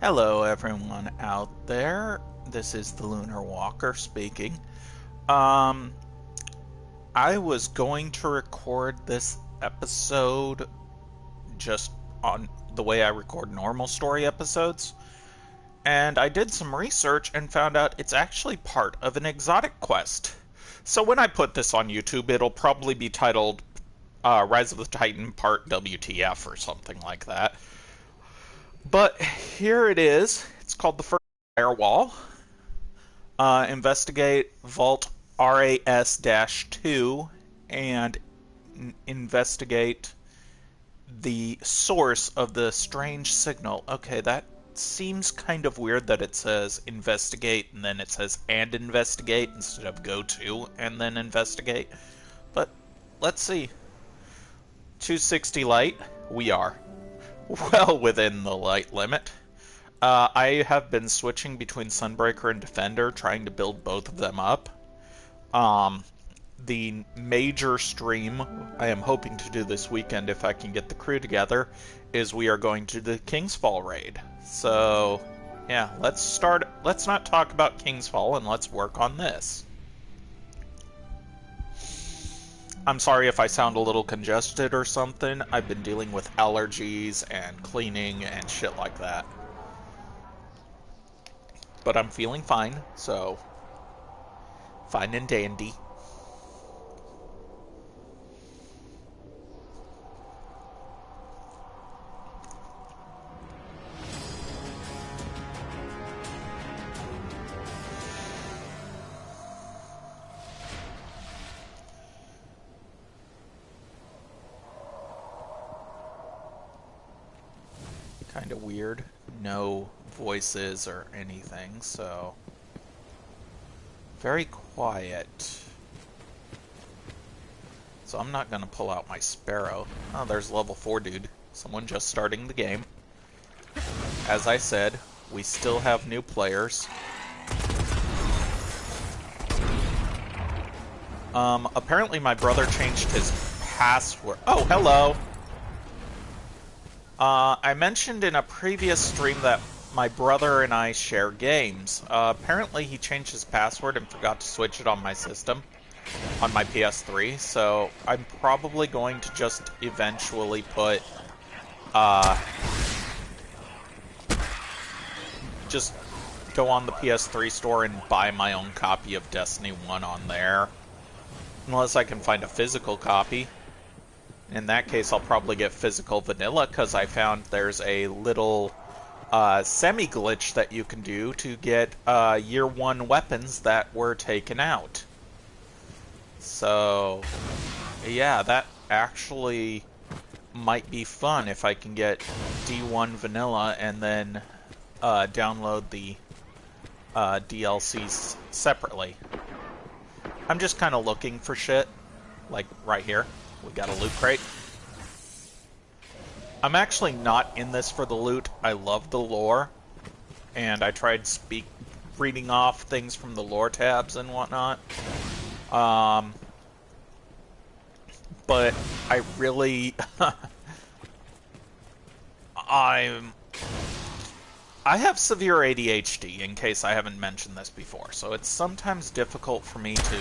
Hello, everyone out there. This is the Lunar Walker speaking. Um, I was going to record this episode just on the way I record normal story episodes, and I did some research and found out it's actually part of an exotic quest. So when I put this on YouTube, it'll probably be titled Rise of the Titan Part WTF or something like that. But here it is. It's called the First Firewall. Investigate Vault RAS-2 and investigate the source of the strange signal. Okay, that seems kind of weird that it says investigate and then it says and investigate instead of go to and then investigate. But let's see. 260 light. We are well within the light limit. I have been switching between Sunbreaker and Defender, trying to build both of them up. The major stream I am hoping to do this weekend, if I can get the crew together, is we are going to the Kingsfall raid. So, yeah, let's not talk about Kingsfall and let's work on this. I'm sorry if I sound a little congested or something. I've been dealing with allergies and cleaning and shit like that. But I'm feeling fine, so fine and dandy. Kind of weird. No voices or anything, so very quiet. So I'm not gonna pull out my Sparrow. Oh, there's level 4 dude. Someone just starting the game. As I said, we still have new players. Apparently my brother changed his password. Oh, hello! I mentioned in a previous stream that my brother and I share games. Apparently he changed his password and forgot to switch it on my system, on my PS3, so I'm probably going to just eventually put, just go on the PS3 store and buy my own copy of Destiny 1 on there. Unless I can find a physical copy. In that case, I'll probably get physical vanilla, because I found there's a little semi-glitch that you can do to get Year 1 weapons that were taken out. So, yeah, that actually might be fun if I can get D1 vanilla and then download the DLCs separately. I'm just kind of looking for shit, like right here. We got a loot crate. I'm actually not in this for the loot. I love the lore, and I tried reading off things from the lore tabs and whatnot. But I really, I have severe ADHD, in case I haven't mentioned this before, so it's sometimes difficult for me to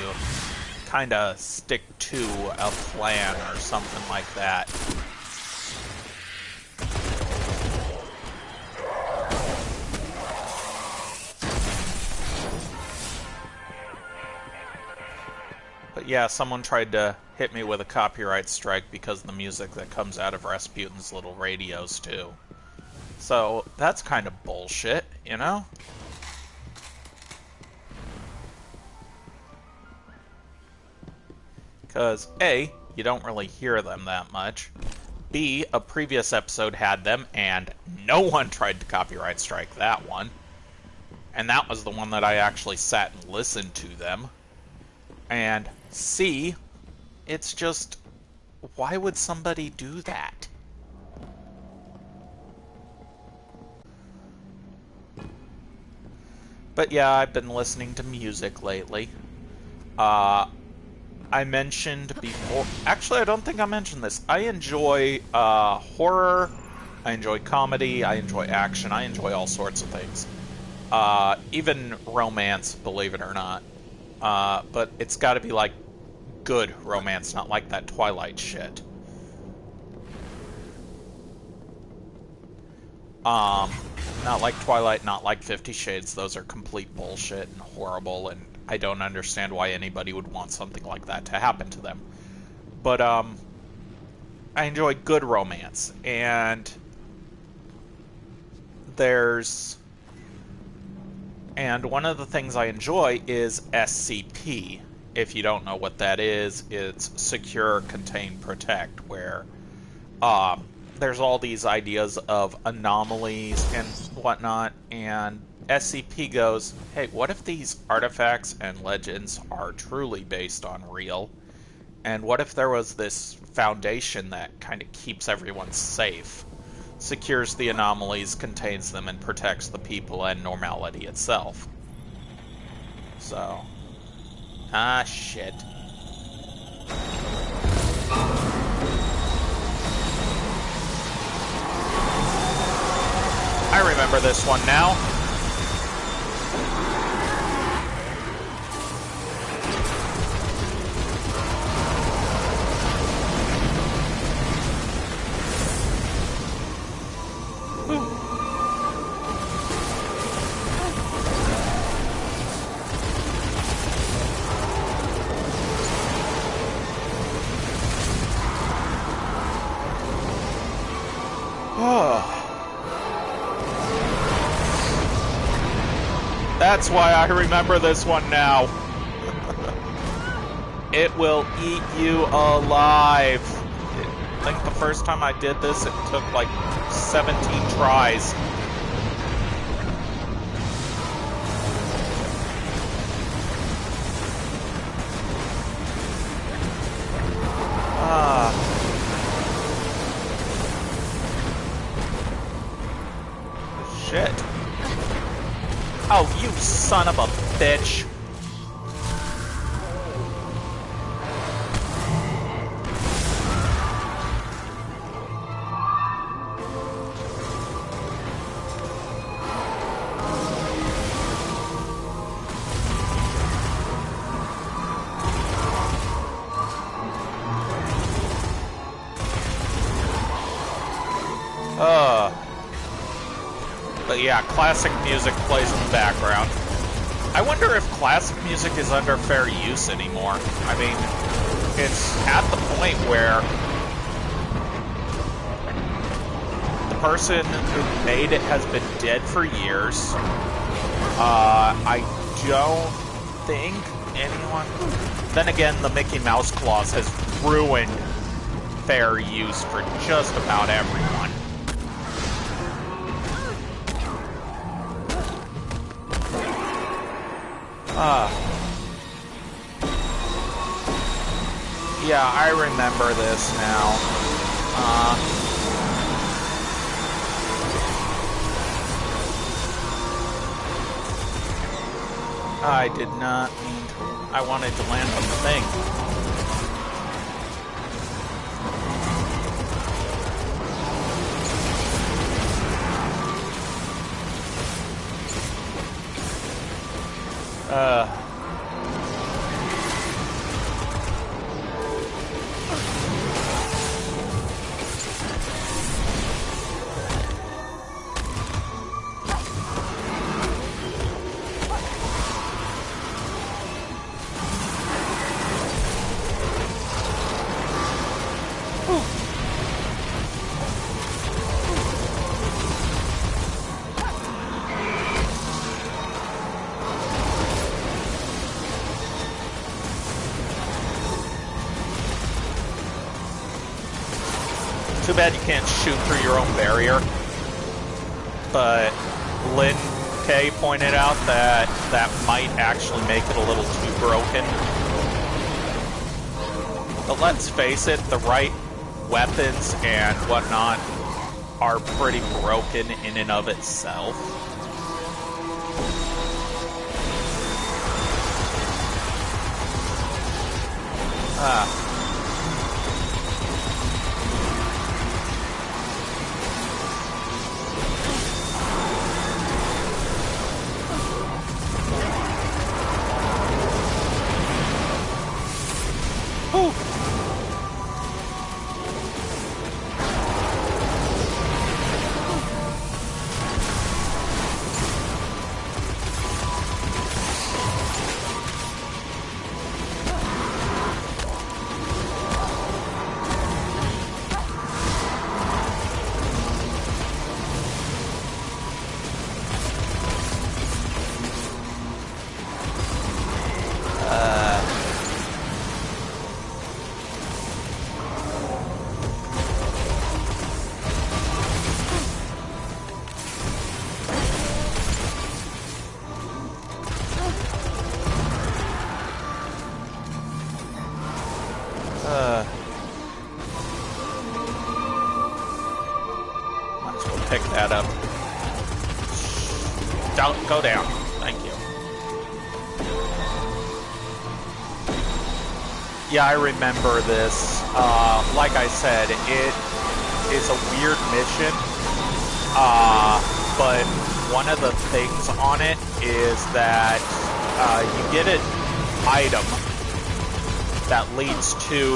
kind of stick to a plan or something like that. But yeah, someone tried to hit me with a copyright strike because of the music that comes out of Rasputin's little radios too. So that's kind of bullshit, you know? Because A, you don't really hear them that much. B, a previous episode had them, and no one tried to copyright strike that one. And that was the one that I actually sat and listened to them. And C, it's just, why would somebody do that? But yeah, I've been listening to music lately. I mentioned before... Actually, I don't think I mentioned this. I enjoy horror I enjoy comedy, I enjoy action, I enjoy all sorts of things. Even romance, believe it or not. But it's gotta be like good romance, not like that Twilight shit. Not like Twilight, not like 50 Shades. Those are complete bullshit and horrible, and I don't understand why anybody would want something like that to happen to them. But, I enjoy good romance, and and one of the things I enjoy is SCP. If you don't know what that is, it's Secure, Contain, Protect, where, there's all these ideas of anomalies and whatnot, and SCP goes, hey, what if these artifacts and legends are truly based on real? And what if there was this foundation that kind of keeps everyone safe, secures the anomalies, contains them, and protects the people and normality itself? So, shit. I remember this one now. That's why I remember this one now. It will eat you alive. I think the first time I did this, it took like 17 tries. Shit. Oh, you son of a bitch. But yeah, classic music plays in the background. I wonder if classic music is under fair use anymore. I mean, it's at the point where the person who made it has been dead for years. I don't think anyone... Then again, the Mickey Mouse clause has ruined fair use for just about everyone. Yeah, I remember this now. I did not mean to... I wanted to land on the thing. Too bad you can't shoot through your own barrier. But Lynn K pointed out that that might actually make it a little too broken. But let's face it, the right weapons and whatnot are pretty broken in and of itself. that up. Don't go down. Thank you. Yeah, I remember this. Like I said, it is a weird mission. But one of the things on it is that you get an item that leads to...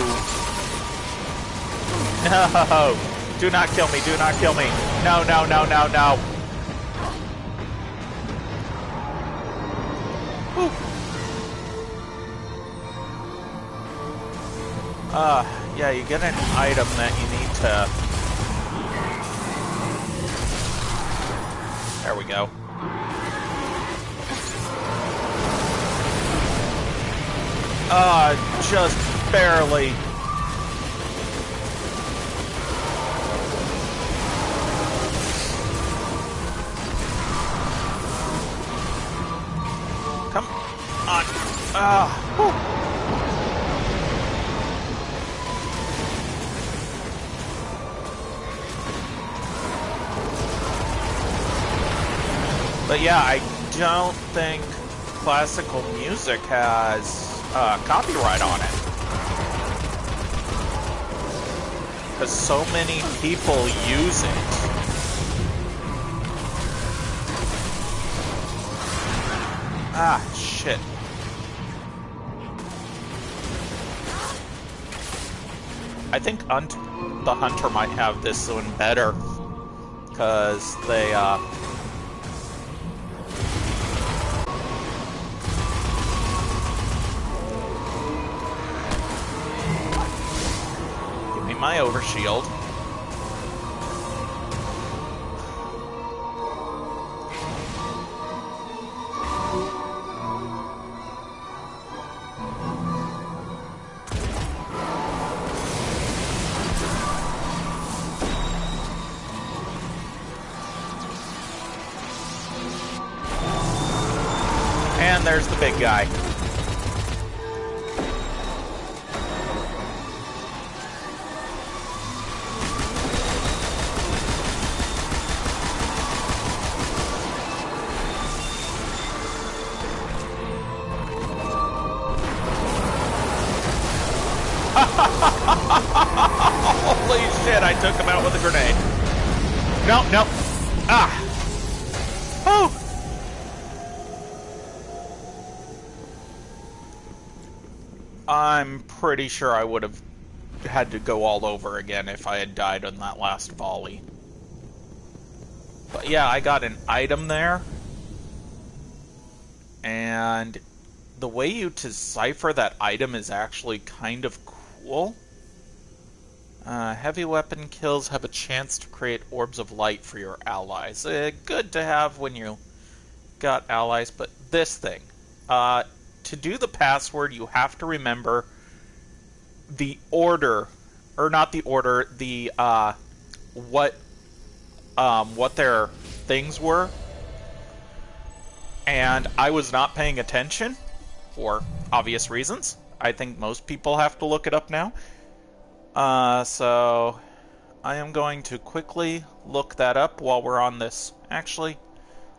No! Do not kill me, do not kill me. No, no, no, no, no. Whew. Yeah, you get an item that you need to... There we go. Just barely. Come on. Whew. But yeah, I don't think classical music has copyright on it. Because so many people use it. Ah, shit. I think the Hunter might have this one better. Because they, my overshield. And there's the big guy. Holy shit, I took him out with a grenade. No, no. Ah. Oh. I'm pretty sure I would have had to go all over again if I had died on that last volley. But yeah, I got an item there. And the way you decipher that item is actually kind of cool. Heavy weapon kills have a chance to create orbs of light for your allies. Good to have when you got allies, but this thing. To do the password, you have to remember the order, or not the order, the, what their things were. And I was not paying attention, for obvious reasons. I think most people have to look it up now. So I am going to quickly look that up while we're on this. Actually,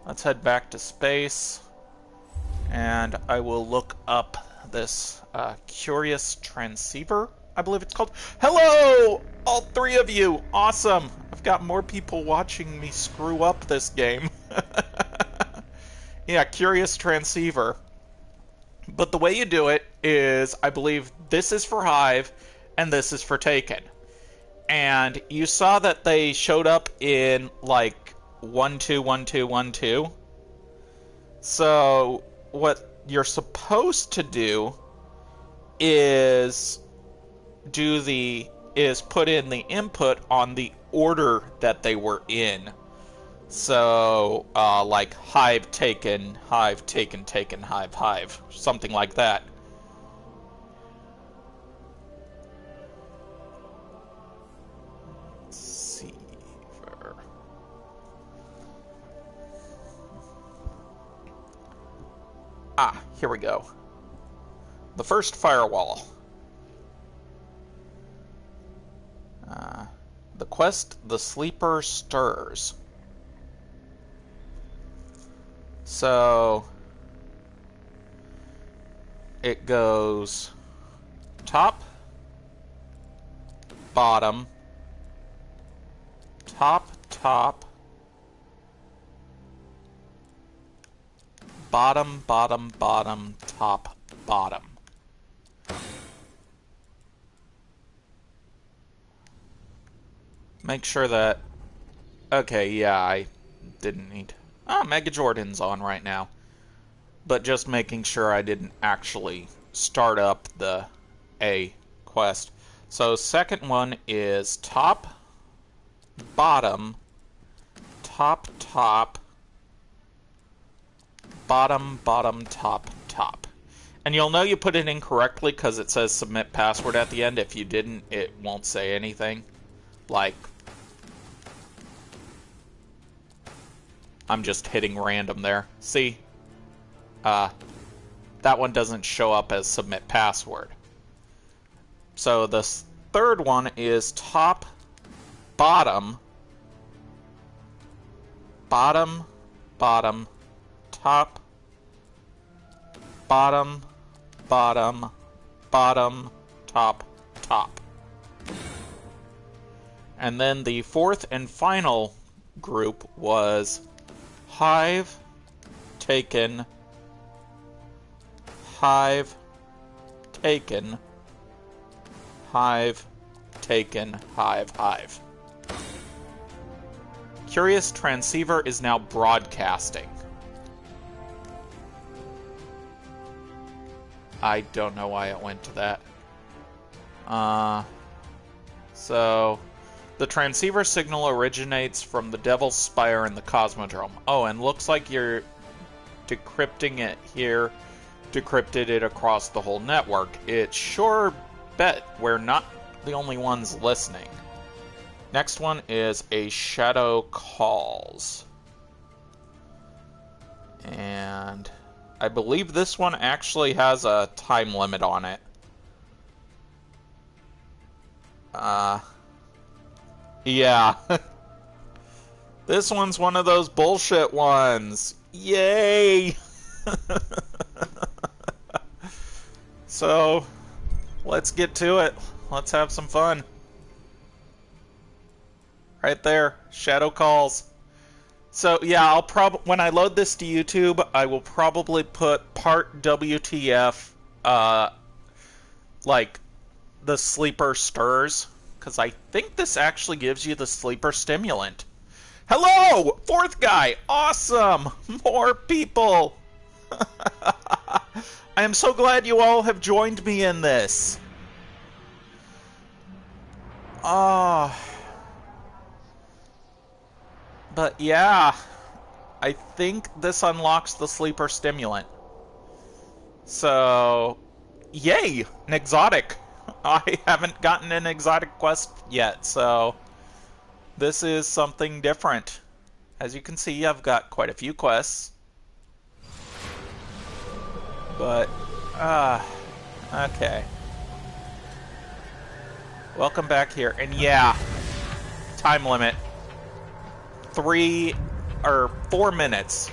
let's head back to space, and I will look up this curious transceiver, I believe it's called. Hello, all three of you. Awesome. I've got more people watching me screw up this game. Yeah, curious transceiver. But the way you do it is, I believe this is for Hive, and this is for Taken. And you saw that they showed up in, like, 1, 2, 1, 2, 1, 2. So, what you're supposed to do is put in the input on the order that they were in. So, like, Hive, Taken, Taken, Hive, Hive. Something like that. Receiver. Ah, here we go. The first firewall. The quest, The Sleeper Stirs. So it goes top, bottom, top, top, bottom, bottom, bottom, top, bottom. Make sure that... Okay, yeah, I didn't need... Ah, Mega Jordan's on right now. But just making sure I didn't actually start up the A quest. So second one is top, bottom, top, top, bottom, bottom, top, top. And you'll know you put it in correctly because it says submit password at the end. If you didn't, it won't say anything. Like, I'm just hitting random there. See? That one doesn't show up as submit password. So the third one is top, bottom, bottom, bottom, top, bottom, bottom, bottom, top, top. And then the fourth and final group was hive, taken, hive, taken, hive, taken, hive, hive. Curious Transceiver is now broadcasting. I don't know why it went to that. So the transceiver signal originates from the Devil's Spire in the Cosmodrome. Oh, and looks like you're decrypting it here, decrypted it across the whole network. It sure bet we're not the only ones listening. Next one is A Shadow Calls. And I believe this one actually has a time limit on it. Yeah. This one's one of those bullshit ones. Yay! So, let's get to it. Let's have some fun. Right there, Shadow Calls. So yeah, I'll when I load this to YouTube, I will probably put part WTF, like the sleeper stirs, because I think this actually gives you the sleeper stimulant. Hello, fourth guy, awesome, more people. I am so glad you all have joined me in this. But yeah, I think this unlocks the sleeper stimulant. So, yay, an exotic. I haven't gotten an exotic quest yet, so this is something different. As you can see, I've got quite a few quests. But, okay. Welcome back here. And yeah, time limit. 3 or 4 minutes.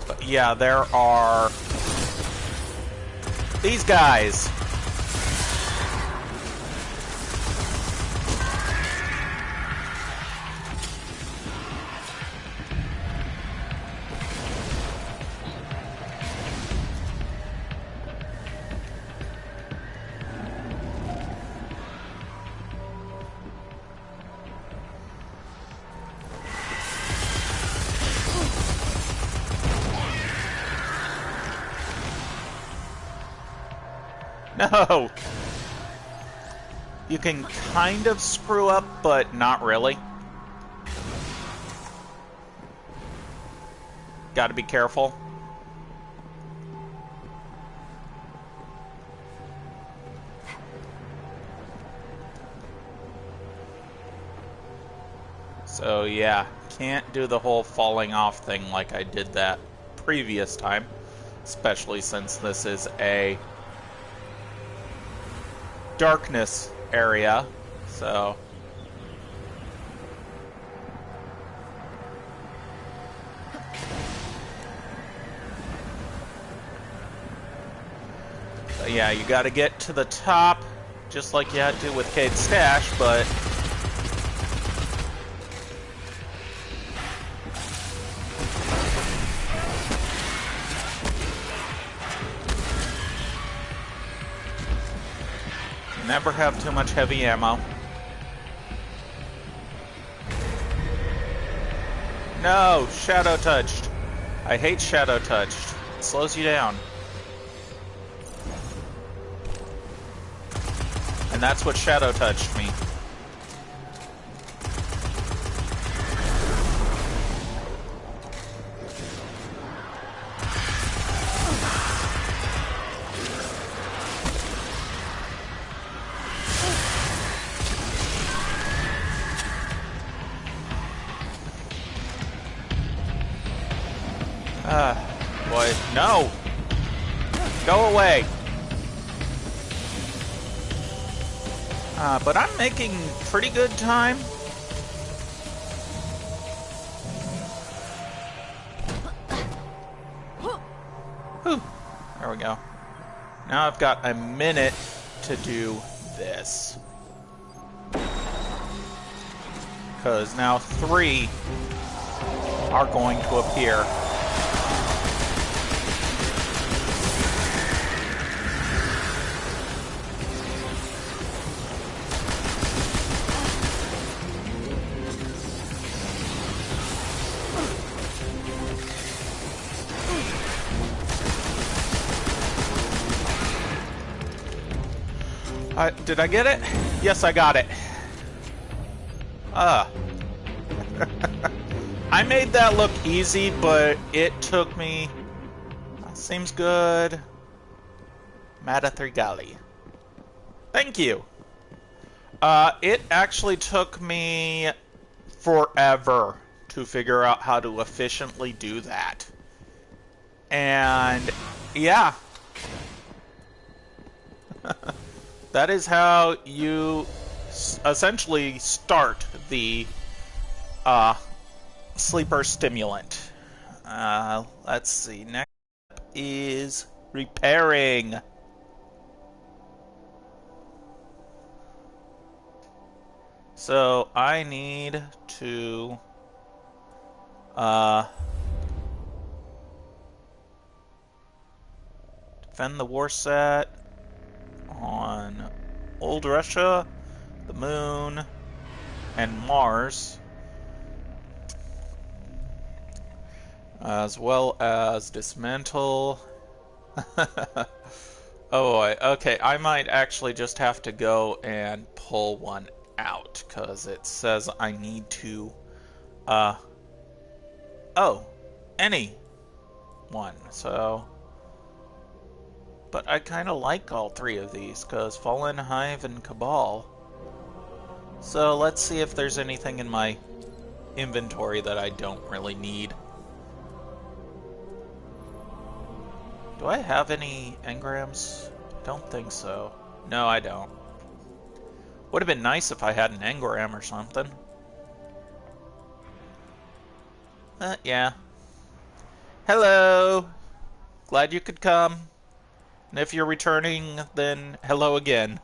But yeah, there are these guys. No! You can kind of screw up, but not really. Gotta be careful. So yeah, can't do the whole falling off thing like I did that previous time. especially since this is a darkness area, so... But yeah, you gotta get to the top, just like you had to with Cade's stash, but... Never have too much heavy ammo. No! Shadow touched! I hate shadow touched. It slows you down. And that's what shadow touched me. Boy, no! Go away! But I'm making pretty good time. Whew. There we go. Now I've got a minute to do this. Because now 3 are going to appear. Did I get it? Yes, I got it. I made that look easy, but it took me... Seems good. Madathrigali. Thank you. It actually took me forever to figure out how to efficiently do that. And, yeah. That is how you essentially start the sleeper stimulant. Let's see. Next step is repairing. So I need to defend the war set on Old Russia, the Moon, and Mars, as well as dismantle. Oh boy, okay, I might actually just have to go and pull one out, because it says I need to, any one, so... But I kind of like all 3 of these, because Fallen, Hive, and Cabal. So let's see if there's anything in my inventory that I don't really need. Do I have any engrams? Don't think so. No, I don't. Would have been nice if I had an engram or something. Yeah. Hello! Glad you could come. And if you're returning, then hello again.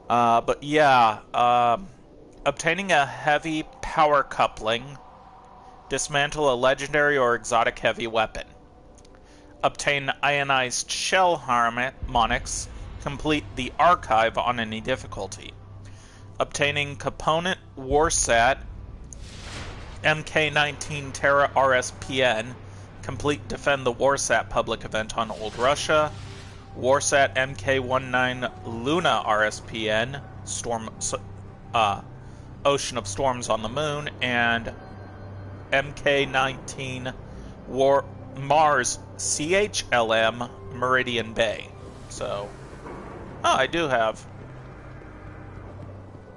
But yeah, obtaining a heavy power coupling, dismantle a legendary or exotic heavy weapon. Obtain ionized shell harmonics, complete the archive on any difficulty. Obtaining component warsat, MK19 Terra RSPN, complete Defend the Warsat public event on Old Russia, Warsat MK19 Luna RSPN, Ocean of Storms on the Moon, and MK19 Mars CHLM Meridian Bay. So, I do have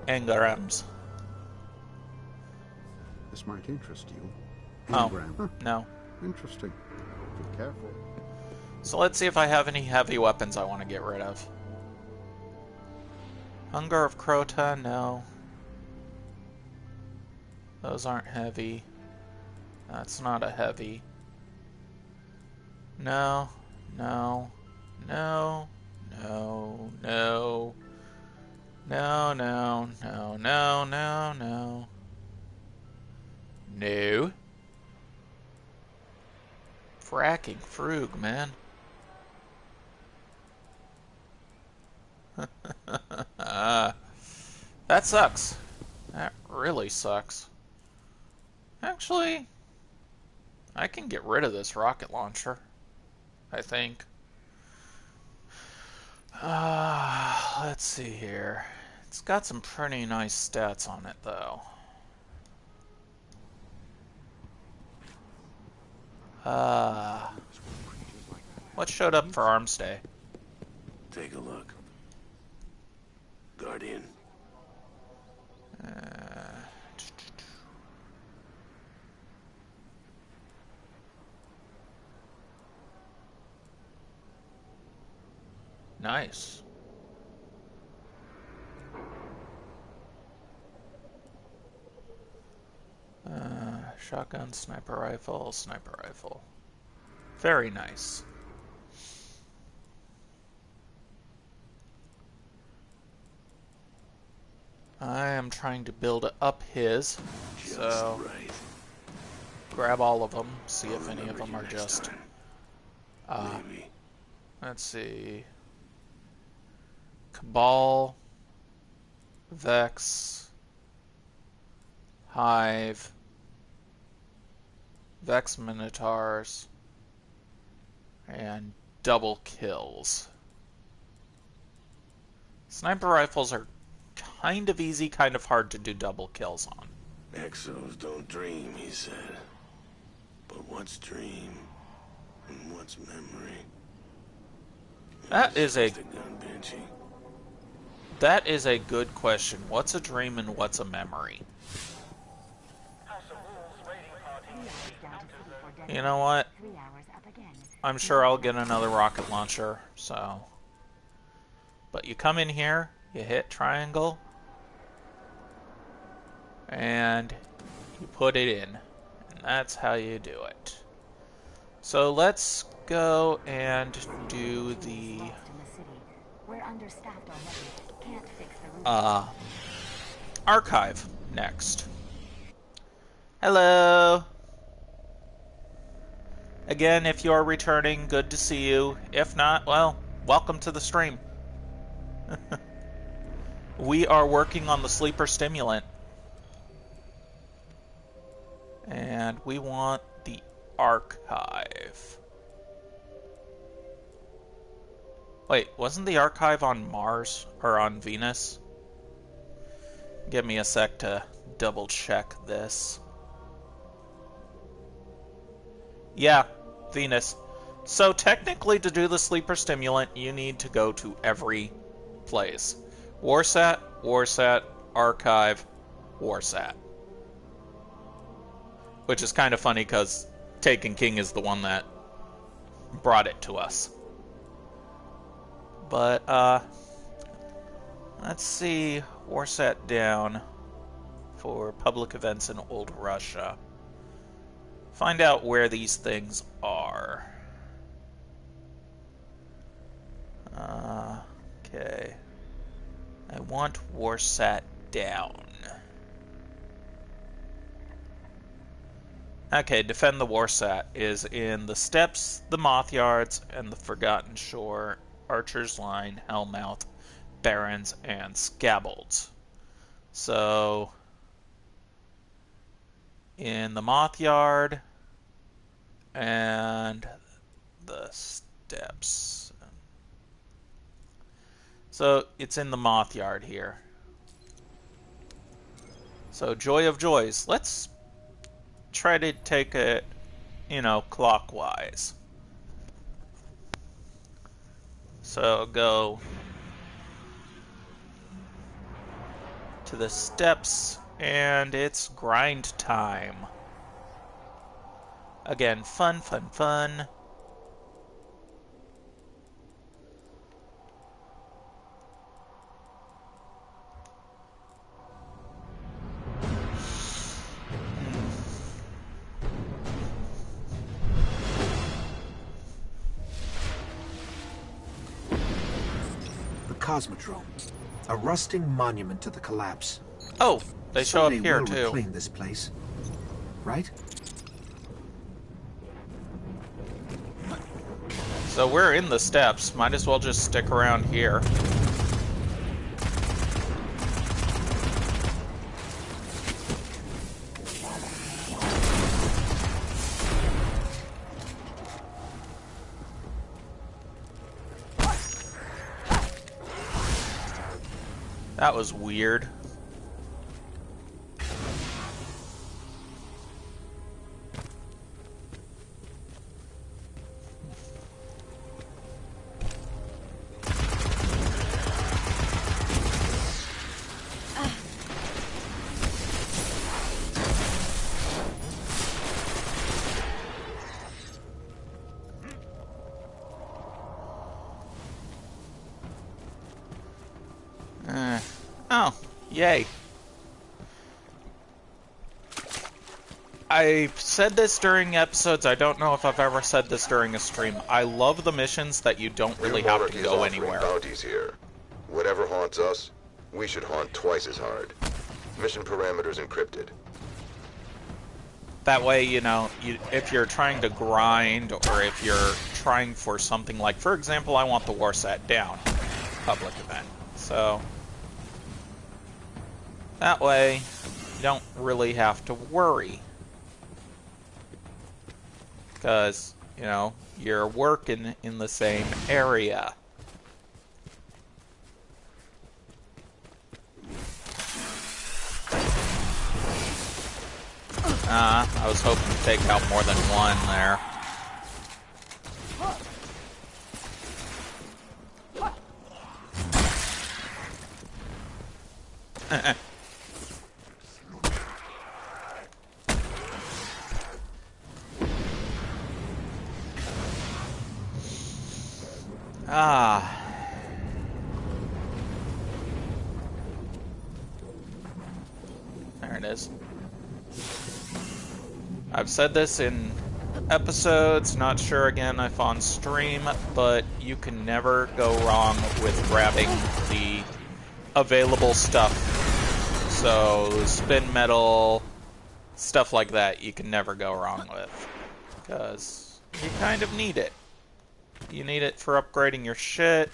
engrams. This might interest you. Oh, no. Interesting. Be careful. So let's see if I have any heavy weapons I want to get rid of. Hunger of Crota, no. Those aren't heavy. That's not a heavy. No, no, no, no, no. No, no, no, no, no, no. No. Fracking frug, man. That sucks. That really sucks. Actually, I can get rid of this rocket launcher, I think. Let's see here. It's got some pretty nice stats on it, though. What showed up for Arms Day? Take a look. Guardian. Nice. Shotgun, sniper rifle, sniper rifle. Very nice. I am trying to build up his, so Right. grab all of them, see if any of them are just... Maybe. Let's see... Cabal, Vex, Hive, Vex Minotaurs, and double kills. Sniper rifles are kind of easy, kind of hard to do double kills on. Exos don't dream, he said. But what's dream and what's memory? That is a The gun benchy. That is a good question. What's a dream and what's a memory? You know what? I'm sure I'll get another rocket launcher, so... But you come in here, you hit triangle, and you put it in. And that's how you do it. So let's go and do the... archive next. Hello! Again, if you're returning, good to see you. If not, well, welcome to the stream. We are working on the sleeper stimulant. And we want the archive. Wait, wasn't the archive on Mars? Or on Venus? Give me a sec to double check this. Yeah, Venus. So technically to do the sleeper stimulant, you need to go to every place. Warsat, Warsat, Archive, Warsat. Which is kind of funny because Taken King is the one that brought it to us. But, let's see, Warsat down for public events in Old Russia. Find out where these things are. Okay. I want Warsat down. Okay, defend the Warsat is in the Steppes, the Moth Yards, and the Forgotten Shore, Archer's Line, Hellmouth, Barrens, and Scabbolds. So, in the Moth Yard and the Steppes. So, it's in the Moth Yard here. So, Joy of Joys. Let's try to take it, you know, clockwise. So go to the Steppes, and it's grind time. Again, fun, fun, fun. Cosmodrome, a rusting monument to the collapse. Oh, they show up Someday here we'll too. reclaim this place, right? So we're in the steps. Might as well just stick around here. That was weird. Oh, yay. I've said this during episodes. I don't know if I've ever said this during a stream. I love the missions that you don't really have to go anywhere. Bounties here. Whatever haunts us, we should haunt twice as hard. Mission parameters encrypted. That way, you know, if you're trying to grind, or if you're trying for something like, for example, I want the Warsat down. Public event. So that way, you don't really have to worry. Because, you know, you're working in the same area. I was hoping to take out more than one there. There it is. I've said this in episodes, not sure again if on stream, but you can never go wrong with grabbing the available stuff. So, spin metal, stuff like that, you can never go wrong with. Because you kind of need it. You need it for upgrading your shit.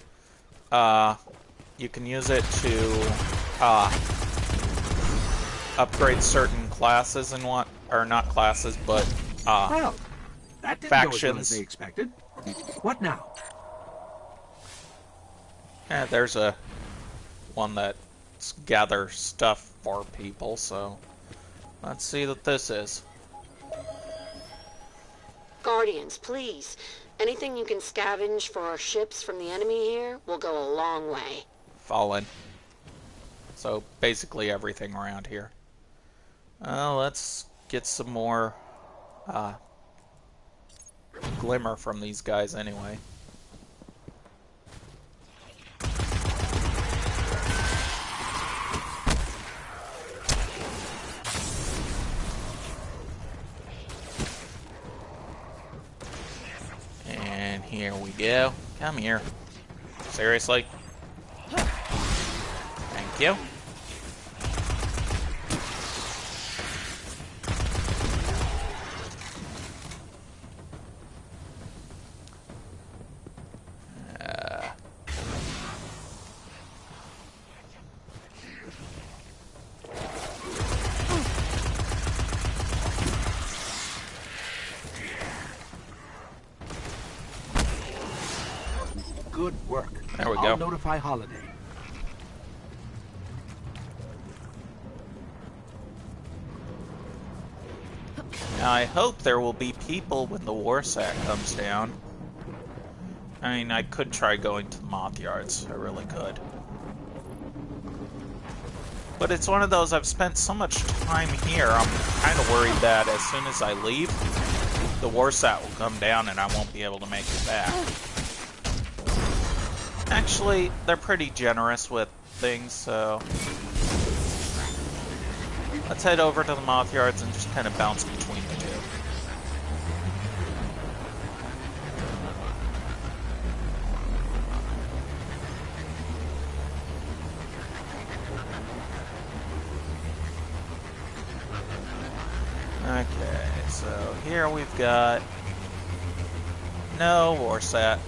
You can use it to upgrade certain classes and what, or not classes, but Well, that didn't go as well as they expected. What now? Yeah, there's a one that gathers stuff for people, so let's see what this is. Guardians, please. Anything you can scavenge for our ships from the enemy here will go a long way. Fallen. So basically everything around here. Let's get some more glimmer from these guys anyway. And here we go. Come here. Seriously? Thank you. Good work. There we go. I'll notify Holiday. Now, I hope there will be people when the Warsat comes down. I mean, I could try going to the Moth Yards. I really could. But it's one of those, I've spent so much time here, I'm kind of worried that as soon as I leave, the Warsat will come down and I won't be able to make it back. Actually, they're pretty generous with things, so let's head over to the Moth Yards and just kind of bounce between the two. here we've got no Warsat.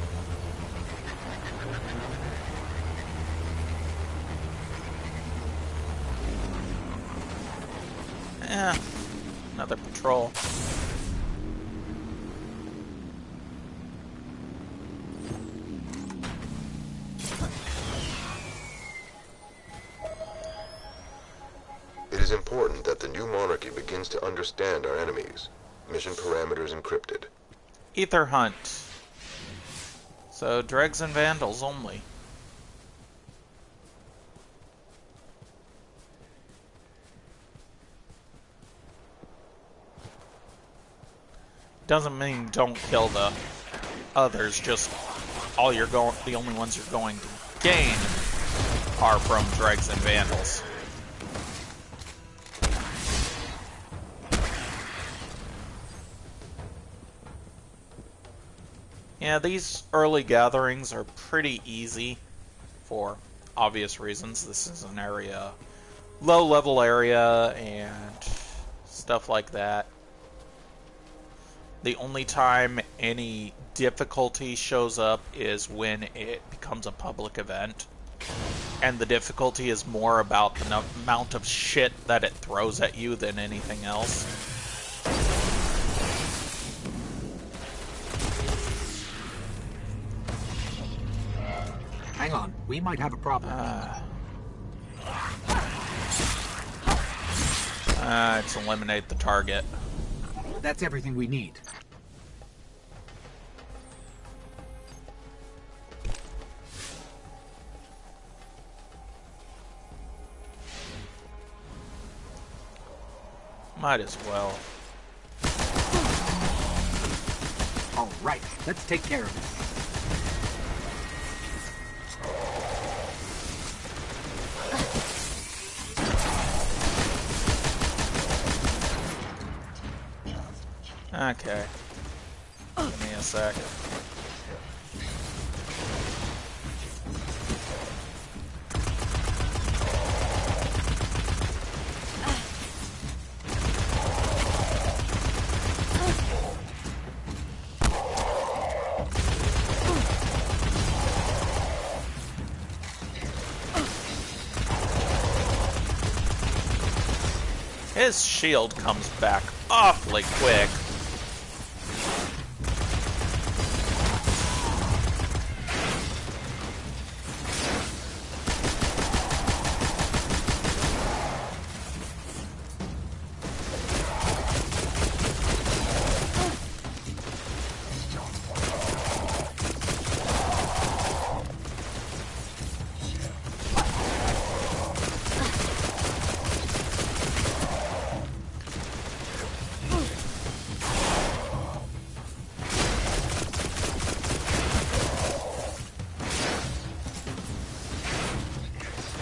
Another patrol. It is important that the new monarchy begins to understand our enemies. Mission parameters encrypted. Ether hunt. So, dregs and vandals only. Doesn't mean don't kill the others, just the only ones you're going to gain are from dregs and vandals. Yeah, these early gatherings are pretty easy for obvious reasons. This is an area, low-level area, and stuff like that. The only time any difficulty shows up is when it becomes a public event. And the difficulty is more about the amount of shit that it throws at you than anything else. Hang on, we might have a problem. Let's eliminate the target. That's everything we need. Might as well. All right, let's take care of it. Okay. Give me a sec. His shield comes back awfully quick.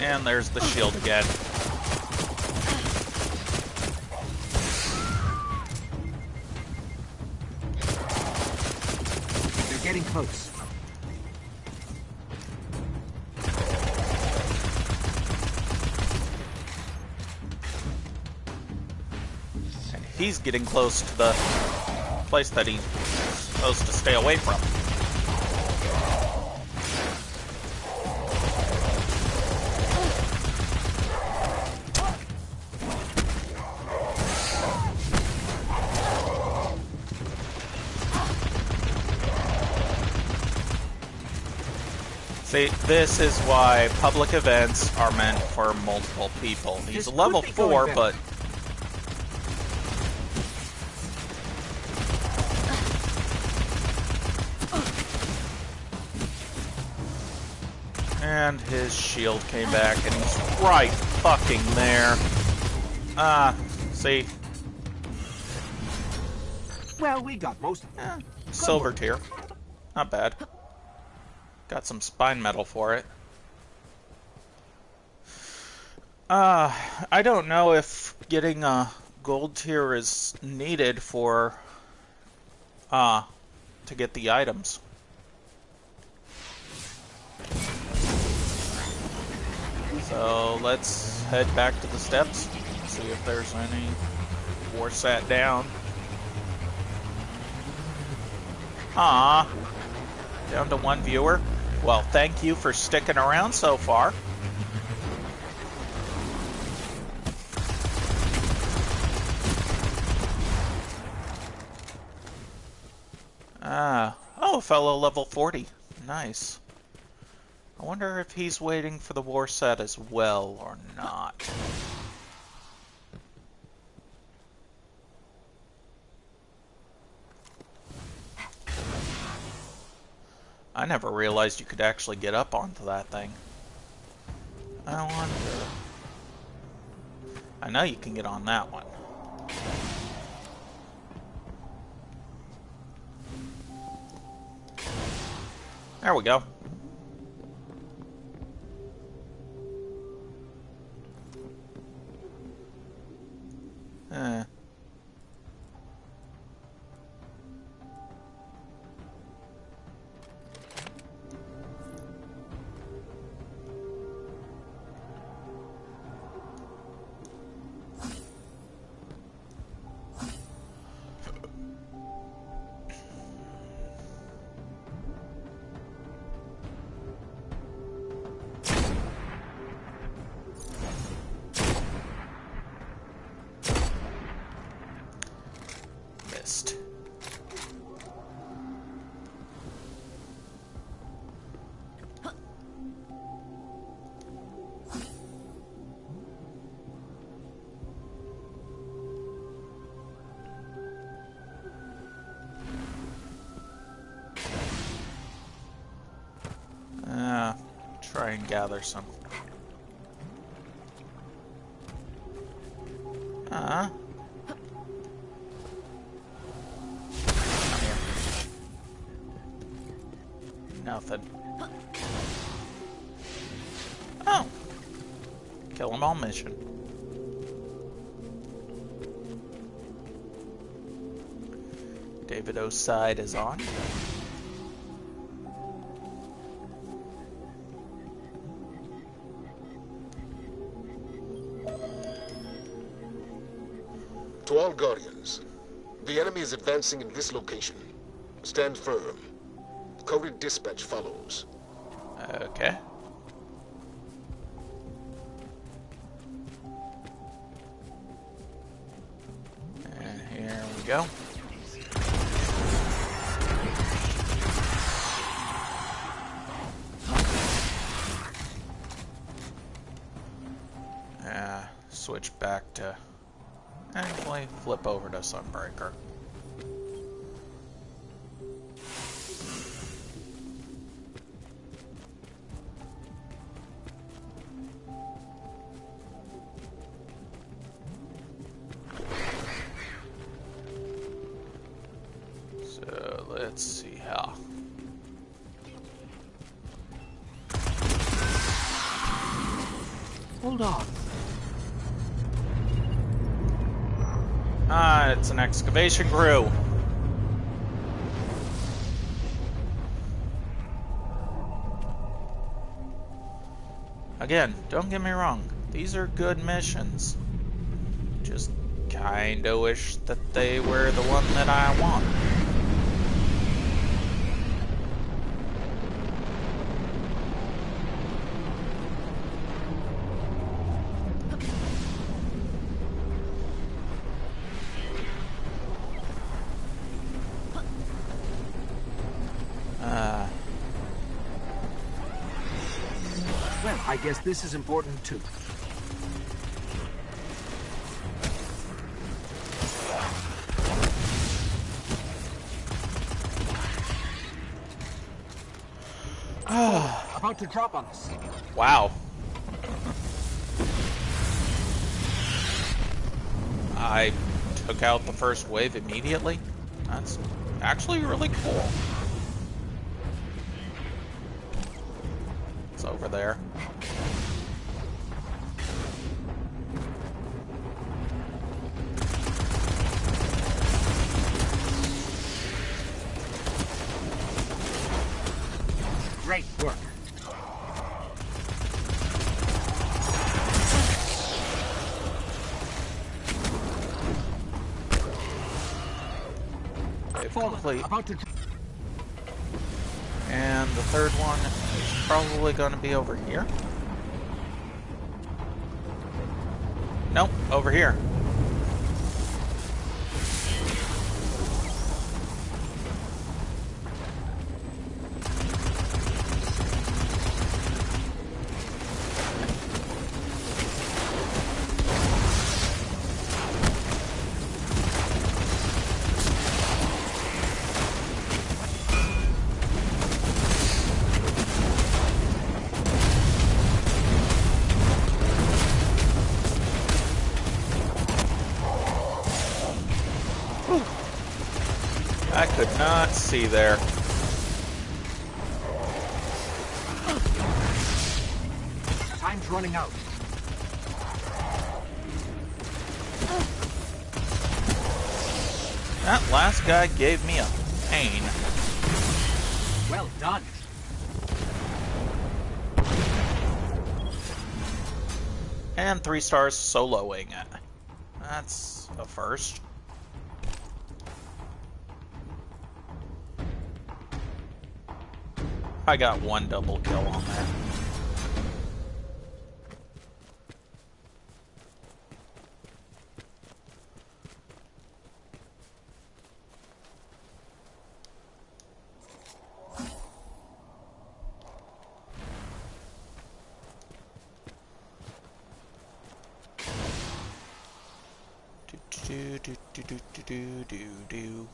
And there's the shield again. They're getting close. And he's getting close to the place that he's supposed to stay away from. See, this is why public events are meant for multiple people. He's a level 4, but... And his shield came back, and he's right fucking there. See? Well, we got most of them. Silver tier. Not bad. Got some spine metal for it. I don't know if getting a gold tier is needed for, to get the items. So let's head back to the steps, see if there's any Warsat down. Aw. Down to one viewer. Well, thank you for sticking around so far. Oh, fellow level 40. Nice. I wonder if he's waiting for the war set as well or not. I never realized you could actually get up onto that thing. I wonder... I know you can get on that one. There we go. Missed. Try and gather some. Come here. Nothing. Oh. Kill 'em all mission. David O's side is on. To all Guardians, the enemy is advancing in this location. Stand firm. Coded dispatch follows. Okay. And here we go. Switch back to... Actually, flip over to Sunbreaker. So, let's see how. Hold on. It's an excavation crew. Again, don't get me wrong. These are good missions. Just kinda wish that they were the one that I want. Well, I guess this is important too. About to drop on us. Wow. I took out the first wave immediately. That's actually really cool. It's over there. Great work. Complete. About to... And the third one is probably going to be over here. Nope, over here. I could not see there. Time's running out. That last guy gave me a pain. Well done. And 3 stars soloing it. That's a first. I got 1 double kill on there. Do do do do do do do do.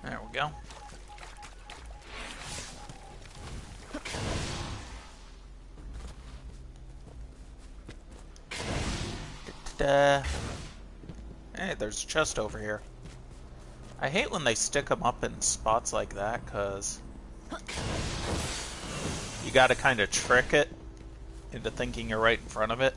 There we go. Hey, there's a chest over here. I hate when they stick them up in spots like that, because you gotta kind of trick it into thinking you're right in front of it.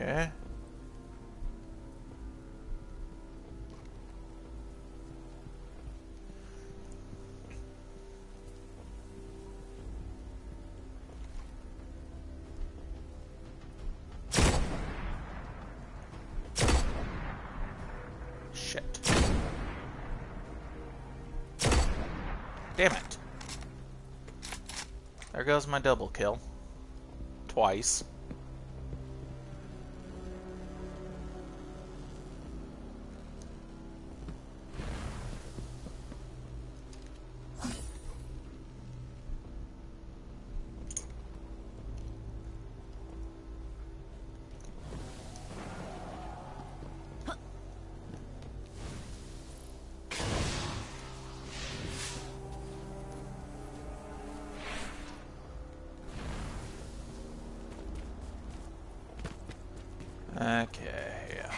Okay. Shit. Damn it. There goes my double kill. Twice. Okay, yeah.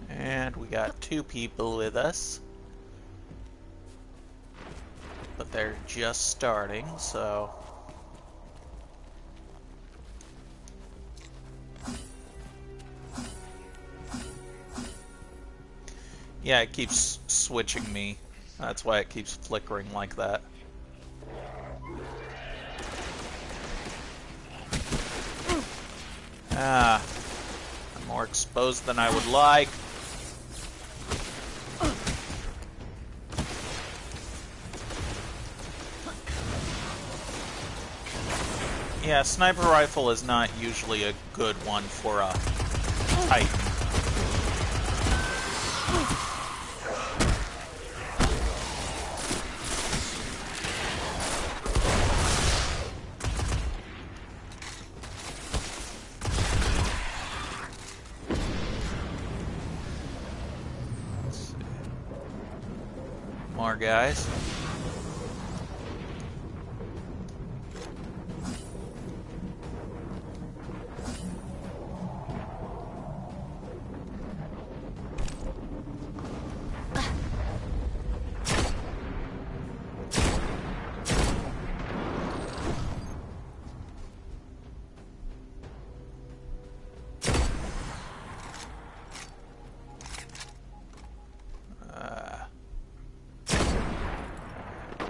And we got 2 people with us. But they're just starting, so... Yeah, it keeps switching me. That's why it keeps flickering like that. Ah, I'm more exposed than I would like. Yeah, sniper rifle is not usually a good one for a Titan. Let's see. More guys.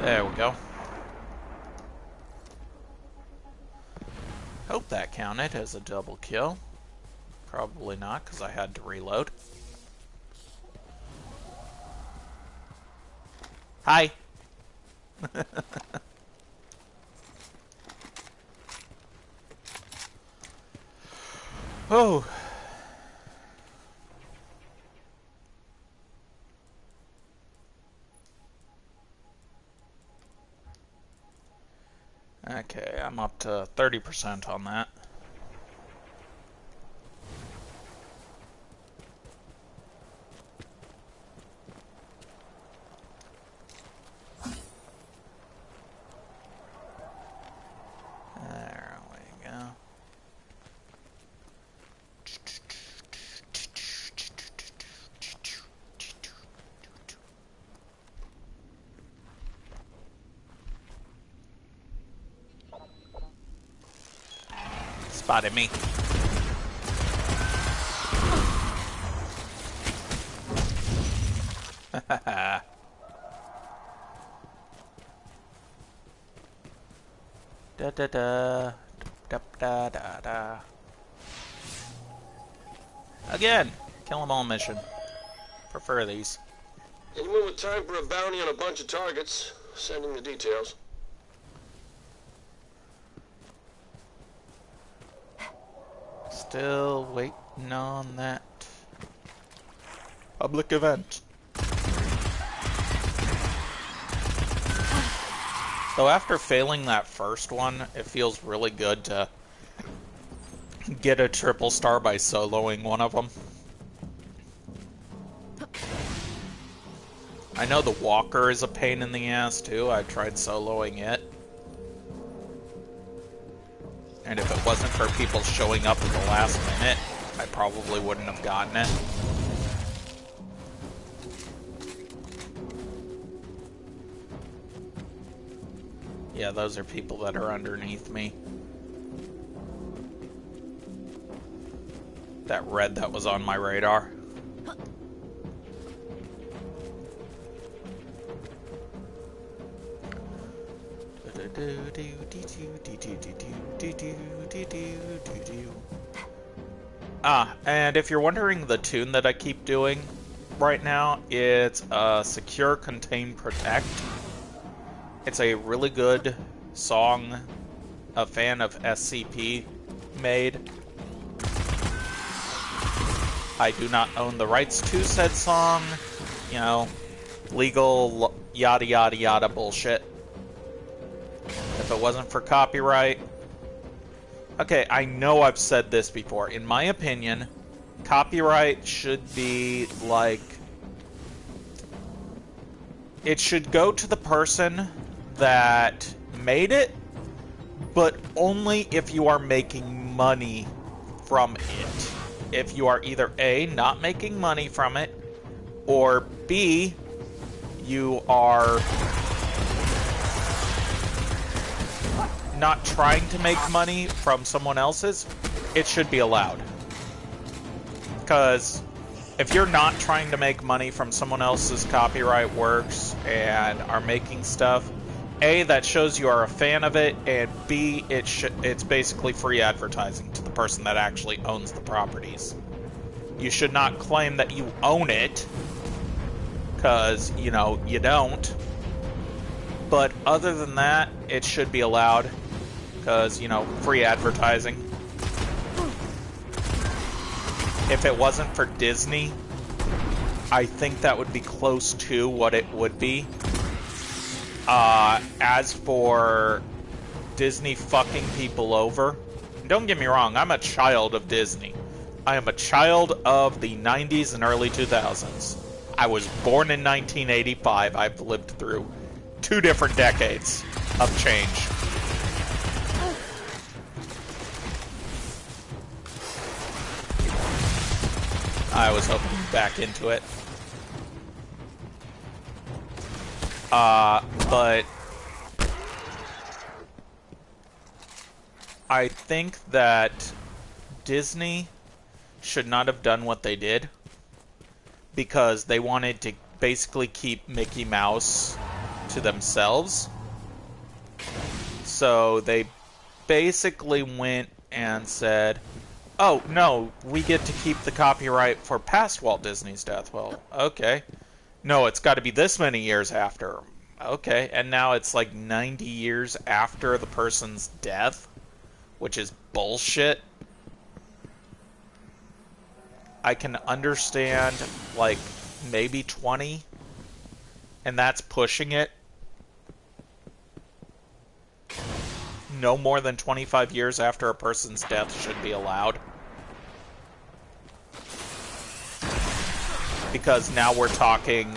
There we go. Hope that counted as a double kill. Probably not, because I had to reload. Hi! Oh! Okay, I'm up to 30% on that. There we go. Spotted me. Da da da da da da da. Again, kill 'em all mission. Prefer these. Any moment time for a bounty on a bunch of targets. Sending the details. Still waiting on that public event. So after failing that first one, it feels really good to get a triple star by soloing one of them. I know the walker is a pain in the ass too. I tried soloing it. And if it wasn't for people showing up at the last minute, I probably wouldn't have gotten it. Yeah, those are people that are underneath me. That red that was on my radar. Ah, and if you're wondering the tune that I keep doing right now, it's Secure, Contain, Protect. It's a really good song a fan of SCP made. I do not own the rights to said song. You know, legal yada yada yada bullshit. If it wasn't for copyright... Okay, I know I've said this before. In my opinion, copyright should be like... It should go to the person that made it, but only if you are making money from it. If you are either A, not making money from it, or B, you are not trying to make money from someone else's, it should be allowed. Because if you're not trying to make money from someone else's copyright works and are making stuff, A, that shows you are a fan of it, and B, it's basically free advertising to the person that actually owns the properties. You should not claim that you own it, because, you know, you don't. But other than that, it should be allowed. because, free advertising. If it wasn't for Disney, I think that would be close to what it would be. As for Disney fucking people over, don't get me wrong, I'm a child of Disney. I am a child of the 90s and early 2000s. I was born in 1985. I've lived through 2 different decades of change. I was hoping back into it. But I think that Disney should not have done what they did because they wanted to basically keep Mickey Mouse to themselves. So they basically went and said, oh, no, we get to keep the copyright for past Walt Disney's death. Well, okay. No, it's got to be this many years after. Okay, and now it's like 90 years after the person's death, which is bullshit. I can understand, like, maybe 20, and that's pushing it. No more than 25 years after a person's death should be allowed. Because now we're talking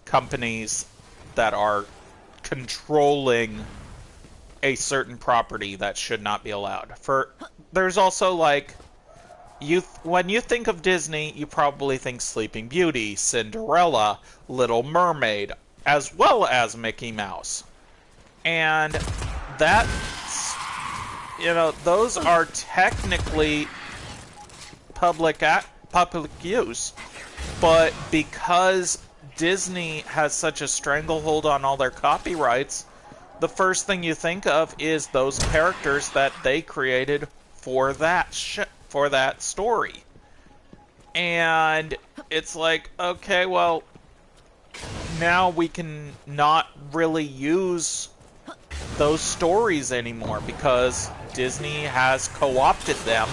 companies that are controlling a certain property that should not be allowed. There's also, like, when you think of Disney, you probably think Sleeping Beauty, Cinderella, Little Mermaid, as well as Mickey Mouse. And that's, those are technically public use, but because Disney has such a stranglehold on all their copyrights, the first thing you think of is those characters that they created for that story. And it's like, okay, well, now we can not really use those stories anymore because Disney has co-opted them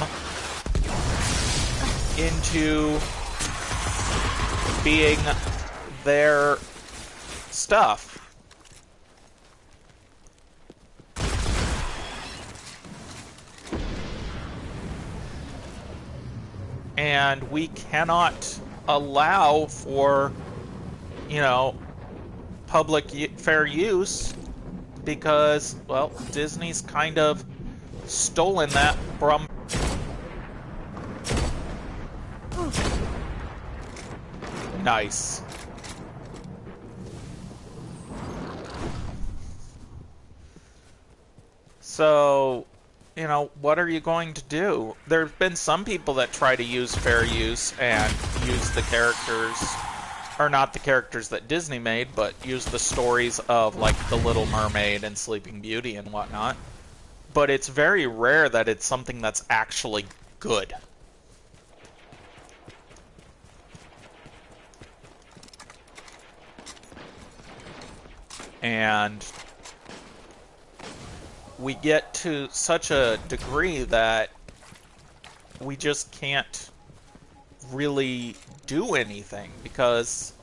into being their stuff. And we cannot allow for, public fair use because, well, Disney's kind of stolen that from... Nice. So, what are you going to do? There have been some people that try to use fair use and use the characters, or not the characters that Disney made, but use the stories of, like, The Little Mermaid and Sleeping Beauty and whatnot. But it's very rare that it's something that's actually good. And we get to such a degree that we just can't really do anything because,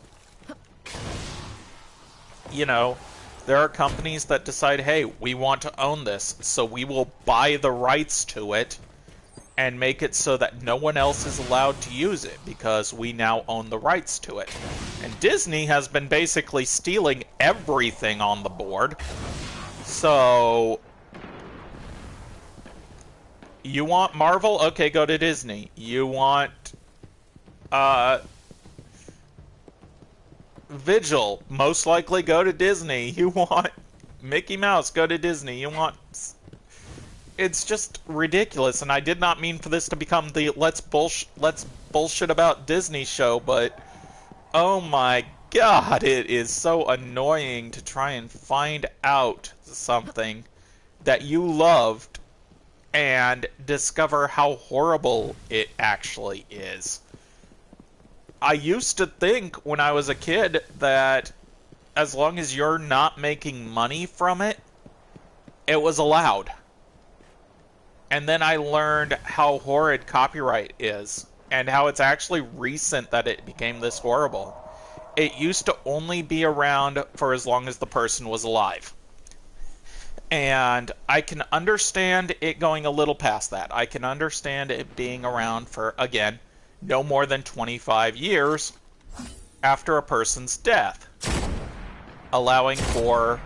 there are companies that decide, hey, we want to own this, so we will buy the rights to it and make it so that no one else is allowed to use it because we now own the rights to it. And Disney has been basically stealing everything on the board. So, you want Marvel? Okay, go to Disney. You want Vigil? Most likely go to Disney. You want Mickey Mouse? Go to Disney. You want... It's just ridiculous, and I did not mean for this to become the let's bullshit about Disney show, but oh my god, it is so annoying to try and find out something that you loved and discover how horrible it actually is. I used to think when I was a kid that as long as you're not making money from it, it was allowed. And then I learned how horrid copyright is, and how it's actually recent that it became this horrible. It used to only be around for as long as the person was alive. And I can understand it going a little past that. I can understand it being around for, again, no more than 25 years after a person's death, allowing for,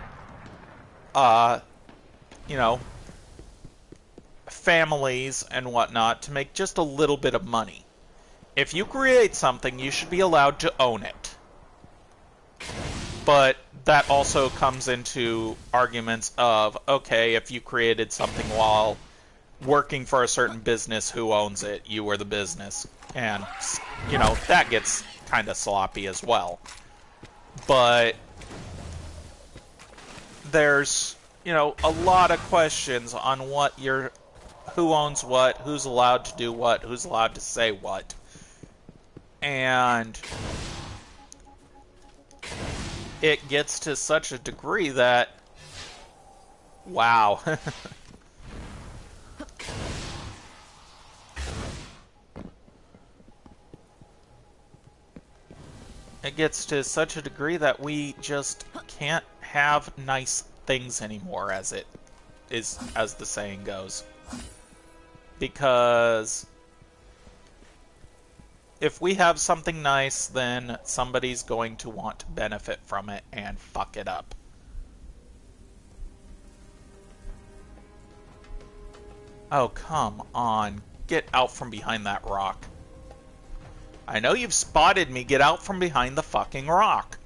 you know, families and whatnot to make just a little bit of money. If you create something, you should be allowed to own it. But that also comes into arguments of, okay, if you created something while working for a certain business, who owns it? You or the business. And, you know, that gets kind of sloppy as well. But there's, you know, a lot of questions on who owns what, who's allowed to do what, who's allowed to say what. And it gets to such a degree that, wow. It gets to such a degree that we just can't have nice things anymore, as the saying goes. Because if we have something nice, then somebody's going to want to benefit from it and fuck it up. Oh, come on. Get out from behind that rock. I know you've spotted me. Get out from behind the fucking rock.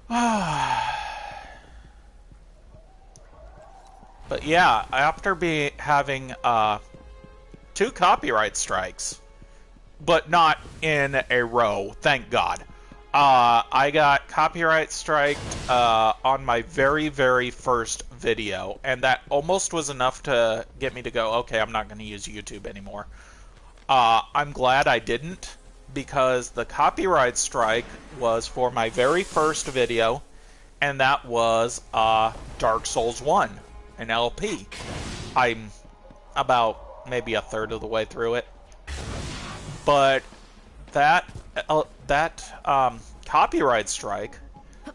But yeah, after having 2 copyright strikes, but not in a row, thank God. I got copyright striked on my very, very first video, and that almost was enough to get me to go, okay, I'm not going to use YouTube anymore. I'm glad I didn't, because the copyright strike was for my very first video, and that was Dark Souls 1, an LP. I'm about maybe a third of the way through it. But that copyright strike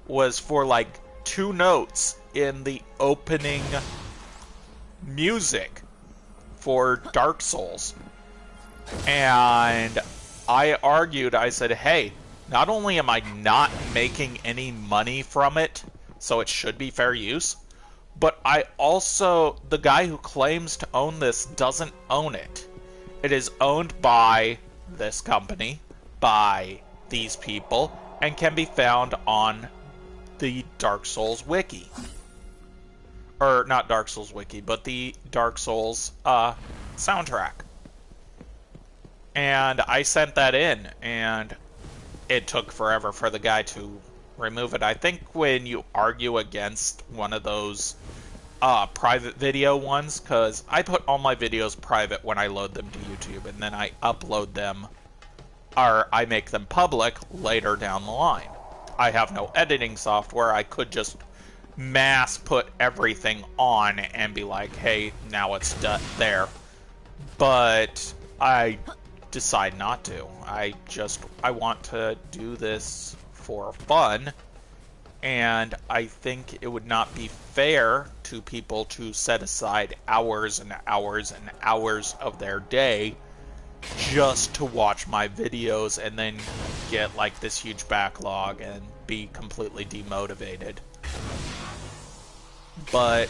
was for like 2 notes in the opening music for Dark Souls. And I argued, I said, hey, not only am I not making any money from it, so it should be fair use, but I also, the guy who claims to own this doesn't own it. It is owned by this company, by these people, and can be found on the Dark Souls wiki. Or, not Dark Souls wiki, but the Dark Souls soundtrack. And I sent that in, and it took forever for the guy to remove it. I think when you argue against one of those private video ones, because I put all my videos private when I load them to YouTube, and then I upload them, or I make them public later down the line. I have no editing software. I could just mass put everything on and be like, hey, now it's there. But I decide not to. I want to do this for fun, and I think it would not be fair to people to set aside hours and hours and hours of their day just to watch my videos and then get like this huge backlog and be completely demotivated. But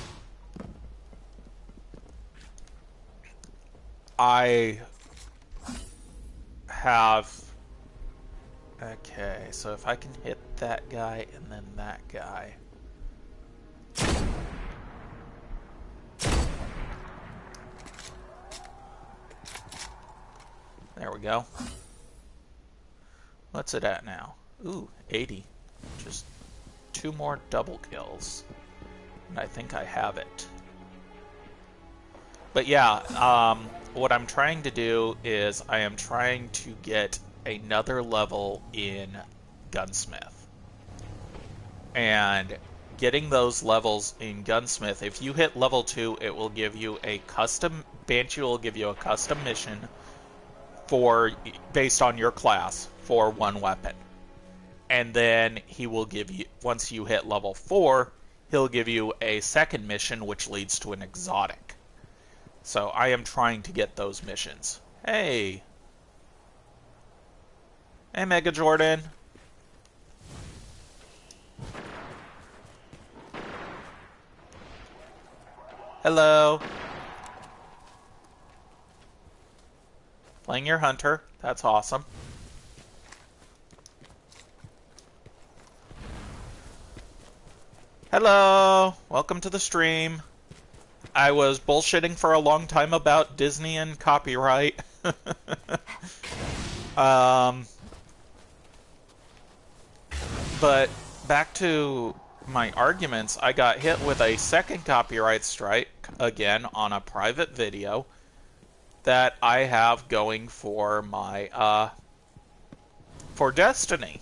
I have... Okay, so if I can hit that guy and then that guy... There we go. What's it at now? Ooh, 80. Just 2 more double kills. And I think I have it. But yeah, what I'm trying to do is I am trying to get another level in Gunsmith. And getting those levels in Gunsmith, if you hit level 2, it will give you a custom, Banshee will give you a custom mission based on your class for one weapon. And then he will give you, once you hit level 4, he'll give you a second mission which leads to an exotic. So I am trying to get those missions. Hey! Hey, Mega Jordan! Hello! Playing your hunter. That's awesome. Hello! Welcome to the stream. I was bullshitting for a long time about Disney and copyright. But back to my arguments, I got hit with a second copyright strike again on a private video that I have going for my for Destiny.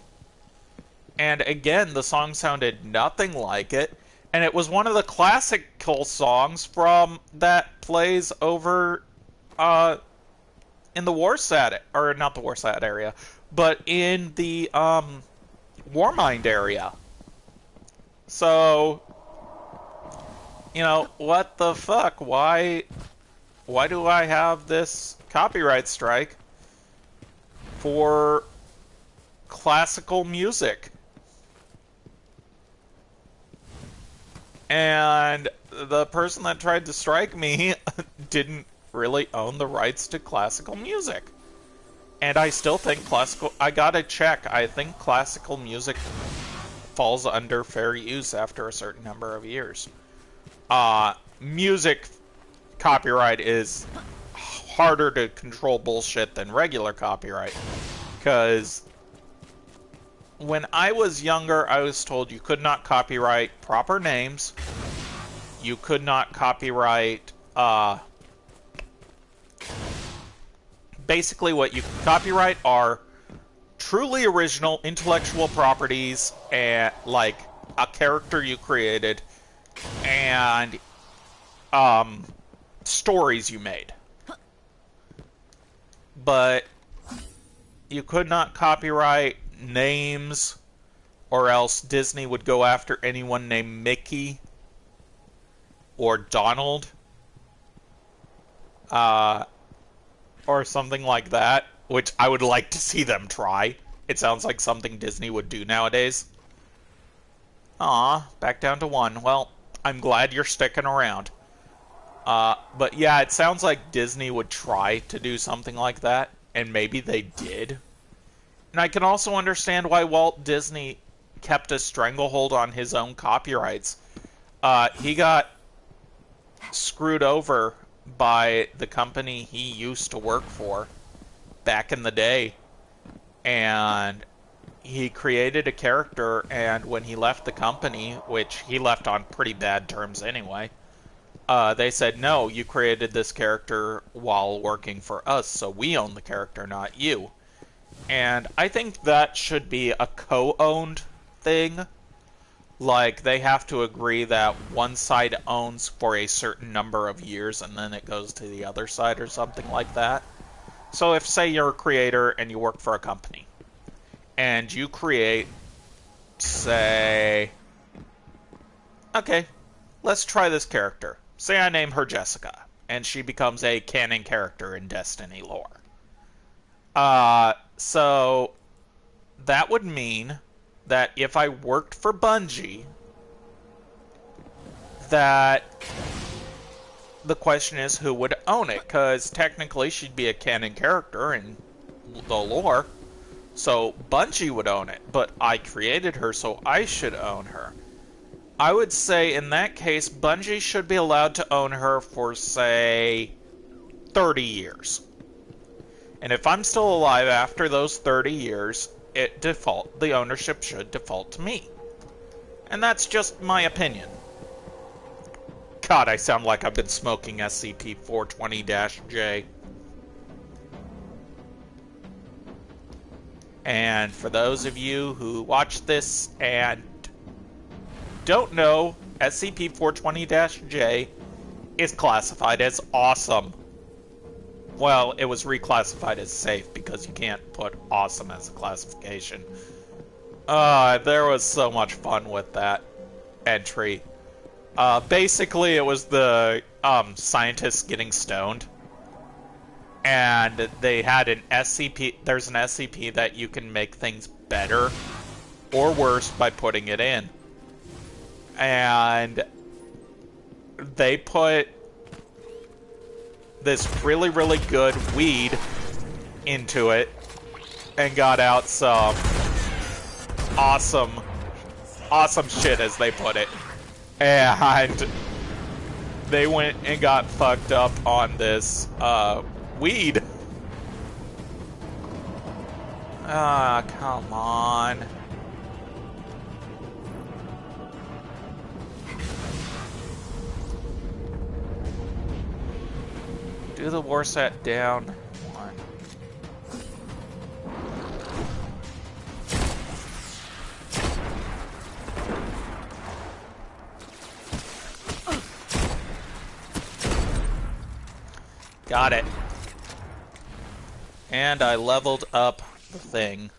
And again, the song sounded nothing like it, and it was one of the classical songs from that plays over in the Warsat, or not the Warsat area, but in the Warmind area. So, you know, what the fuck? Why do I have this copyright strike for classical music? And the person that tried to strike me didn't really own the rights to classical music. And I still think I gotta check, I think classical music falls under fair use after a certain number of years. Music copyright is harder to control bullshit than regular copyright. Because when I was younger, I was told you could not copyright proper names. You could not copyright, basically what you can copyright are truly original intellectual properties, and like a character you created, and stories you made. But you could not copyright names, or else Disney would go after anyone named Mickey or Donald, or something like that, which I would like to see them try. It sounds like something Disney would do nowadays. Aw, back down to 1. Well, I'm glad you're sticking around. But yeah, it sounds like Disney would try to do something like that, and maybe they did. And I can also understand why Walt Disney kept a stranglehold on his own copyrights. He got screwed over by the company he used to work for back in the day. And he created a character, and when he left the company, which he left on pretty bad terms anyway, they said, no, you created this character while working for us, so we own the character, not you. And I think that should be a co-owned thing. Like, they have to agree that one side owns for a certain number of years, and then it goes to the other side or something like that. So if, say, you're a creator and you work for a company, and you create, say, okay, let's try this character. Say I name her Jessica, and she becomes a canon character in Destiny lore. So that would mean that if I worked for Bungie, that the question is who would own it, because technically she'd be a canon character in the lore, so Bungie would own it, but I created her, so I should own her. I would say in that case, Bungie should be allowed to own her for, say, 30 years. And if I'm still alive after those 30 years, the ownership should default to me. And that's just my opinion. God, I sound like I've been smoking SCP-420-J. And for those of you who watch this and don't know, SCP-420-J is classified as awesome. Well, it was reclassified as safe because you can't put awesome as a classification. There was so much fun with that entry. Basically, it was the scientists getting stoned. And they had an SCP. There's an SCP that you can make things better or worse by putting it in. And they put this really, really good weed into it and got out some awesome shit, as they put it. And they went and got fucked up on this weed. Ah, come on. Do the war set down. One. Got it. And I leveled up the thing.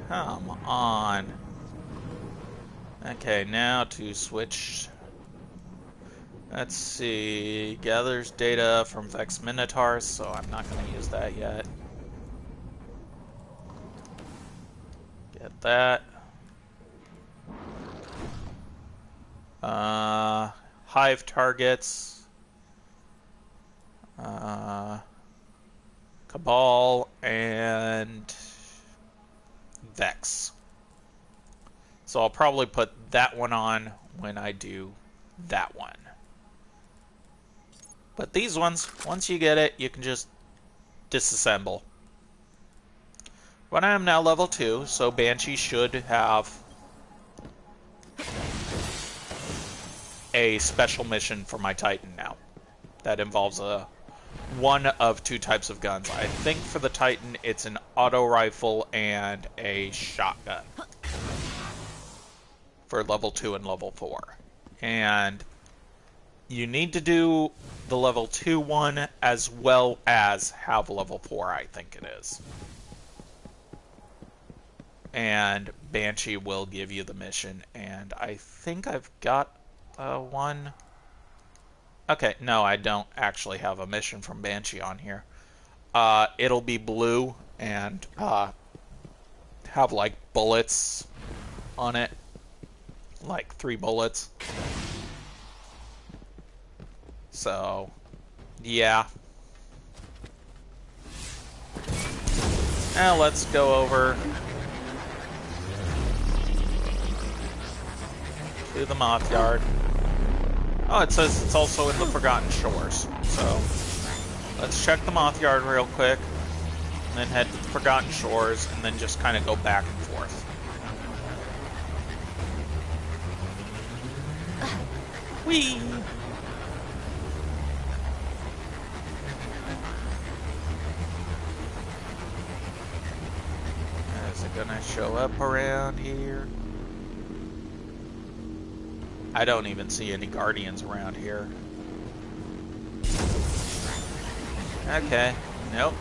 Come on. Okay, now to switch. Let's see. Gathers data from Vex Minotaurs, so I'm not going to use that yet. Get that. Hive targets. Cabal and Vex. So I'll probably put that one on when I do that one. But these ones, once you get it, you can just disassemble. But I am now level 2, so Banshee should have a special mission for my Titan now. That involves one of 2 types of guns. I think for the Titan, it's an auto rifle and a shotgun. For level 2 and level 4. And you need to do the level 2 one as well as have level 4, I think it is. And Banshee will give you the mission, and I think I've got one. Okay, no, I don't actually have a mission from Banshee on here. It'll be blue and have like bullets on it. Like 3 bullets. So, yeah. Now let's go over to the Moth Yard. Oh, it says it's also in the Forgotten Shores. So, let's check the Moth Yard real quick, and then head to the Forgotten Shores, and then just kind of go back and forth. Whee! Is it gonna show up around here? I don't even see any Guardians around here. Okay, nope.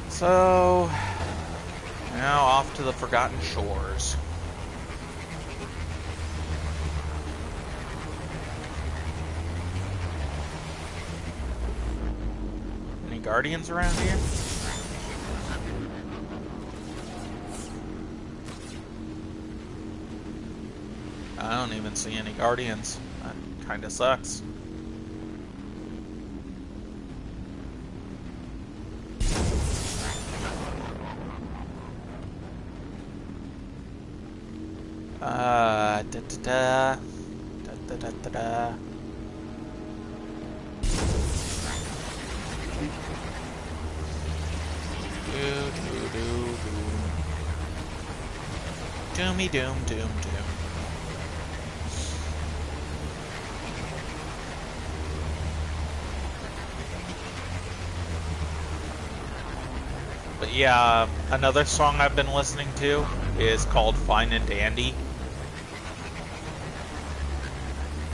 So, now off to the Forgotten Shores. Any Guardians around here? I don't even see any Guardians. That kinda sucks. Da-da-da. Da-da-da-da-da. Do-do-do. Doomy doom doom doom. But yeah, another song I've been listening to is called Fine and Dandy,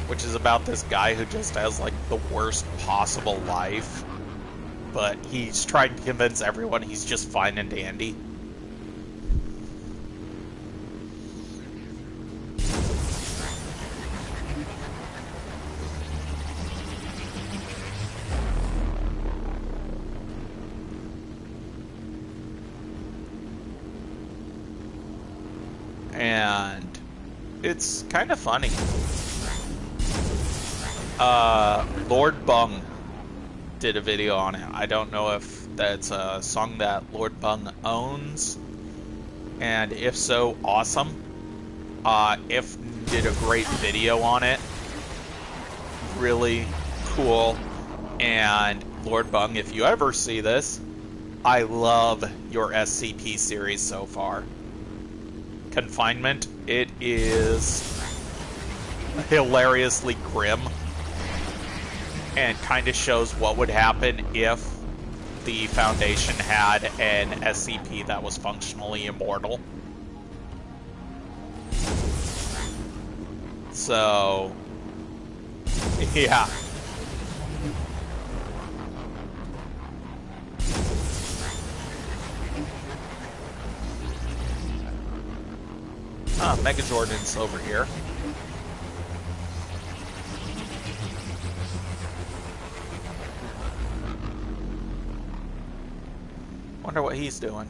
which is about this guy who just has like the worst possible life, but he's trying to convince everyone he's just fine and dandy. And it's kind of funny. Lord Bung did a video on it. I don't know if that's a song that Lord Bung owns, and if so, awesome. If did a great video on it, really cool. And Lord Bung, if you ever see this, I love your SCP series so far. Confinement, it is hilariously grim and kind of shows what would happen if the Foundation had an SCP that was functionally immortal. So, yeah. Mega Jordan's over here. Wonder what he's doing.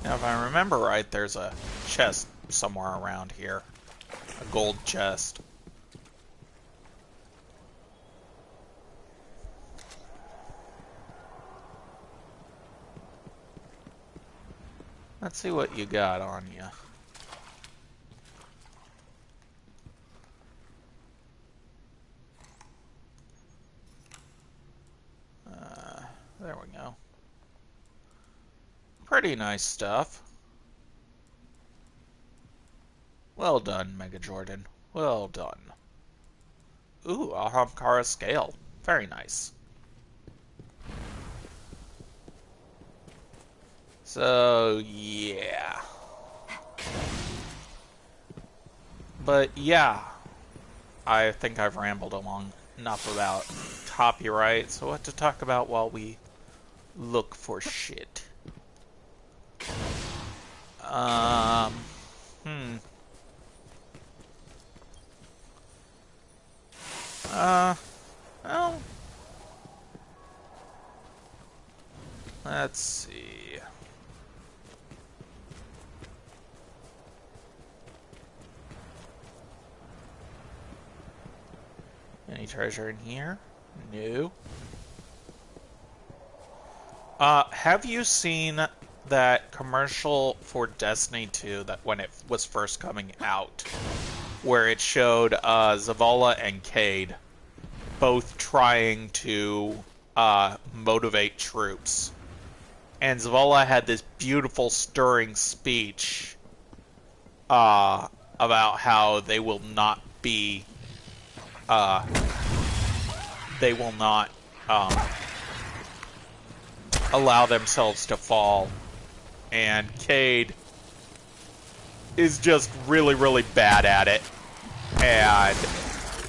Now, if I remember right, there's a chest somewhere around here. A gold chest. Let's see what you got on you. There we go. Pretty nice stuff. Well done, Mega Jordan. Well done. Ooh, a Hamkara scale. Very nice. So, yeah. But, yeah. I think I've rambled along enough about copyright, so what to talk about while we look for shit. Well, let's see. Any treasure in here? No. Have you seen that commercial for Destiny 2 that when it was first coming out, where it showed Zavala and Cade both trying to motivate troops, and Zavala had this beautiful, stirring speech about how they will not be, they will not allow themselves to fall. And Cade is just really, really bad at it. And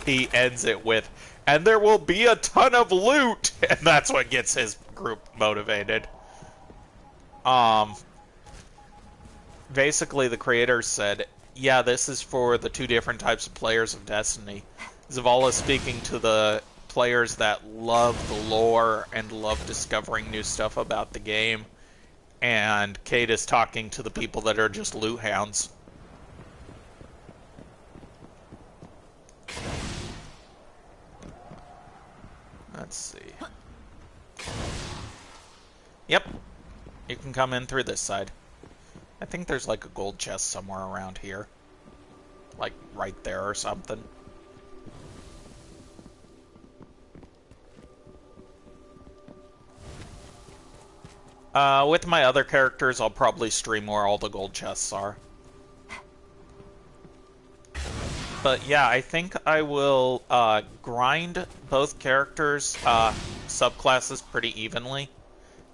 he ends it with, and there will be a ton of loot! And that's what gets his group motivated. Basically, the creators said, yeah, this is for the two different types of players of Destiny. Zavala speaking to the players that love the lore and love discovering new stuff about the game, and Cade is talking to the people that are just loot hounds. Let's see. Yep. You can come in through this side. I think there's like a gold chest somewhere around here. Like right there or something. With my other characters, I'll probably stream where all the gold chests are. But yeah, I think I will grind both characters' subclasses pretty evenly.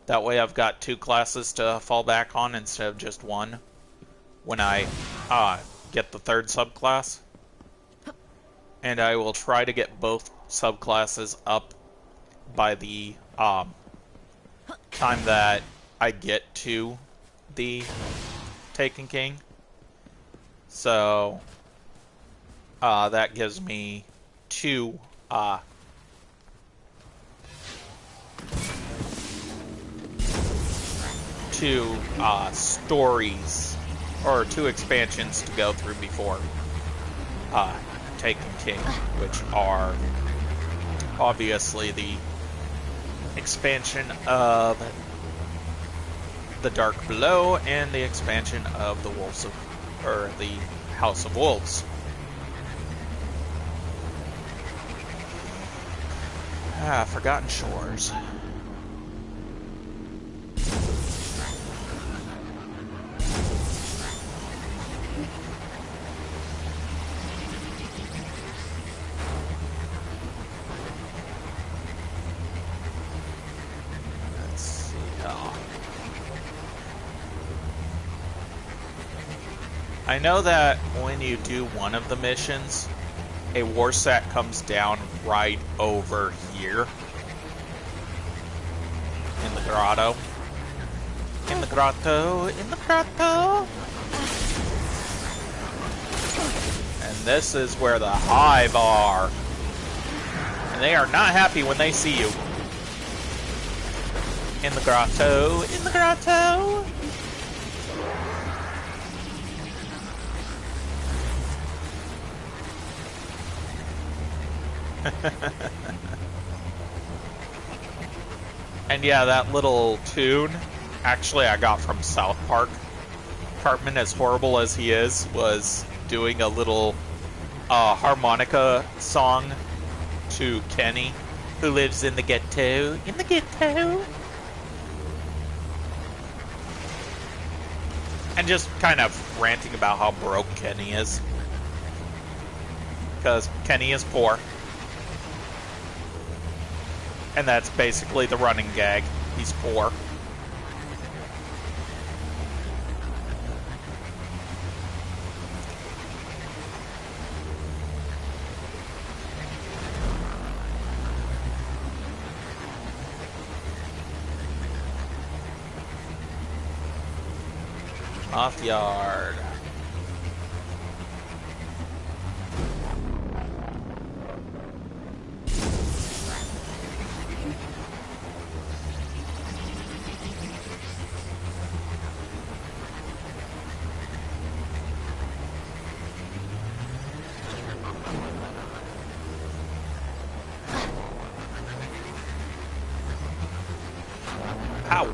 That way I've got 2 classes to fall back on instead of just one when I get the 3rd subclass. And I will try to get both subclasses up by the time that I get to the Taken King. So that gives me 2 stories or 2 expansions to go through before Taken King, which are obviously the expansion of the Dark Below and the expansion of the the House of Wolves. Forgotten Shores. I know that when you do one of the missions, a war set comes down right over here in the grotto. In the grotto, in the grotto. And this is where the Hive are. And they are not happy when they see you. In the grotto, in the grotto. And yeah, that little tune, actually I got from South Park. Cartman, as horrible as he is, was doing a little harmonica song to Kenny, who lives in the ghetto. In the ghetto! And just kind of ranting about how broke Kenny is. Because Kenny is poor. And that's basically the running gag. He's poor. Off yard. Ow.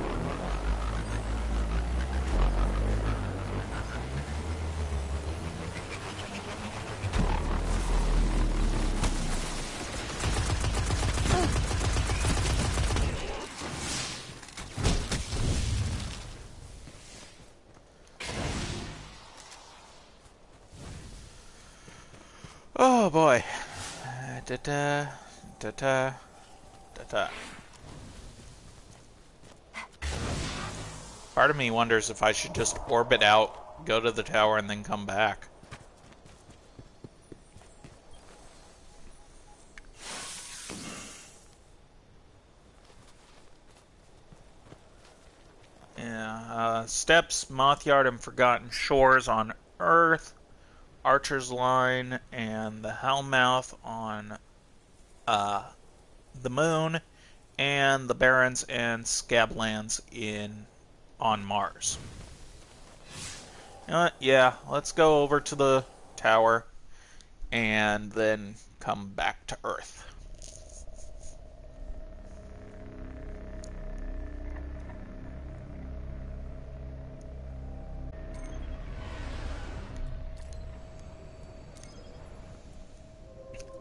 Oh boy. Da-da, da-da, da-da. Part of me wonders if I should just orbit out, go to the tower, and then come back. Yeah, Steps, Moth Yard, and Forgotten Shores on Earth, Archer's Line, and the Hellmouth on the Moon, and the Barrens and Scablands on Mars. Yeah, let's go over to the tower and then come back to Earth.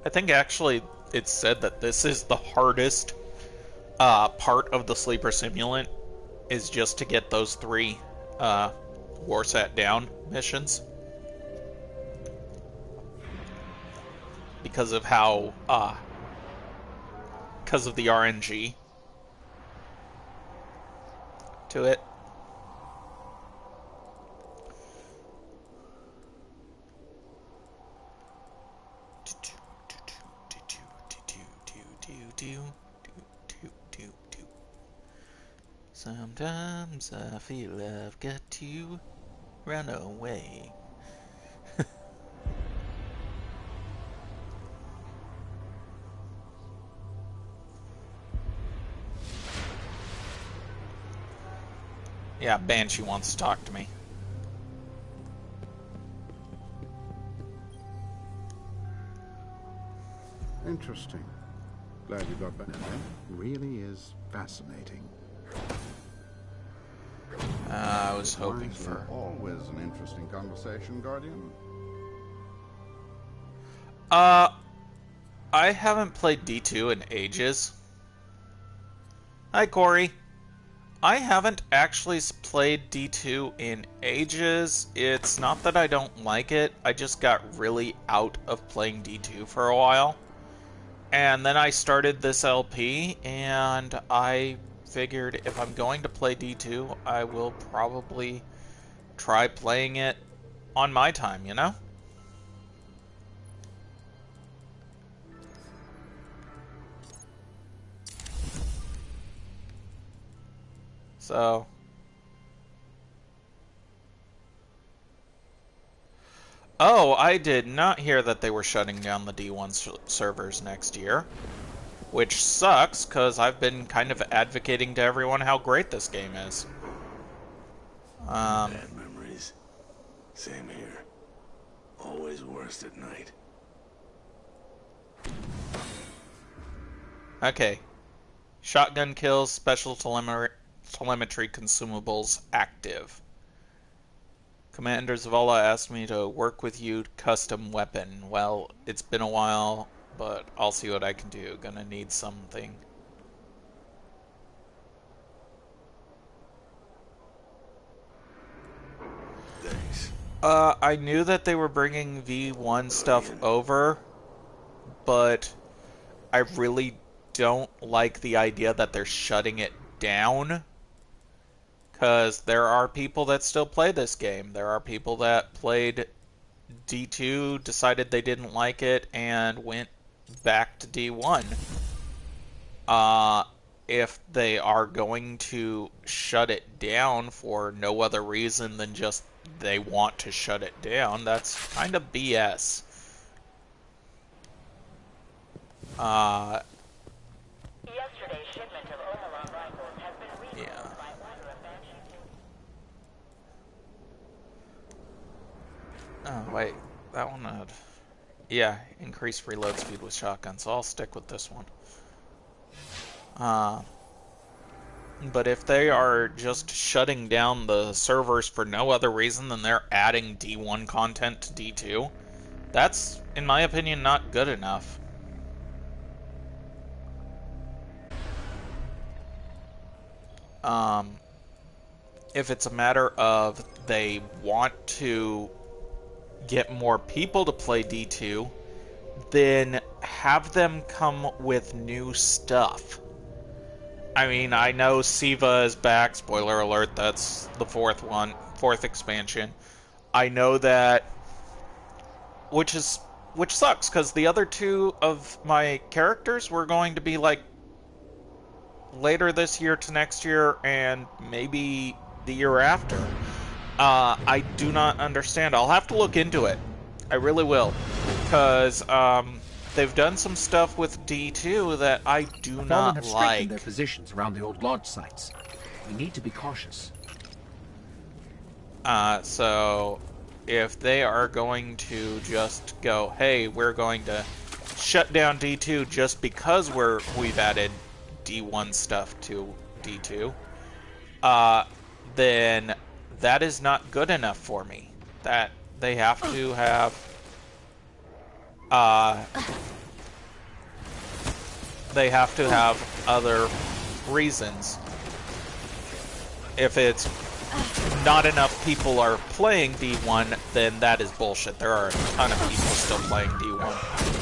I think actually it's said that this is the hardest part of the sleeper simulant, is just to get those 3 Warsat down missions. Because of how, because of the RNG to it. Sometimes I feel I've got to run away. Yeah, Banshee wants to talk to me. Interesting. Glad you got back. Really is fascinating. I was hoping Wisely, for... always an interesting conversation, Guardian. I haven't played D2 in ages. Hi, Corey. I haven't actually played D2 in ages. It's not that I don't like it, I just got really out of playing D2 for a while. And then I started this LP, and I figured if I'm going to play D2, I will probably try playing it on my time, you know? So... Oh, I did not hear that they were shutting down the D1 servers next year. Which sucks, because I've been kind of advocating to everyone how great this game is. Bad memories. Same here. Always worst at night. Okay. Shotgun kills, special telemetry consumables active. Commander Zavala asked me to work with you custom weapon. Well, it's been a while, but I'll see what I can do. Gonna need something. Thanks. I knew that they were bringing V1 stuff over, but I really don't like the idea that they're shutting it down. Because there are people that still play this game. There are people that played D2, decided they didn't like it, and went back to D1. If they are going to shut it down for no other reason than just they want to shut it down, that's kind of BS. Yesterday's shipment of Omeron rifles has been recalled by order of Banshee. Oh, wait. That one had... Yeah, increased reload speed with shotgun, so I'll stick with this one. But if they are just shutting down the servers for no other reason than they're adding D1 content to D2, that's, in my opinion, not good enough. If it's a matter of they want to get more people to play D2, then have them come with new stuff. I mean, I know Siva is back, spoiler alert, that's the fourth expansion. I know that, which sucks, because the other 2 of my characters were going to be, like, later this year to next year, and maybe the year after. I do not understand. I'll have to look into it. I really will. Because, they've done some stuff with D2 that I do not have like. strengthened their positions around the old lodge sites. We need to be cautious. So if they are going to just go, hey, we're going to shut down D2 just because we've added D1 stuff to D2, then that is not good enough for me. That they have to have they have to have other reasons. If it's not enough people are playing D1, then that is bullshit. There are a ton of people still playing D1.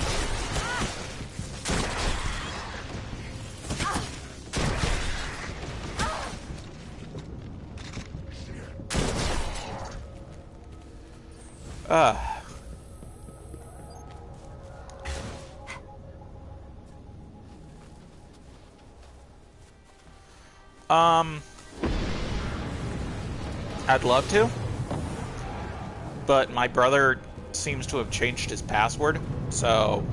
I'd love to, but my brother seems to have changed his password, so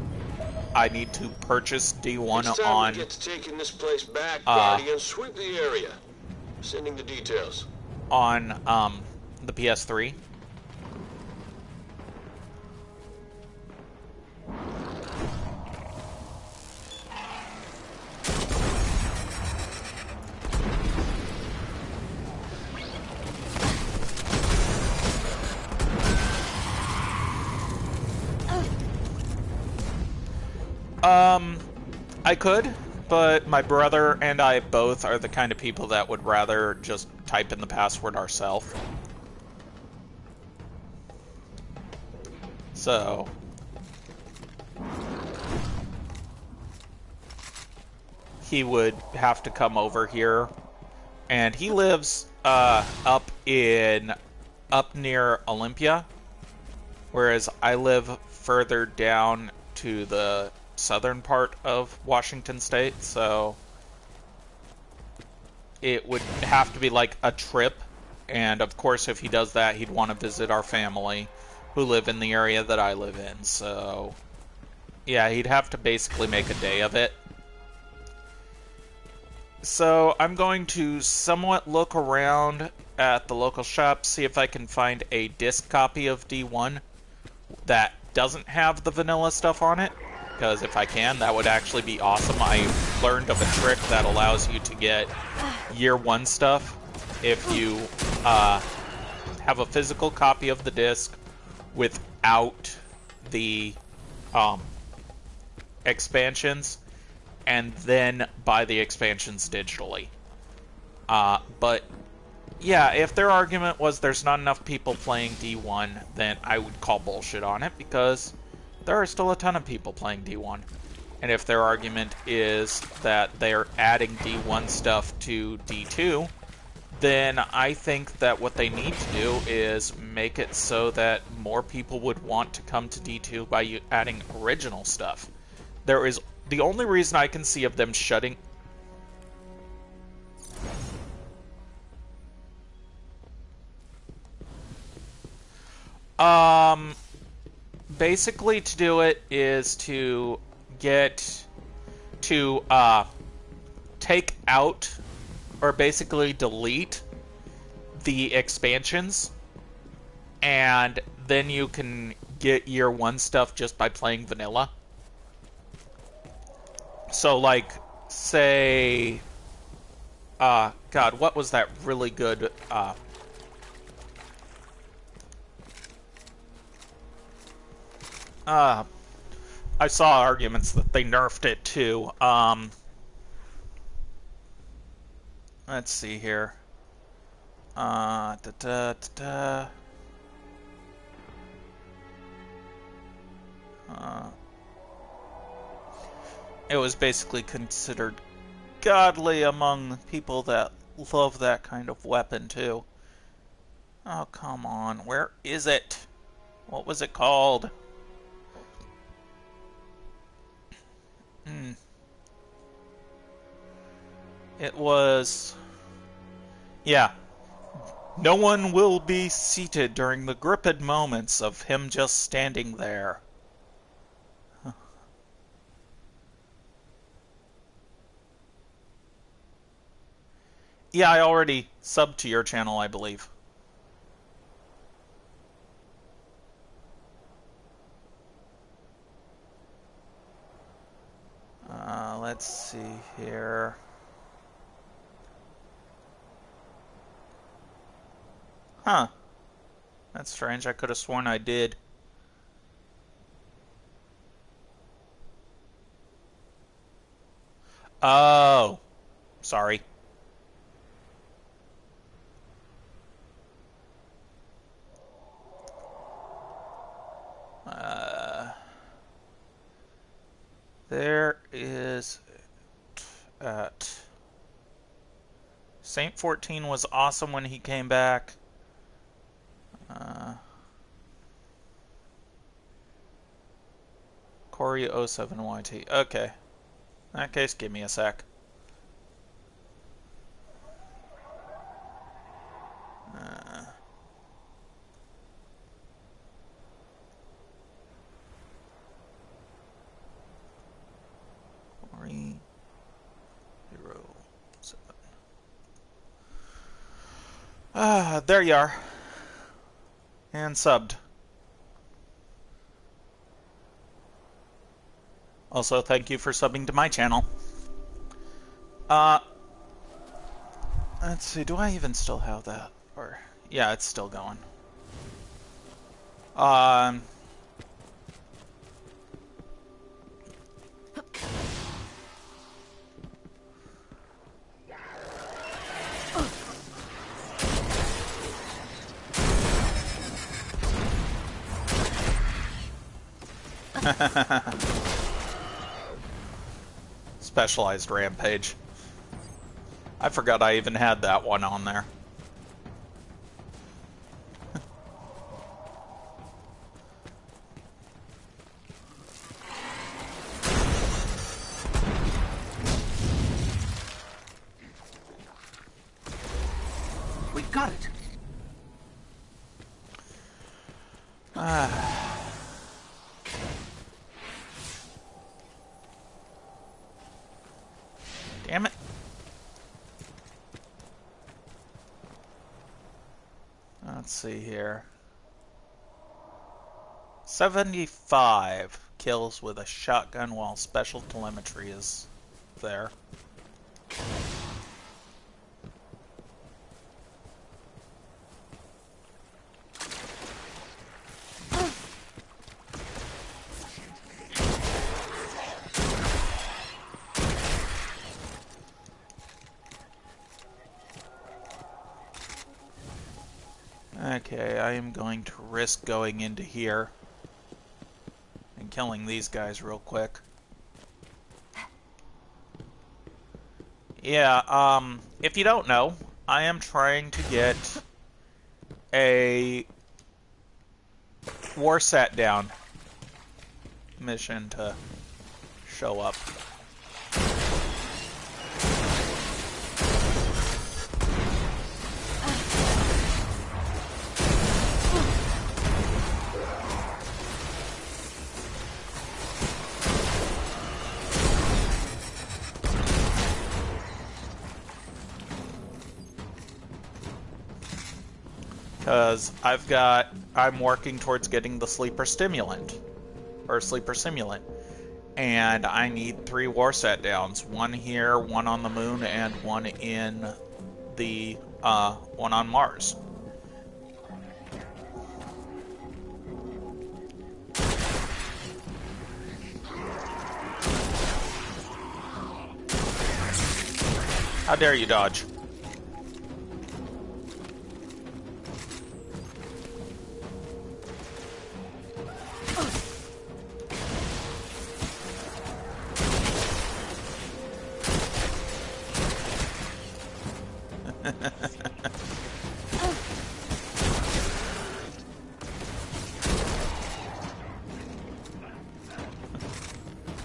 I need to purchase D1 it's time on. To get to taking this place back, Guardian. Sweep the area. Sending the details. On the PS3. I could, but my brother and I both are the kind of people that would rather just type in the password ourselves. So he would have to come over here, and he lives up near Olympia, whereas I live further down to the southern part of Washington State, so it would have to be like a trip, and of course if he does that, he'd want to visit our family who live in the area that I live in, so yeah, he'd have to basically make a day of it. So I'm going to somewhat look around at the local shop, see if I can find a disc copy of D1 that doesn't have the vanilla stuff on it, because if I can, that would actually be awesome. I learned of a trick that allows you to get year one stuff if you have a physical copy of the disc without the expansions, and then buy the expansions digitally. But yeah, if their argument was there's not enough people playing D1, then I would call bullshit on it, because there are still a ton of people playing D1. And if their argument is that they're adding D1 stuff to D2, then I think that what they need to do is make it so that more people would want to come to D2 by adding original stuff. There is the only reason I can see of them shutting... Basically, to do it is to get to take out or basically delete the expansions, and then you can get year one stuff just by playing vanilla. So, like, say, God, what was that really good, I saw arguments that they nerfed it too. Let's see here. It was basically considered godly among people that love that kind of weapon too. Oh, come on. Where is it? What was it called? It was... Yeah. No one will be seated during the gripped moments of him just standing there. Yeah, I already subbed to your channel, I believe. Let's see here. Huh. That's strange. I could have sworn I did. Oh, sorry. There is at Saint 14 was awesome when he came back. Corey 07YT. Okay. In that case, give me a sec. Corey 07. There you are. And subbed. Also, thank you for subbing to my channel. Let's see, do I even still have that? Or, yeah, it's still going. Specialized Rampage. I forgot I even had that one on there. We got it. Damn it. Let's see here. 75 kills with a shotgun while special telemetry is there. Okay, I am going to risk going into here and killing these guys real quick. Yeah, if you don't know, I am trying to get a war sat down mission to show up. Because I'm working towards getting the sleeper stimulant, or sleeper simulant, and I need 3 war set downs. 1 here, 1 on the moon, and 1 in the, 1 on Mars. How dare you dodge?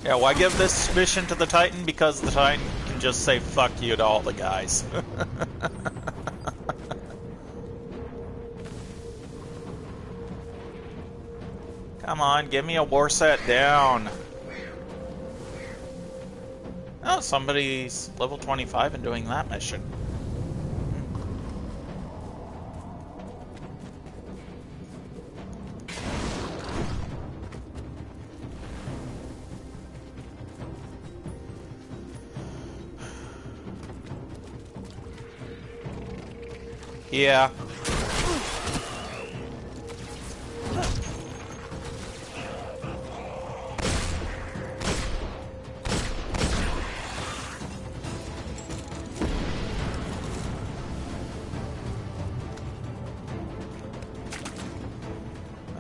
Yeah, why give this mission to the Titan? Because the Titan can just say fuck you to all the guys. Come on, give me a war set down. Oh, somebody's level 25 and doing that mission. Yeah.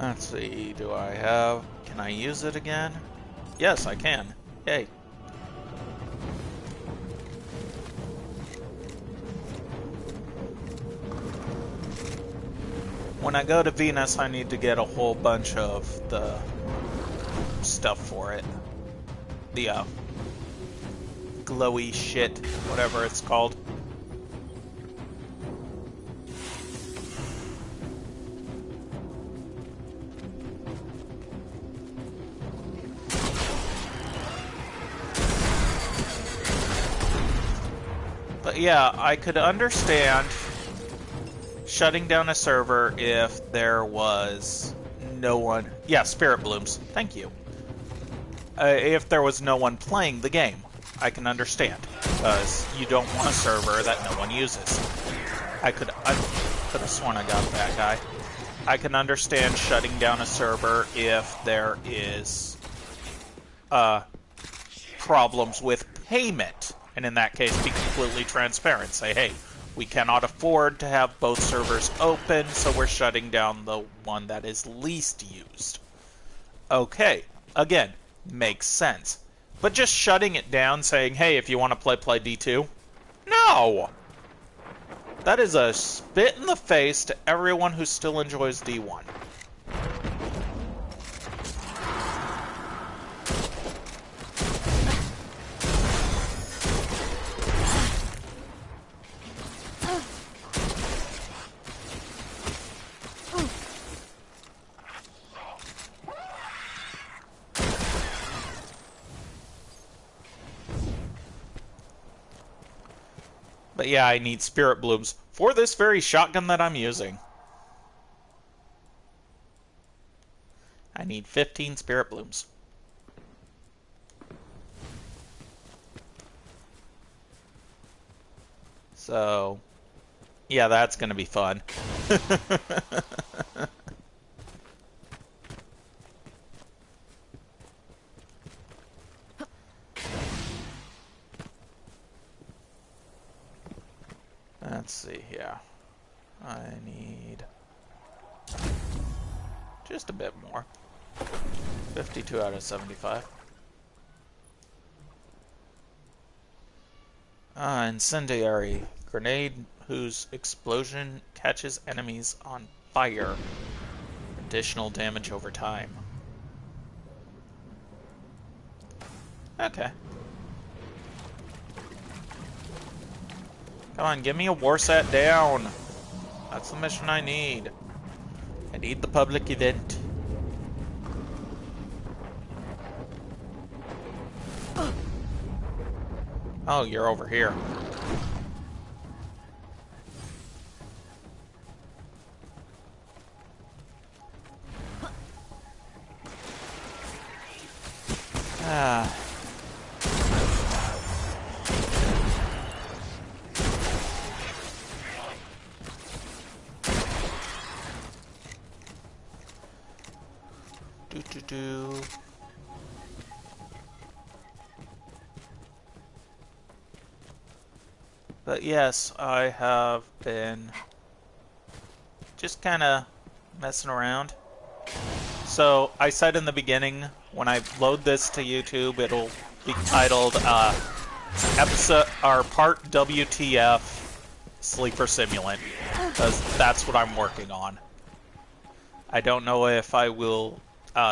Let's see, do I have... Can I use it again? Yes, I can. Yay. When I go to Venus, I need to get a whole bunch of the stuff for it. The, glowy shit, whatever it's called. But yeah, I could understand shutting down a server if there was no one... Yeah, Spirit Blooms. Thank you. If there was no one playing the game, I can understand. Because you don't want a server that no one uses. I could have sworn I got that guy. I can understand shutting down a server if there is problems with payment. And in that case, be completely transparent. Say, hey, we cannot afford to have both servers open, so we're shutting down the one that is least used. Okay, again, makes sense. But just shutting it down, saying, hey, if you want to play D2? No! That is a spit in the face to everyone who still enjoys D1. But yeah, I need Spirit Blooms for this very shotgun that I'm using. I need 15 Spirit Blooms. So, yeah, that's going to be fun. Let's see here. I need just a bit more. 52 out of 75. Incendiary. Grenade whose explosion catches enemies on fire. Additional damage over time. Okay. Come on, give me a war set down. That's the mission I need. I need the public event. Oh, you're over here. Ah. Do. But yes, I have been just kind of messing around. So I said in the beginning, when I load this to YouTube, it'll be titled episode or part WTF Sleeper Simulant, because that's what I'm working on. I don't know if I will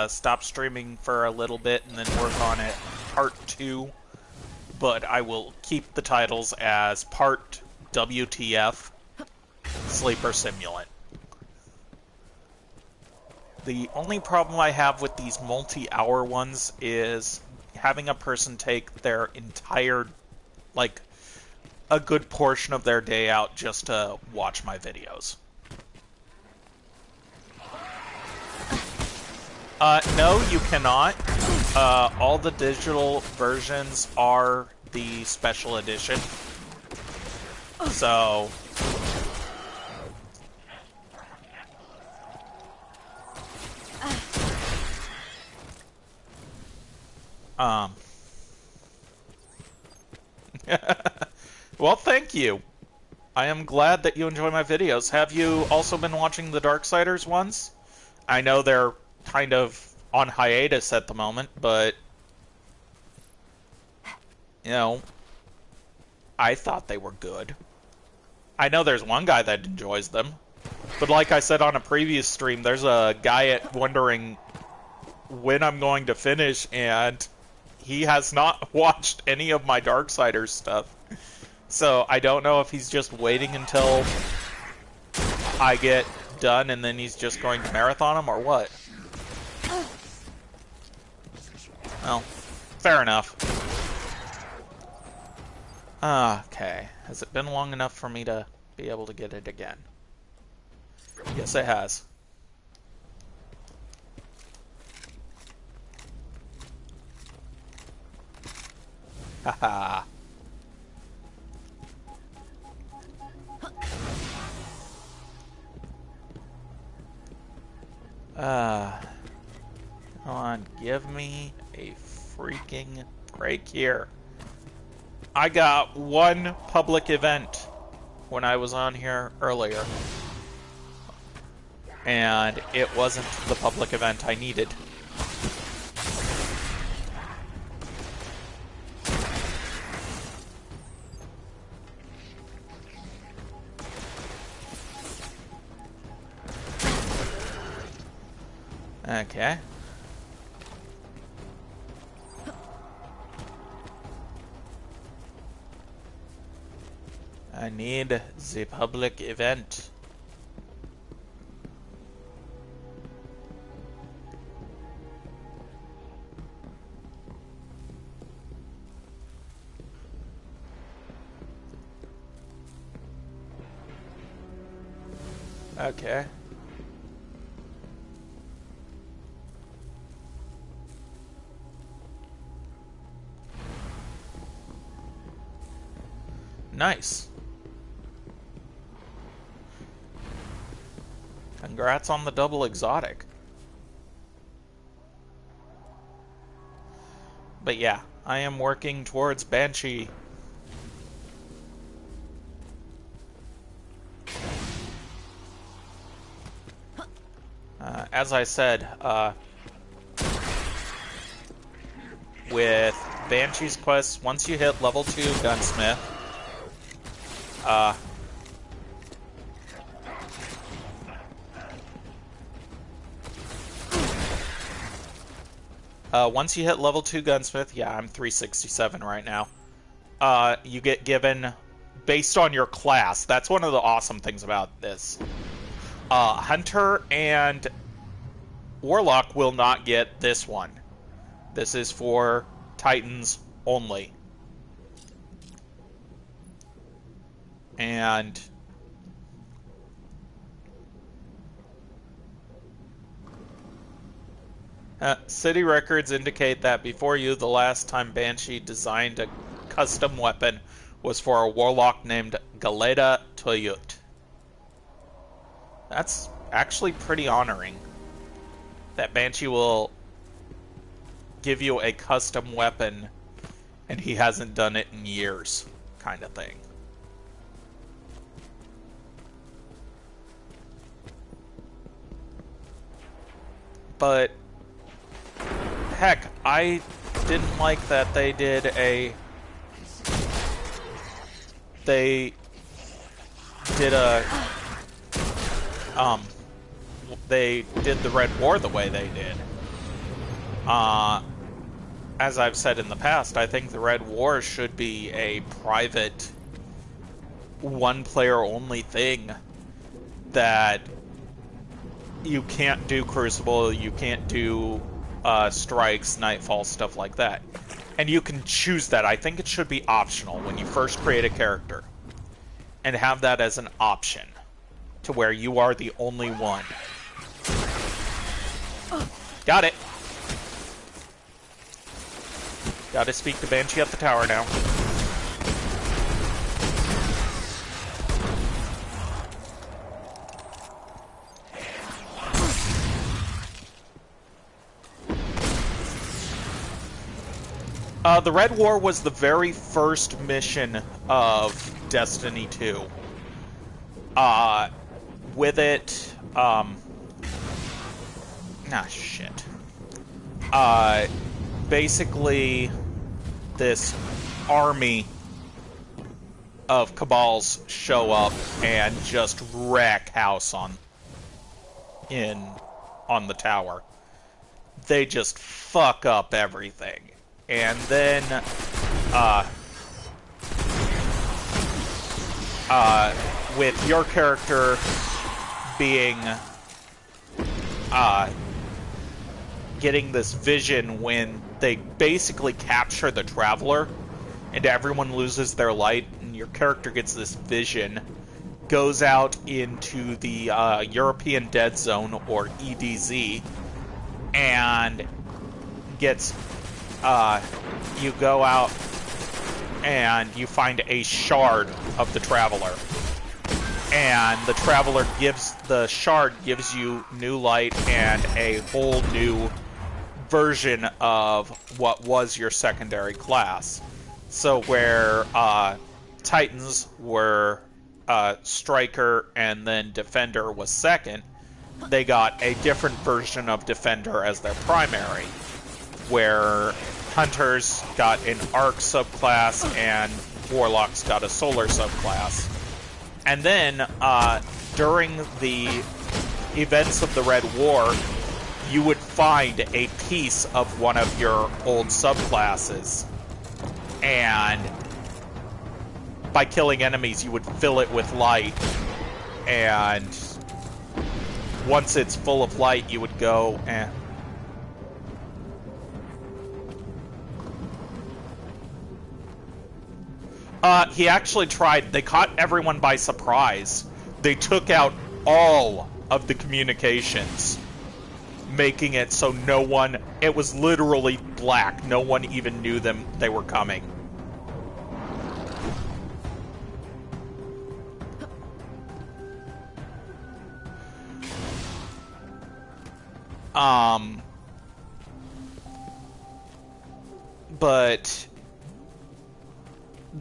stop streaming for a little bit and then work on it part 2, but I will keep the titles as part WTF Sleeper Simulant. The only problem I have with these multi-hour ones is having a person take their entire, like, a good portion of their day out just to watch my videos. No, you cannot. All the digital versions are the special edition. So... Well, thank you. I am glad that you enjoy my videos. Have you also been watching the Darksiders ones? I know they're kind of on hiatus at the moment, but, you know, I thought they were good. I know there's one guy that enjoys them, but like I said on a previous stream, there's a guy wondering when I'm going to finish, and he has not watched any of my Darksiders stuff. So I don't know if he's just waiting until I get done and then he's just going to marathon them or what. Well, fair enough. Okay. Has it been long enough for me to be able to get it again? Yes, it has. Haha. Come on, give me a freaking break here. I got one public event when I was on here earlier, and it wasn't the public event I needed. Okay. I need the public event. Okay. Nice. Congrats on the double exotic. But yeah, I am working towards Banshee. As I said, with Banshee's quest, once you hit level 2 Gunsmith, once you hit level 2 Gunsmith, yeah, I'm 367 right now, you get given, based on your class, that's one of the awesome things about this. Hunter and Warlock will not get this one. This is for Titans only. And city records indicate that before you, the last time Banshee designed a custom weapon was for a warlock named Galeda Toyut. That's actually pretty honoring. That Banshee will give you a custom weapon and he hasn't done it in years, kind of thing. But heck, I didn't like that they did a they did the Red War the way they did. As I've said in the past, I think the Red War should be a private, one-player only thing that you can't do Crucible, you can't do Strikes, Nightfall, stuff like that. And you can choose that. I think it should be optional when you first create a character. And have that as an option. To where you are the only one. Got it. Gotta speak to Banshee at the tower now. The Red War was the very first mission of Destiny 2. With it, Ah, shit. Basically, this army of Cabals show up and just wreck house on the tower. They just fuck up everything. And then, with your character being, getting this vision when they basically capture the Traveler and everyone loses their light, and your character gets this vision, goes out into the European Dead Zone, or EDZ, and gets, you go out and you find a shard of the Traveler. And the shard gives you new light and a whole new version of what was your secondary class. So where Titans were Striker and then Defender was second, they got a different version of Defender as their primary, where Hunters got an Arc subclass and Warlocks got a Solar subclass. And then, during the events of the Red War, you would find a piece of one of your old subclasses. And by killing enemies, you would fill it with light. And once it's full of light, you would go and... he actually tried. They caught everyone by surprise. They took out all of the communications, making it so no one... It was literally black. No one even knew they were coming. But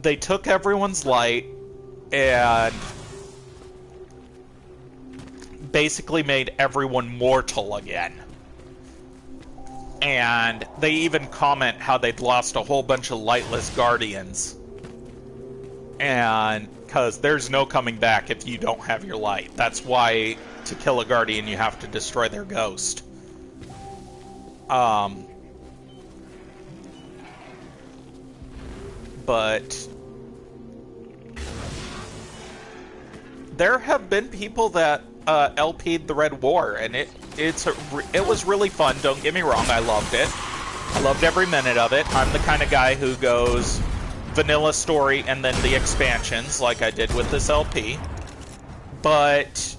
they took everyone's light and basically made everyone mortal again. And they even comment how they'd lost a whole bunch of lightless guardians. And because there's no coming back if you don't have your light. That's why to kill a guardian you have to destroy their ghost. But there have been people that LP'd the Red War, and it was really fun. Don't get me wrong, I loved it. I loved every minute of it. I'm the kind of guy who goes vanilla story and then the expansions, like I did with this LP. But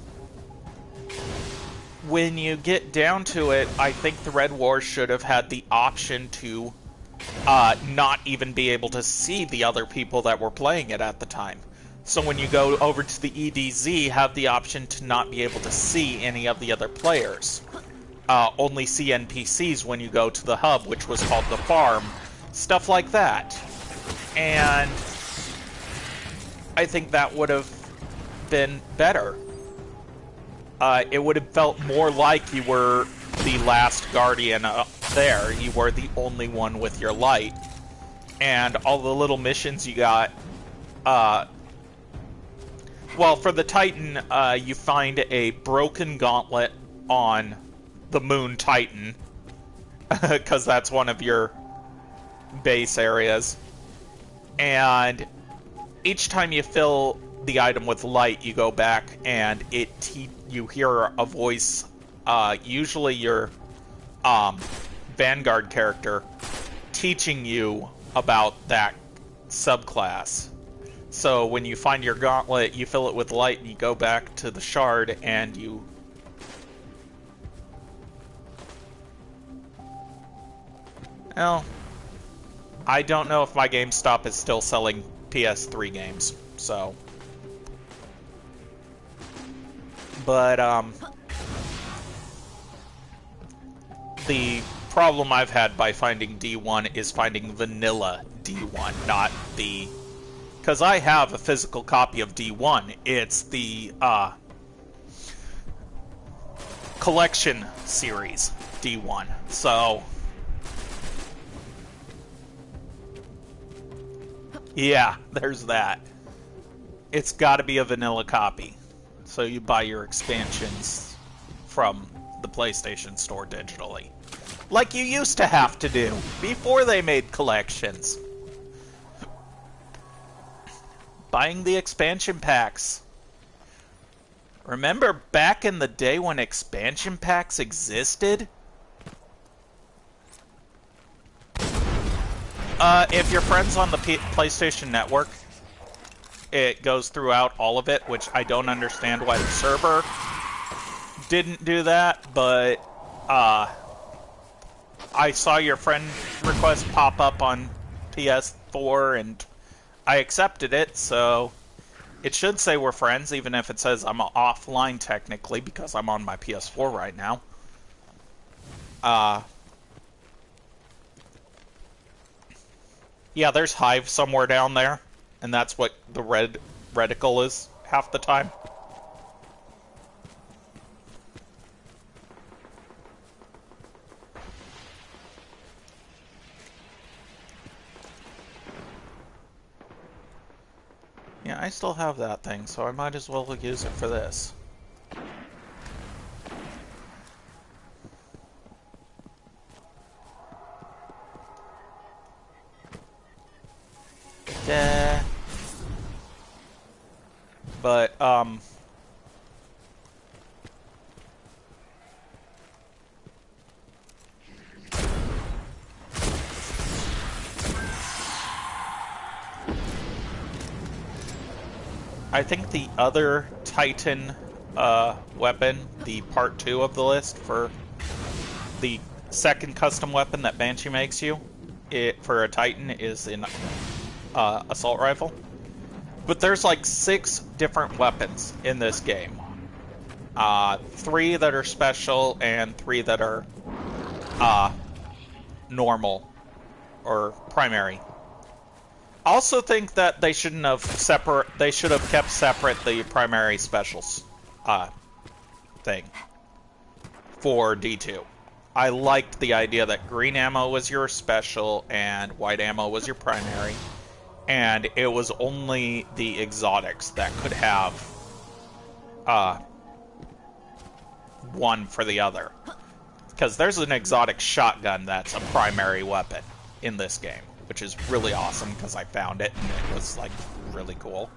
when you get down to it, I think the Red War should have had the option to not even be able to see the other people that were playing it at the time. So when you go over to the EDZ, have the option to not be able to see any of the other players. Only see NPCs when you go to the hub, which was called the farm. Stuff like that. And I think that would have been better. It would have felt more like you were the last guardian up there. You were the only one with your light. And all the little missions you got... well, for the Titan, you find a broken gauntlet on the Moon Titan. Because that's one of your base areas. And each time you fill the item with light, you go back and you hear a voice, usually your Vanguard character, teaching you about that subclass. So when you find your gauntlet, you fill it with light and you go back to the shard and you... Well, I don't know if my GameStop is still selling PS3 games, so... But, the problem I've had by finding D1 is finding vanilla D1, not the... Because I have a physical copy of D1. It's the, collection series, D1. So, yeah, there's that. It's got to be a vanilla copy. So you buy your expansions from the PlayStation Store digitally. Like you used to have to do before they made collections. Buying the expansion packs. Remember back in the day when expansion packs existed? If your friend's on the PlayStation Network, it goes throughout all of it, which I don't understand why the server didn't do that, but I saw your friend request pop up on PS4 and I accepted it, so it should say we're friends, even if it says I'm offline technically because I'm on my PS4 right now. Yeah, there's Hive somewhere down there, and that's what the red reticle is half the time. Yeah, I still have that thing, so I might as well use it for this. Duh. But, I think the other Titan weapon, the part 2 of the list for the second custom weapon that Banshee makes you, for a Titan is an assault rifle. But there's like 6 different weapons in this game. 3 that are special and 3 that are normal or primary. I also think that they shouldn't have they should have kept separate the primary specials thing for D2. I liked the idea that green ammo was your special and white ammo was your primary, and it was only the exotics that could have one for the other. Because there's an exotic shotgun that's a primary weapon in this game, which is really awesome because I found it and it was like really cool.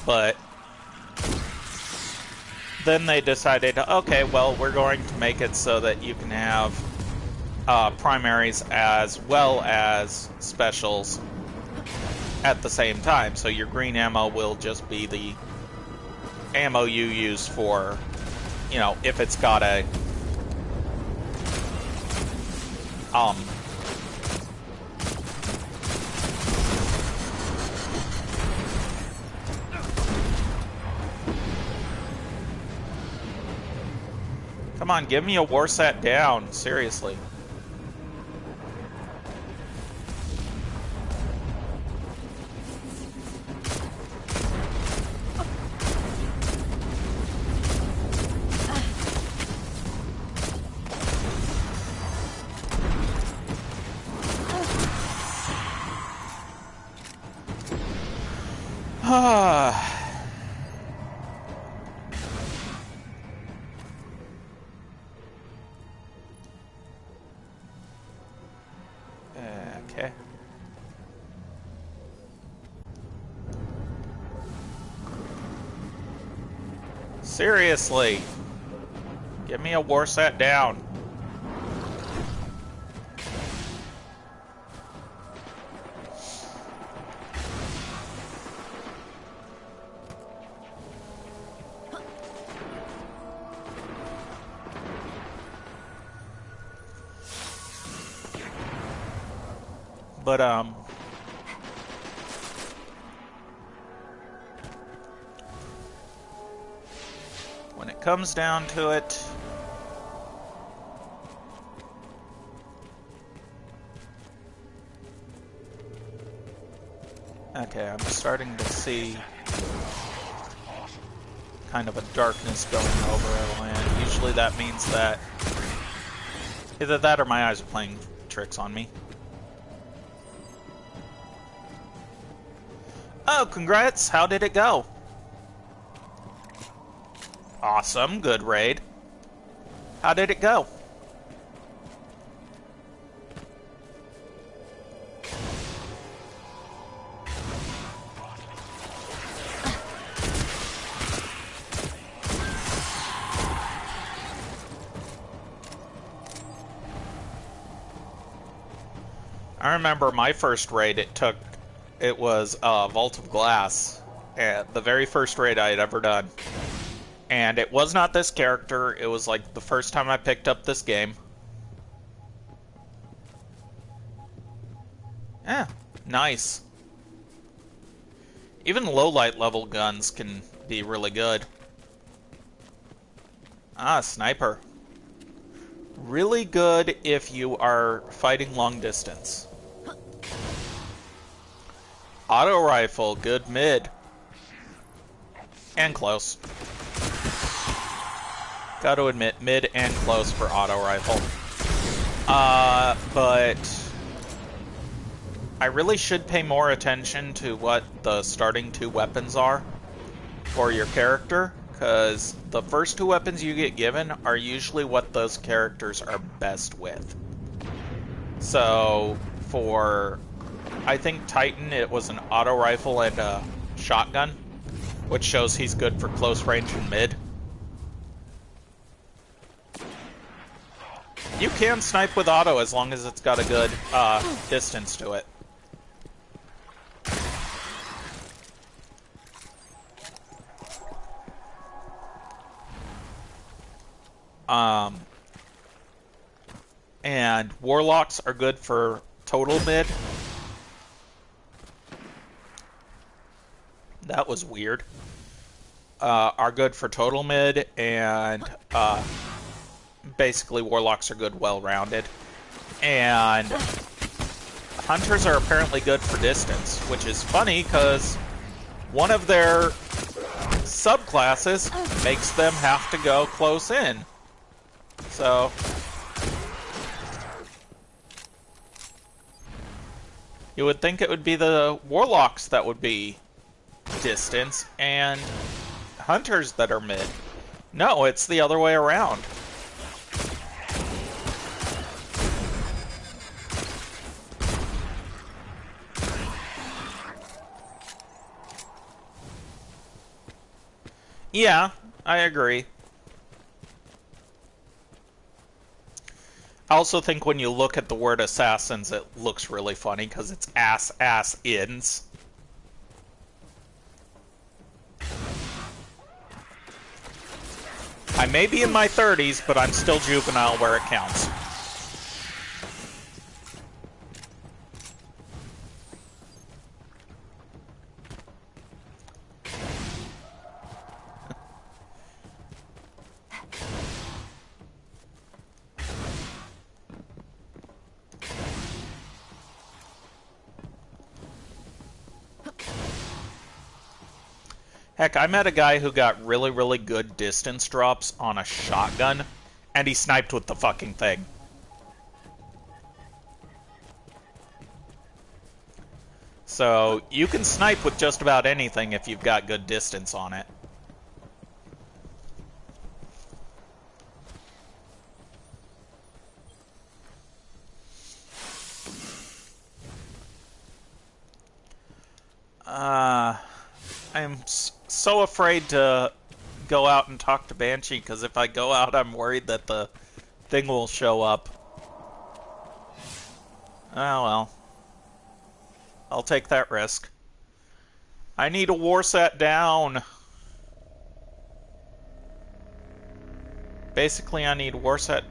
But then they decided, okay, well, we're going to make it so that you can have primaries as well as specials at the same time. So your green ammo will just be the ammo you use for, you know, if it's got a come on, give me a war set down, seriously. Okay. Seriously. Give me a war set down. But, when it comes down to it, Okay, I'm starting to see kind of a darkness going over our land. Usually that means that either that or my eyes are playing tricks on me. Oh, congrats! How did it go? Awesome, good raid. How did it go? I remember my first raid, it was Vault of Glass, the very first raid I had ever done. And it was not this character, it was like the first time I picked up this game. Yeah, nice. Even low light level guns can be really good. Ah, sniper. Really good if you are fighting long distance. Auto rifle, good mid. And close. Gotta admit, mid and close for auto rifle. But I really should pay more attention to what the starting 2 weapons are for your character, because the first 2 weapons you get given are usually what those characters are best with. So, for, I think Titan, it was an auto rifle and a shotgun, which shows he's good for close range and mid. You can snipe with auto as long as it's got a good distance to it. And warlocks are good for total mid. That was weird. Are good for total mid, and basically warlocks are good well-rounded. And hunters are apparently good for distance, which is funny because one of their subclasses makes them have to go close in. So you would think it would be the warlocks that would be distance and hunters that are mid. No, it's the other way around. Yeah, I agree. I also think when you look at the word assassins, it looks really funny because it's ass-ins. I may be in my 30s, but I'm still juvenile where it counts. Heck, I met a guy who got really, really good distance drops on a shotgun, and he sniped with the fucking thing. So, you can snipe with just about anything if you've got good distance on it. I'm so afraid to go out and talk to Banshee, because if I go out, I'm worried that the thing will show up. Oh well. I'll take that risk. I need a war set down. Basically, I need a war set.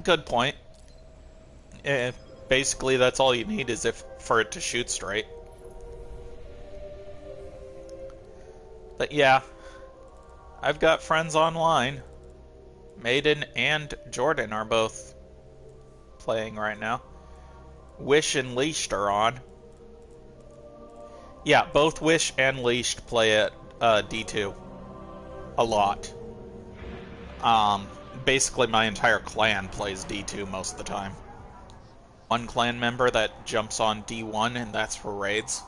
Good point. Basically, that's all you need is for it to shoot straight. But yeah, I've got friends online. Maiden and Jordan are both playing right now. Wish and Leashed are on. Yeah, both Wish and Leashed play at D2 a lot. Basically my entire clan plays D2 most of the time. One clan member that jumps on D1, and that's for raids.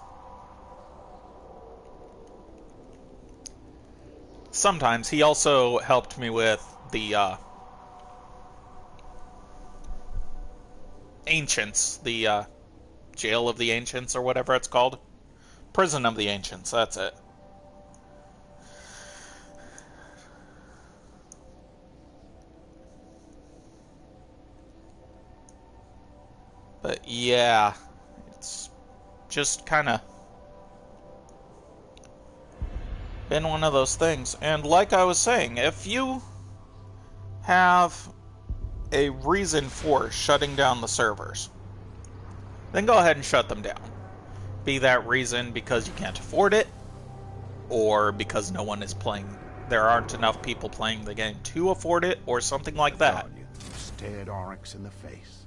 Sometimes. He also helped me with the Ancients, the Jail of the Ancients, or whatever it's called. Prison of the Ancients, that's it. But yeah, it's just kind of been one of those things. And like I was saying, if you have a reason for shutting down the servers, then go ahead and shut them down. Be that reason because you can't afford it, or because no one is playing, there aren't enough people playing the game to afford it, or something like that. Stared Oryx in the face.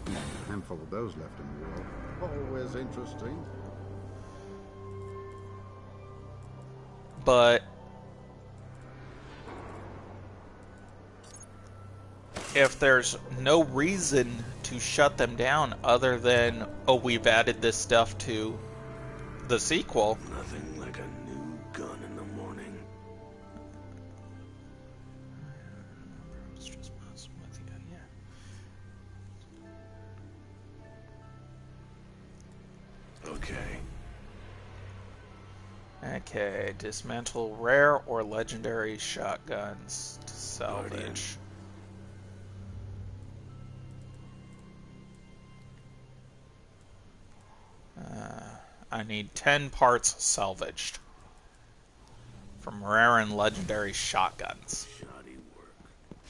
A handful of those left in the world. Always interesting. But if there's no reason to shut them down other than, oh, we've added this stuff to the sequel. Nothing like a new gun in the morning. It's just messing with you, yeah. Okay, dismantle rare or legendary shotguns to salvage. I need 10 parts salvaged from rare and legendary shotguns.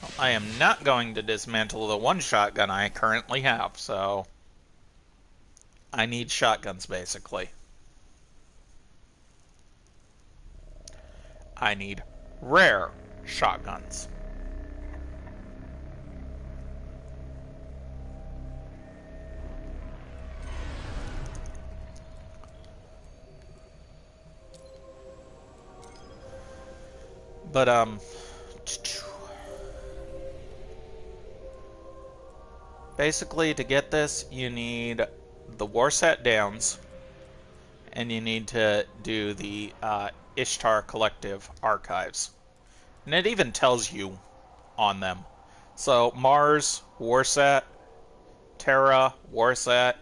Well, I am not going to dismantle the one shotgun I currently have, so I need shotguns basically. I need rare shotguns. But, basically to get this, you need the Warset Downs, and you need to do the Ishtar Collective Archives. And it even tells you on them. So, Mars, Warsat, Terra, Warsat,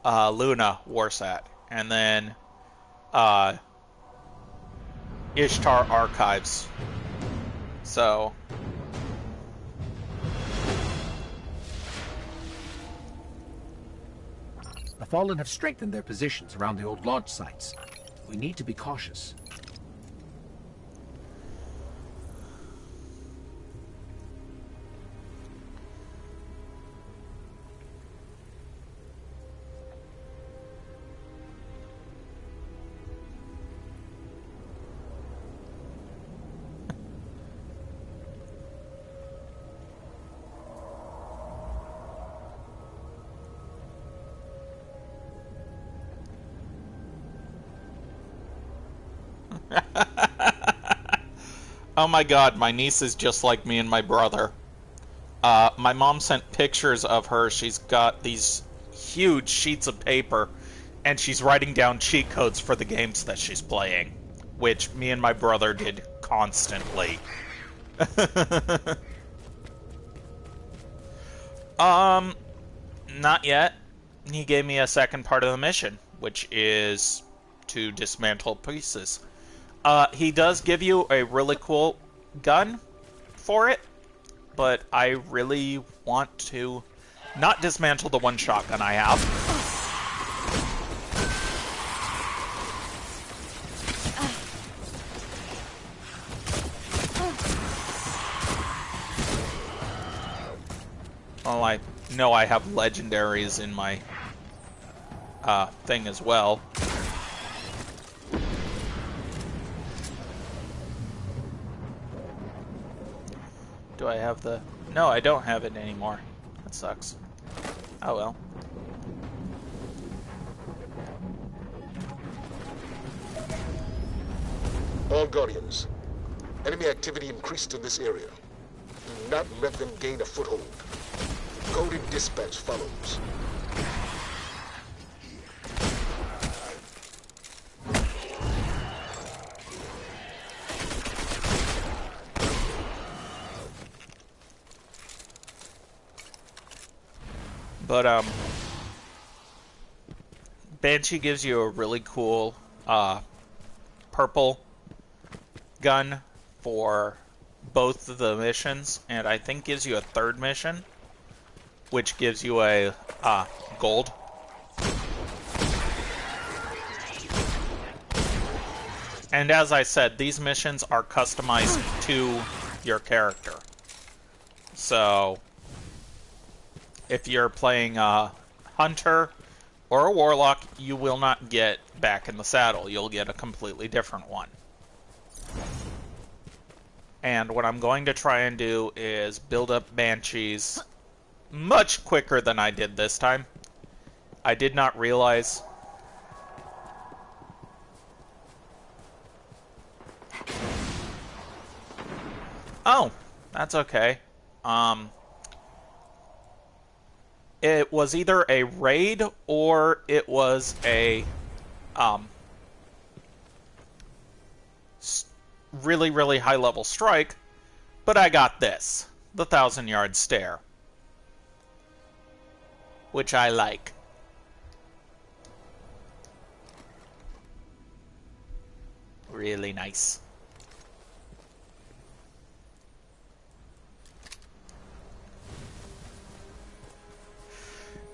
Luna, Warsat. And then, Ishtar Archives. So... The Fallen have strengthened their positions around the old launch sites. We need to be cautious. Oh my god, my niece is just like me and my brother. My mom sent pictures of her. She's got these huge sheets of paper, and she's writing down cheat codes for the games that she's playing, which me and my brother did constantly. Not yet. He gave me a second part of the mission, which is to dismantle pieces. He does give you a really cool gun for it, but I really want to not dismantle the one shotgun I have. Well, I know I have legendaries in my thing as well. Do I have the No, I don't have it anymore. That sucks. Oh well. All Guardians, enemy activity increased in this area. Do not let them gain a foothold. Coded dispatch follows. But, Banshee gives you a really cool, purple gun for both of the missions, and I think gives you a third mission, which gives you a, gold. And as I said, these missions are customized to your character. So, if you're playing a hunter or a warlock, you will not get back in the saddle. You'll get a completely different one. And what I'm going to try and do is build up Banshees much quicker than I did this time. I did not realize... Oh, that's okay. It was either a raid or it was a, really, really high-level strike, but I got this, the 1,000-yard stare, which I like. Really nice.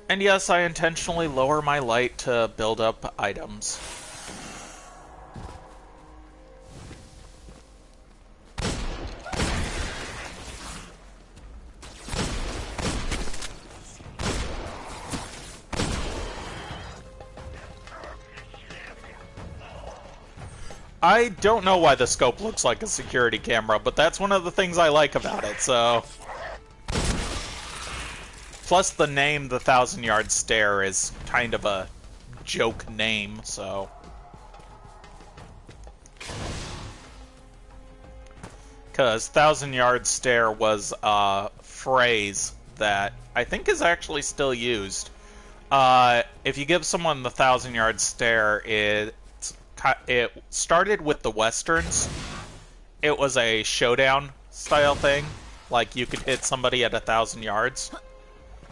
And yes, I intentionally lower my light to build up items. I don't know why the scope looks like a security camera, but that's one of the things I like about it, so... Plus the name, the 1,000-yard stare, is kind of a joke name, so... Because 1,000-yard stare was a phrase that I think is actually still used. If you give someone the 1,000-yard stare, it started with the Westerns. It was a showdown style thing. Like, you could hit somebody at 1,000 yards.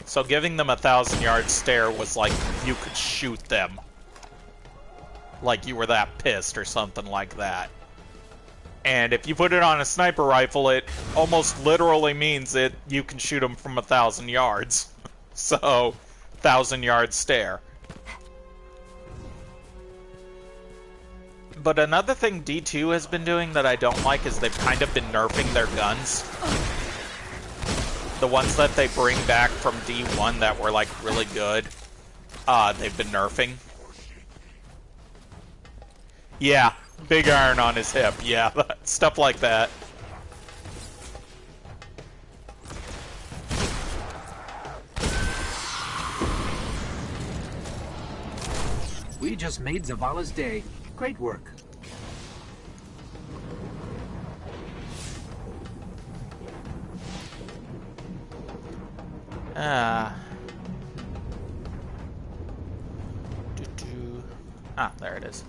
So giving them a 1,000-yard stare was like you could shoot them. Like you were that pissed or something like that. And if you put it on a sniper rifle, it almost literally means that you can shoot them from 1,000 yards. So, 1,000-yard stare. But another thing D2 has been doing that I don't like is they've kind of been nerfing their guns. The ones that they bring back from D1 that were, like, really good, they've been nerfing. Yeah, big iron on his hip, yeah, stuff like that. We just made Zavala's day. Great work. There it is.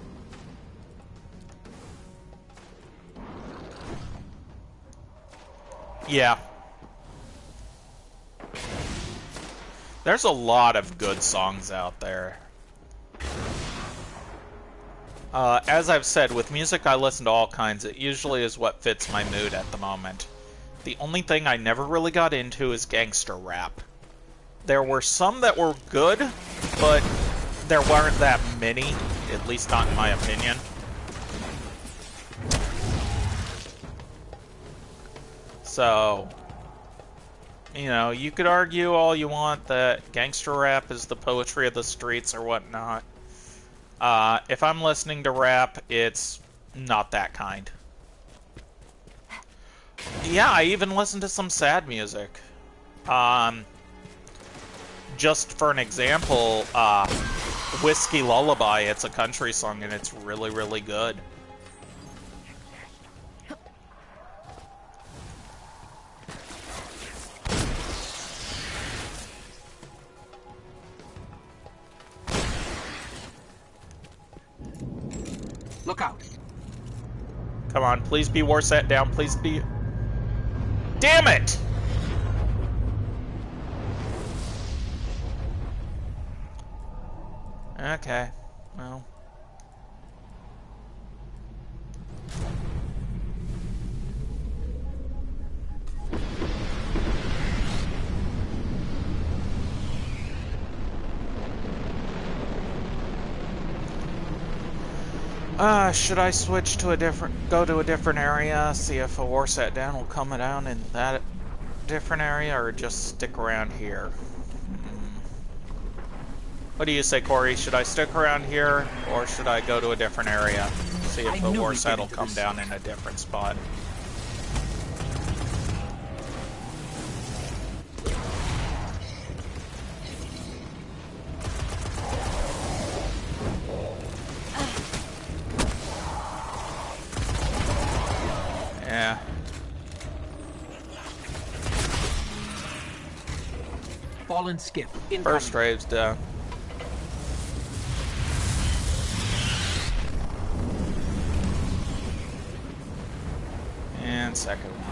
Yeah. There's a lot of good songs out there. As I've said, with music I listen to all kinds. It usually is what fits my mood at the moment. The only thing I never really got into is gangster rap. There were some that were good, but there weren't that many, at least not in my opinion. So, you know, you could argue all you want that gangster rap is the poetry of the streets or whatnot. If I'm listening to rap, it's not that kind. Yeah, I even listen to some sad music. Just for an example, Whiskey Lullaby, it's a country song and it's really, really good. Look out. Come on, please be war set down, please be... Damn it! Okay, well... should I switch to go to a different area, see if a war set down will come down in that different area, or just stick around here? What do you say, Corey? Should I stick around here, or should I go to a different area, see if a war set will come down in a different spot? Yeah. Fallen skiff. Incoming. First wave's down. And second one.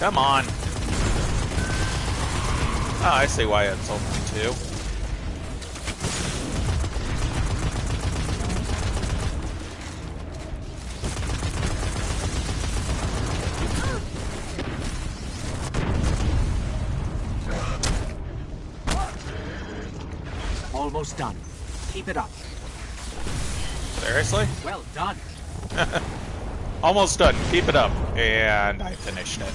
Come on. Oh, I see why it's only two. Almost done. Keep it up. Seriously? Well done. Almost done. Keep it up. And I finished it.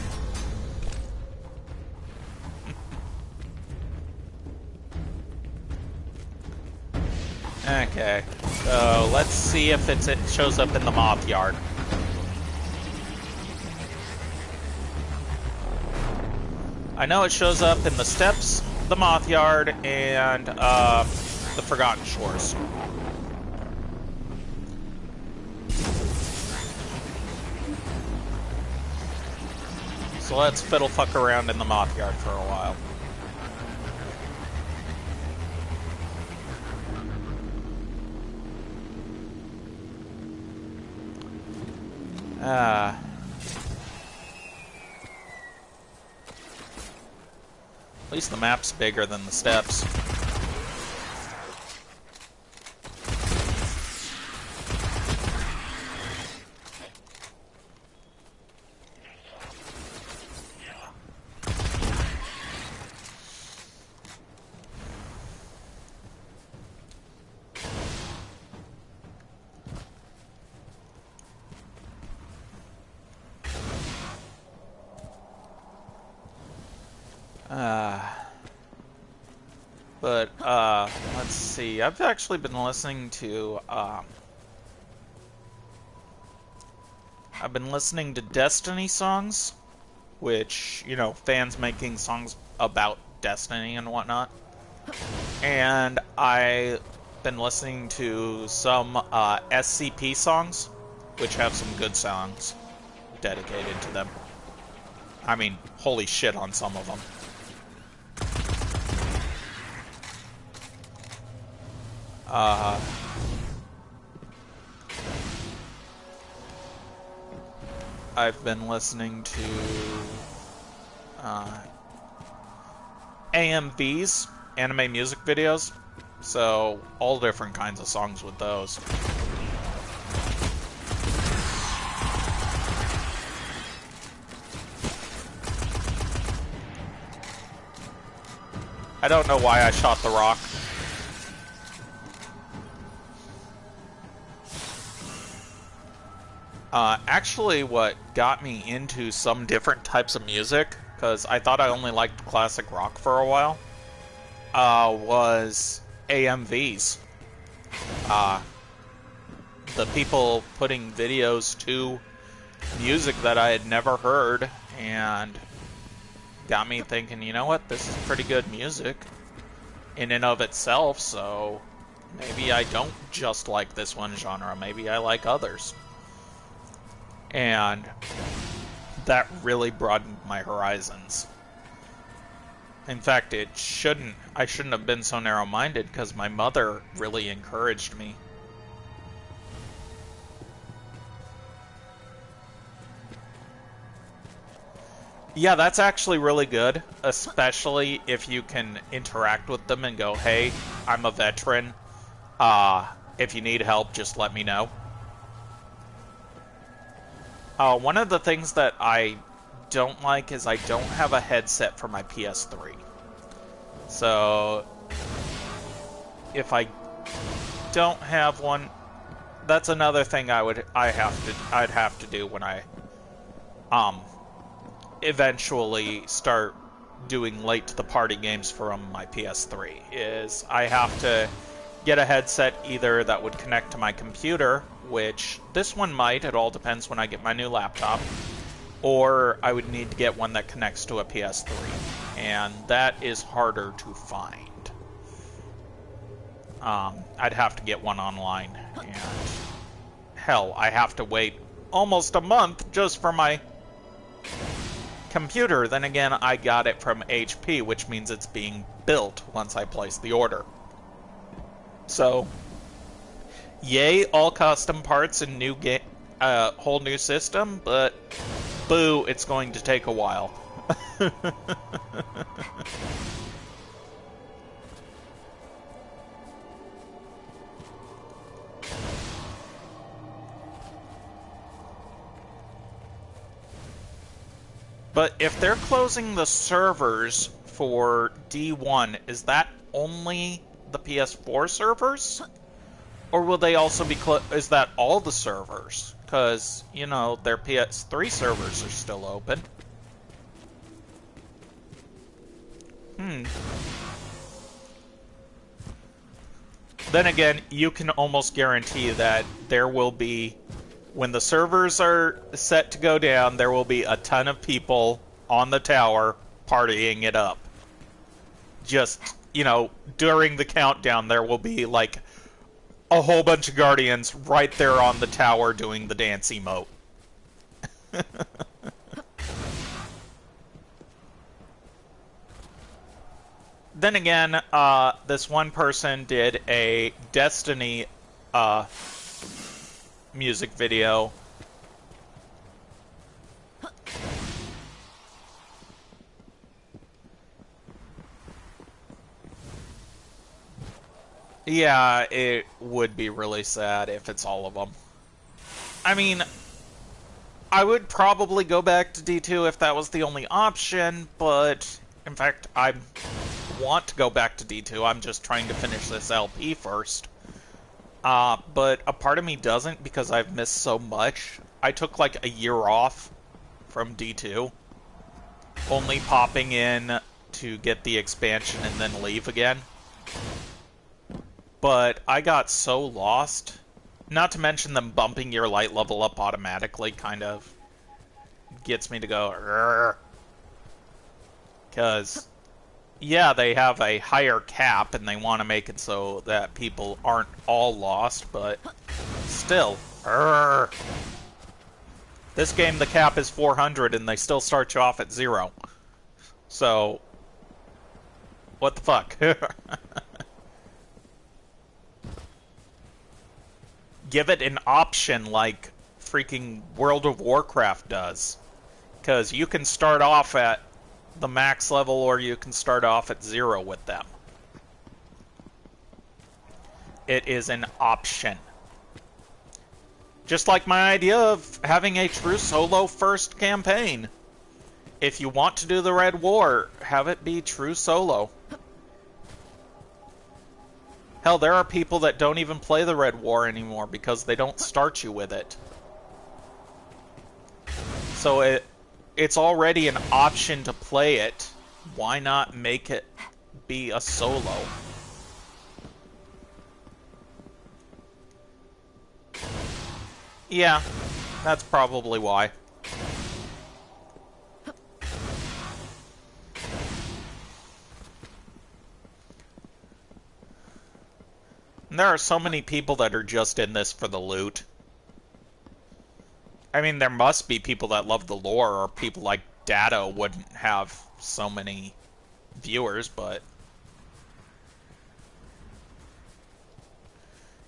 Okay, so let's see if it shows up in the moth yard. I know it shows up in the steps, the moth yard, and the Forgotten Shores. So let's fiddle fuck around in the moth yard for a while. At least the map's bigger than the steps. Let's see. I've actually been listening to, I've been listening to Destiny songs, which, you know, fans making songs about Destiny and whatnot. And I've been listening to some, SCP songs, which have some good songs dedicated to them. I mean, holy shit on some of them. I've been listening to AMVs, anime music videos, so all different kinds of songs with those. I don't know why I shot the rock. Actually, what got me into some different types of music, because I thought I only liked classic rock for a while, was AMVs. The people putting videos to music that I had never heard, and got me thinking, you know what, this is pretty good music in and of itself, so maybe I don't just like this one genre, maybe I like others. And that really broadened my horizons. In fact, I shouldn't have been so narrow-minded, because my mother really encouraged me. Yeah, that's actually really good, especially if you can interact with them and go, hey, I'm a veteran. If you need help, just let me know. One of the things that I don't like is I don't have a headset for my PS3. So, if I don't have one, that's another thing I'd have to do when I eventually start doing late to the party games from my PS3, is I have to get a headset either that would connect to my computer, which this one might, it all depends when I get my new laptop, or I would need to get one that connects to a PS3, and that is harder to find. I'd have to get one online, and hell, I have to wait almost a month just for my computer. Then again, I got it from HP, which means it's being built once I place the order. So, yay, all custom parts and new whole new system, but boo, it's going to take a while. But if they're closing the servers for D1, is that only the PS4 servers? Or will they also be is that all the servers? Because, you know, their PS3 servers are still open. Then again, you can almost guarantee that there will be, when the servers are set to go down, there will be a ton of people on the tower partying it up. Just, you know, during the countdown, there will be, like, a whole bunch of Guardians right there on the tower doing the dance emote. Then again, this one person did a Destiny, music video. Yeah, it would be really sad if it's all of them. I mean, I would probably go back to D2 if that was the only option, but in fact, I want to go back to D2. I'm just trying to finish this LP first. But a part of me doesn't because I've missed so much. I took like a year off from D2, only popping in to get the expansion and then leave again. But I got so lost, not to mention them bumping your light level up automatically kind of gets me to go, because, yeah, they have a higher cap and they want to make it so that people aren't all lost, but still, this game the cap is 400 and they still start you off at 0. So, what the fuck? Give it an option like freaking World of Warcraft does. Because you can start off at the max level or you can start off at 0 with them. It is an option. Just like my idea of having a true solo first campaign. If you want to do the Red War, have it be true solo. Hell, there are people that don't even play the Red War anymore because they don't start you with it. So it's already an option to play it. Why not make it be a solo? Yeah, that's probably why. And there are so many people that are just in this for the loot. I mean, there must be people that love the lore, or people like Dado wouldn't have so many viewers, but...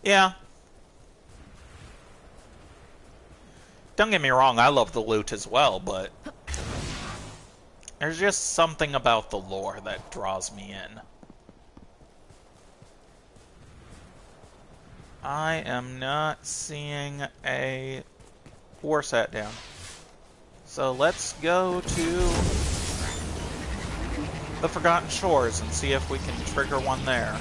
yeah. Don't get me wrong, I love the loot as well, but... there's just something about the lore that draws me in. I am not seeing a war set down. So let's go to the Forgotten Shores and see if we can trigger one there.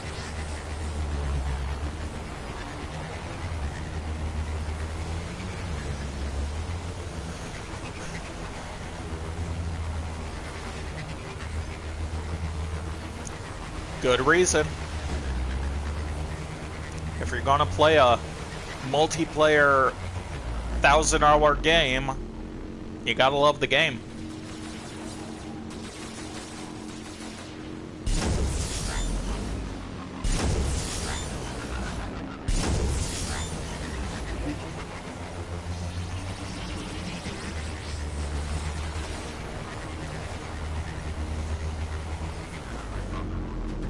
Good reason. If you're gonna play a multiplayer 1,000-hour game, you gotta love the game.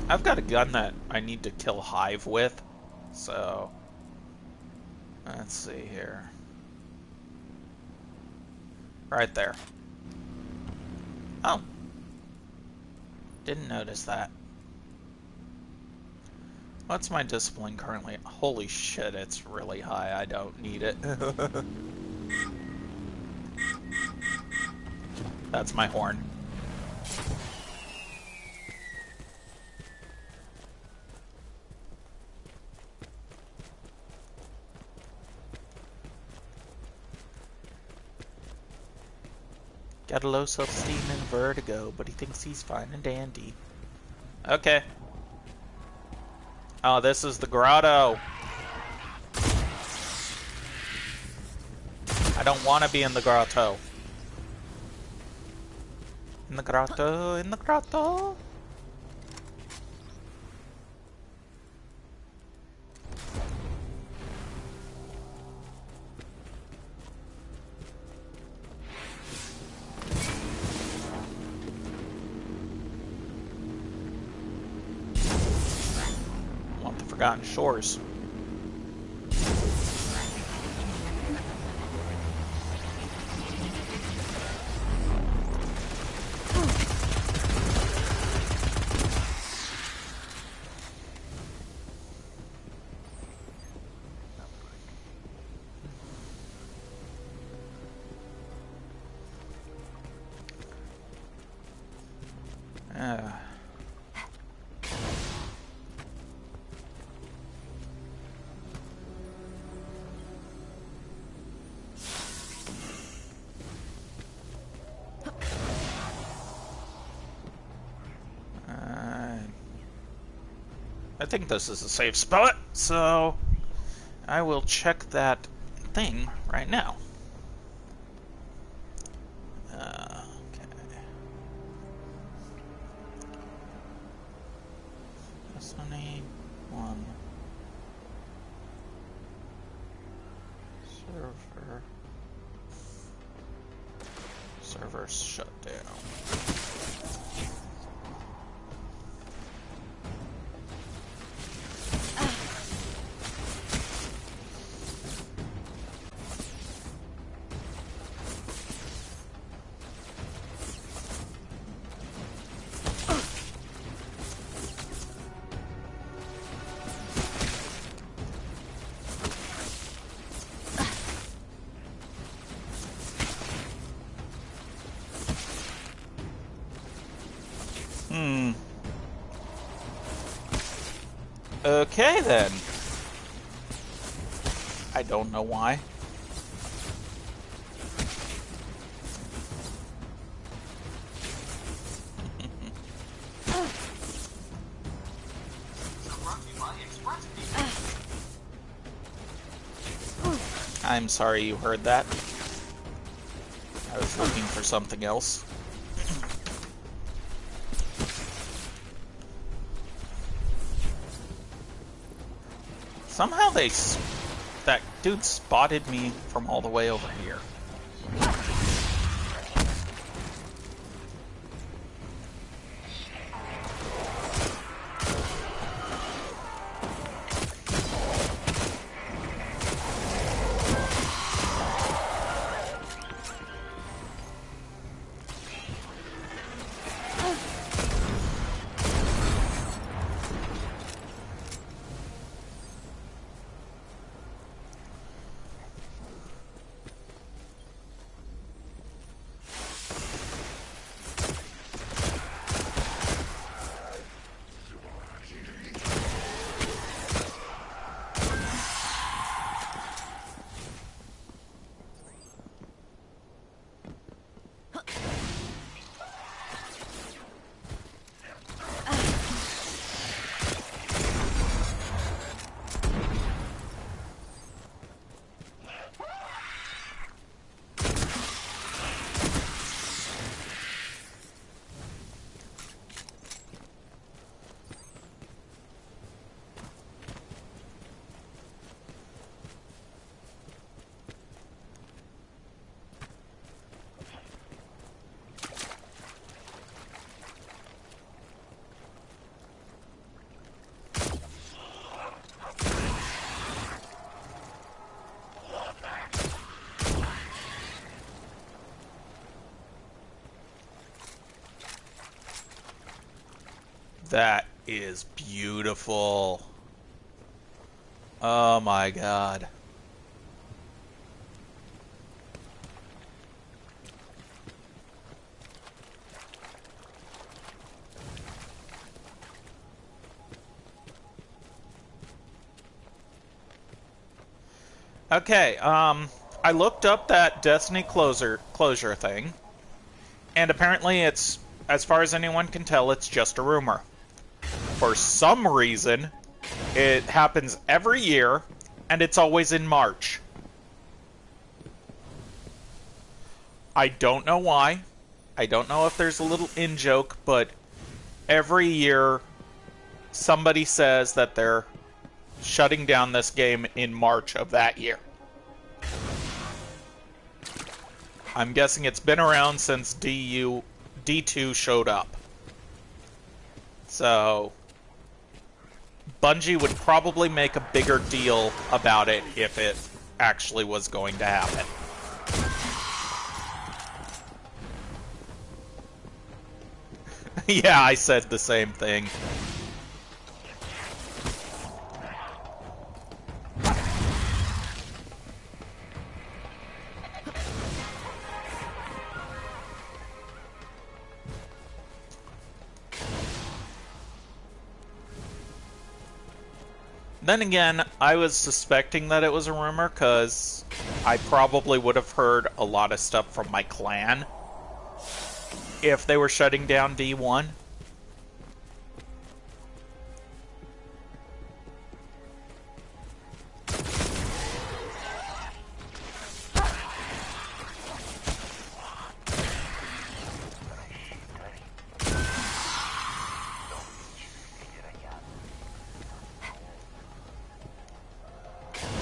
I've got a gun that I need to kill Hive with, so let's see here. Right there. Oh. Didn't notice that. What's my discipline currently? Holy shit, it's really high. I don't need it. That's my horn. Got a low self-esteem and vertigo, but he thinks he's fine and dandy. Okay. Oh, this is the grotto. I don't want to be in the grotto. In the grotto, in the grotto. Forgotten Shores. I think this is a safe spot, so I will check that thing right now. Okay. Destiny 1. Server shut down. Okay, then. I don't know why. I'm sorry you heard that. I was looking for something else. Somehow that dude spotted me from all the way over here. That is beautiful. Oh my god. Okay, I looked up that Destiny closure thing, and apparently it's, as far as anyone can tell, it's just a rumor. For some reason, it happens every year, and it's always in March. I don't know why. I don't know if there's a little in-joke, but every year somebody says that they're shutting down this game in March of that year. I'm guessing it's been around since D2 showed up. So Bungie would probably make a bigger deal about it if it actually was going to happen. Yeah, I said the same thing. Then again, I was suspecting that it was a rumor because I probably would have heard a lot of stuff from my clan if they were shutting down D1.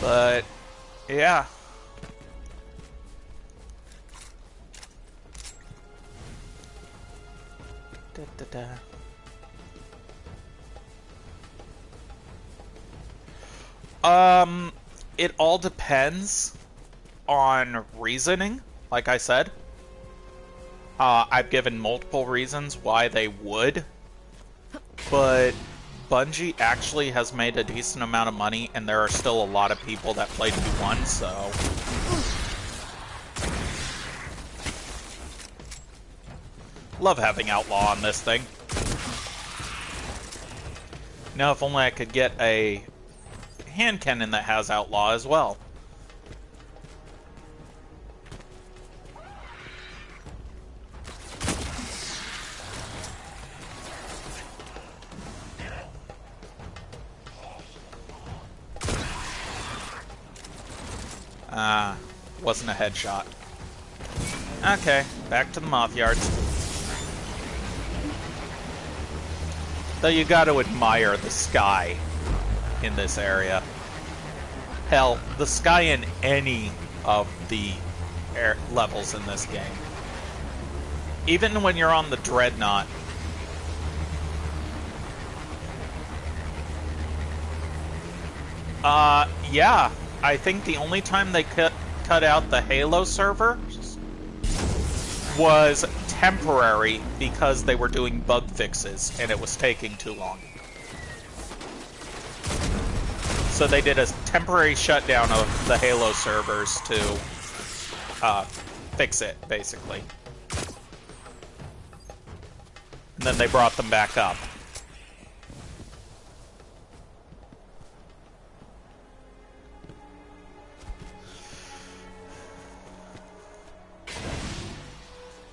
But, yeah. Da, da, da. It all depends on reasoning, like I said. I've given multiple reasons why they would, but Bungie actually has made a decent amount of money, and there are still a lot of people that play D1, so love having Outlaw on this thing. Now, if only I could get a hand cannon that has Outlaw as well. Ah, wasn't a headshot. Okay, back to the moth yards. Though you gotta admire the sky in this area. Hell, the sky in any of the levels in this game. Even when you're on the Dreadnought. Yeah. I think the only time they cut out the Halo servers was temporary because they were doing bug fixes and it was taking too long. So they did a temporary shutdown of the Halo servers to fix it, basically. And then they brought them back up.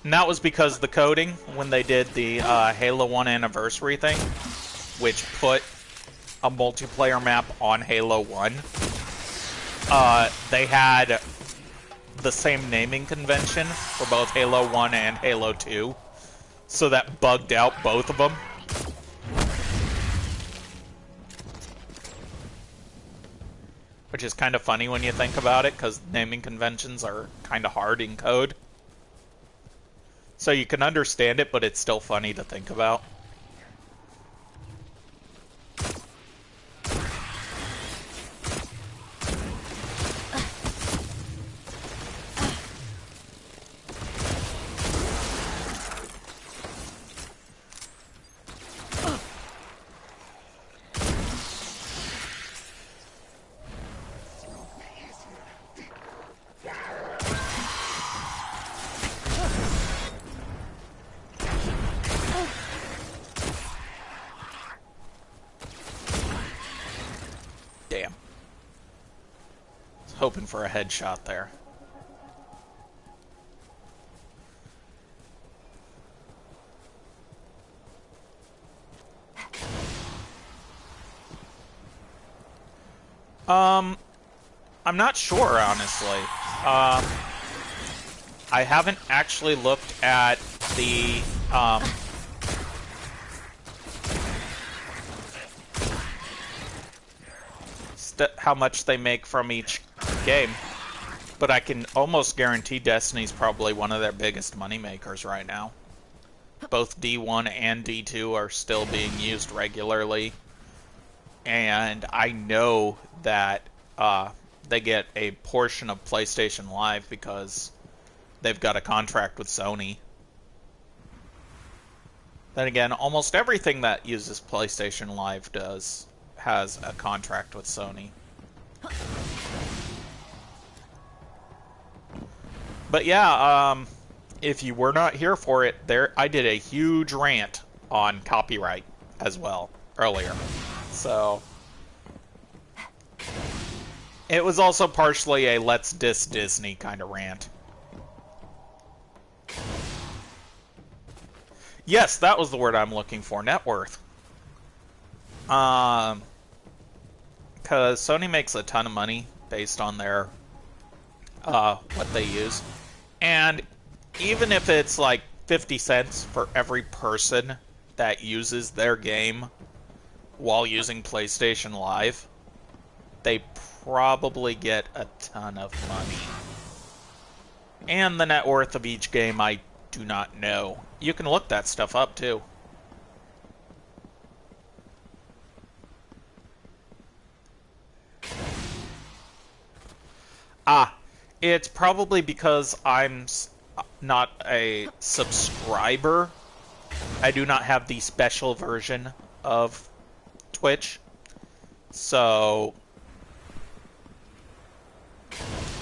And that was because the coding, when they did the Halo 1 anniversary thing, which put a multiplayer map on Halo 1, they had the same naming convention for both Halo 1 and Halo 2, so that bugged out both of them. Which is kind of funny when you think about it, because naming conventions are kind of hard in code. So you can understand it, but it's still funny to think about. Damn. I was hoping for a headshot there. I'm not sure, honestly. I haven't actually looked at the, how much they make from each game. But I can almost guarantee Destiny's probably one of their biggest moneymakers right now. Both D1 and D2 are still being used regularly. And I know that they get a portion of PlayStation Live because they've got a contract with Sony. Then again, almost everything that uses PlayStation Live has a contract with Sony. But yeah, if you were not here for it, I did a huge rant on copyright as well earlier. So it was also partially a let's diss Disney kind of rant. Yes, that was the word I'm looking for, net worth. Because Sony makes a ton of money based on their what they use. And even if it's like 50 cents for every person that uses their game while using PlayStation Live, they probably get a ton of money. And the net worth of each game I do not know. You can look that stuff up too. It's probably because I'm not a subscriber. I do not have the special version of Twitch. So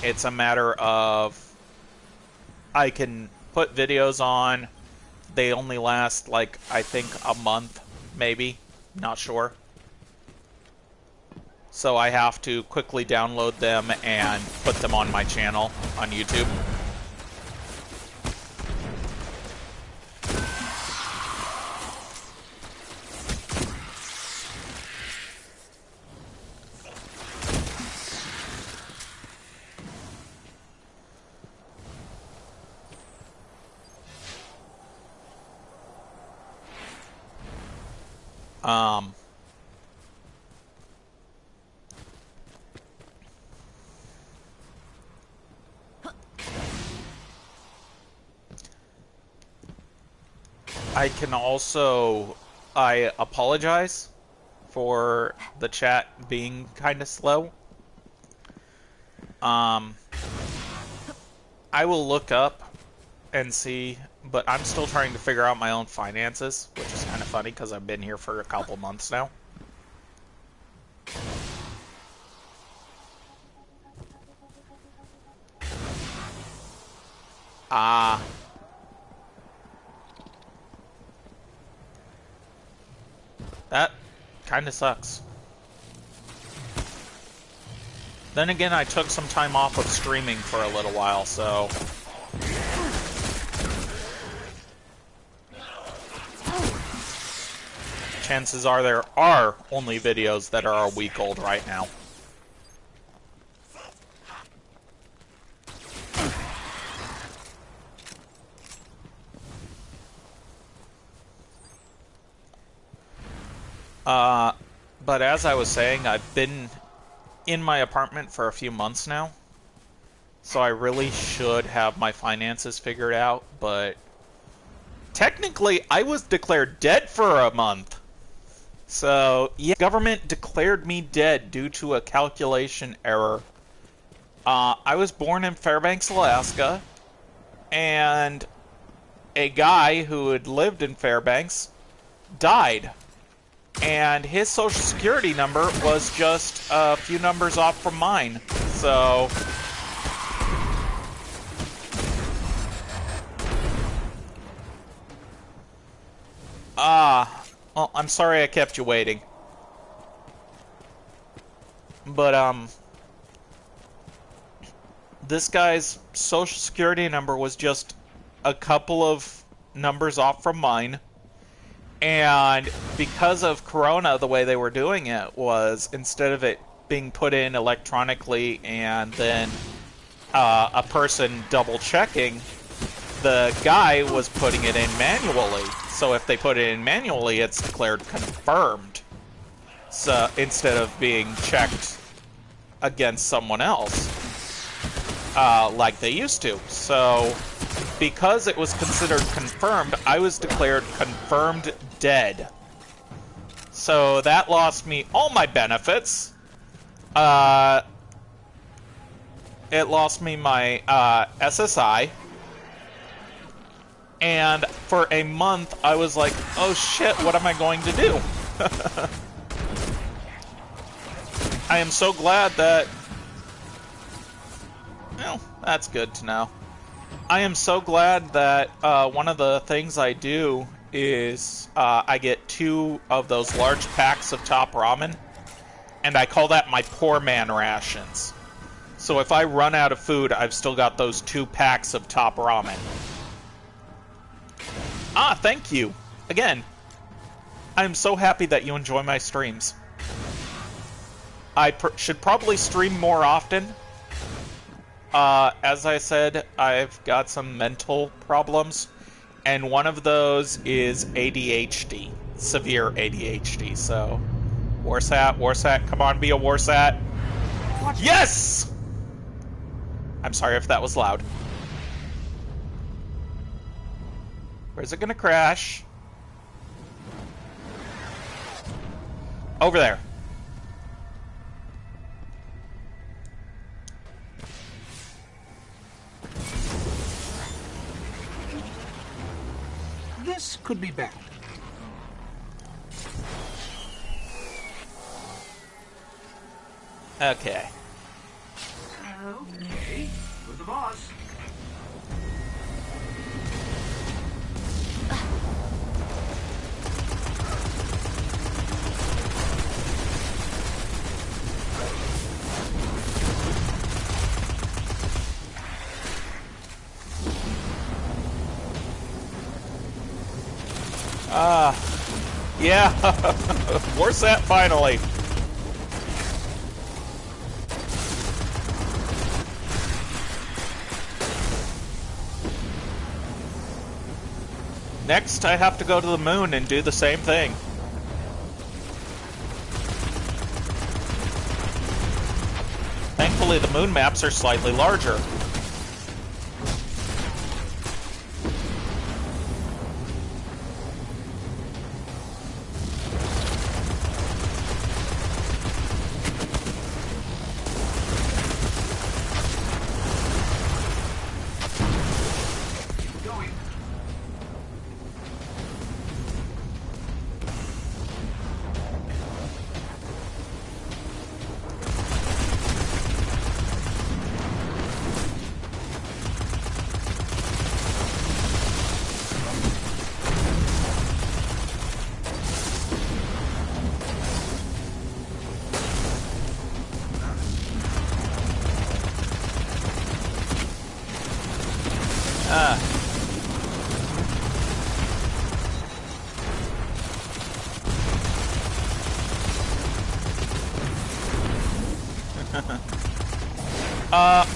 it's a matter of I can put videos on. They only last, like, I think a month, maybe. Not sure. So I have to quickly download them and put them on my channel on YouTube. Um, I can also... I apologize for the chat being kind of slow. I will look up and see, but I'm still trying to figure out my own finances, which is kind of funny because I've been here for a couple months now. That kind of sucks. Then again, I took some time off of streaming for a little while, so... chances are there are only videos that are a week old right now. But as I was saying, I've been in my apartment for a few months now, so I really should have my finances figured out, but technically I was declared dead for a month. So, yeah, government declared me dead due to a calculation error. I was born in Fairbanks, Alaska, and a guy who had lived in Fairbanks died. And his social security number was just a few numbers off from mine. So... well, I'm sorry I kept you waiting. But, this guy's social security number was just a couple of numbers off from mine. And because of Corona, the way they were doing it was, instead of it being put in electronically and then a person double-checking, the guy was putting it in manually. So if they put it in manually, it's declared confirmed. So instead of being checked against someone else, like they used to. So because it was considered confirmed, I was declared confirmed dead. So that lost me all my benefits. It lost me my SSI. And for a month, I was like, oh shit, what am I going to do? I am so glad that... well, that's good to know. I am so glad that one of the things I do is I get 2 of those large packs of top ramen, and I call that my poor man rations. So if I run out of food, I've still got those 2 packs of top ramen. Thank you. Again, I'm so happy that you enjoy my streams. I should probably stream more often. As I said, I've got some mental problems, and one of those is ADHD. Severe ADHD, so... Warsat, come on, be a Warsat. Yes! I'm sorry if that was loud. Where's it gonna crash? Over there. This could be bad. Okay. Okay, with the boss. Yeah. Warsat finally. Next, I have to go to the moon and do the same thing. thankfully the moon maps are slightly larger.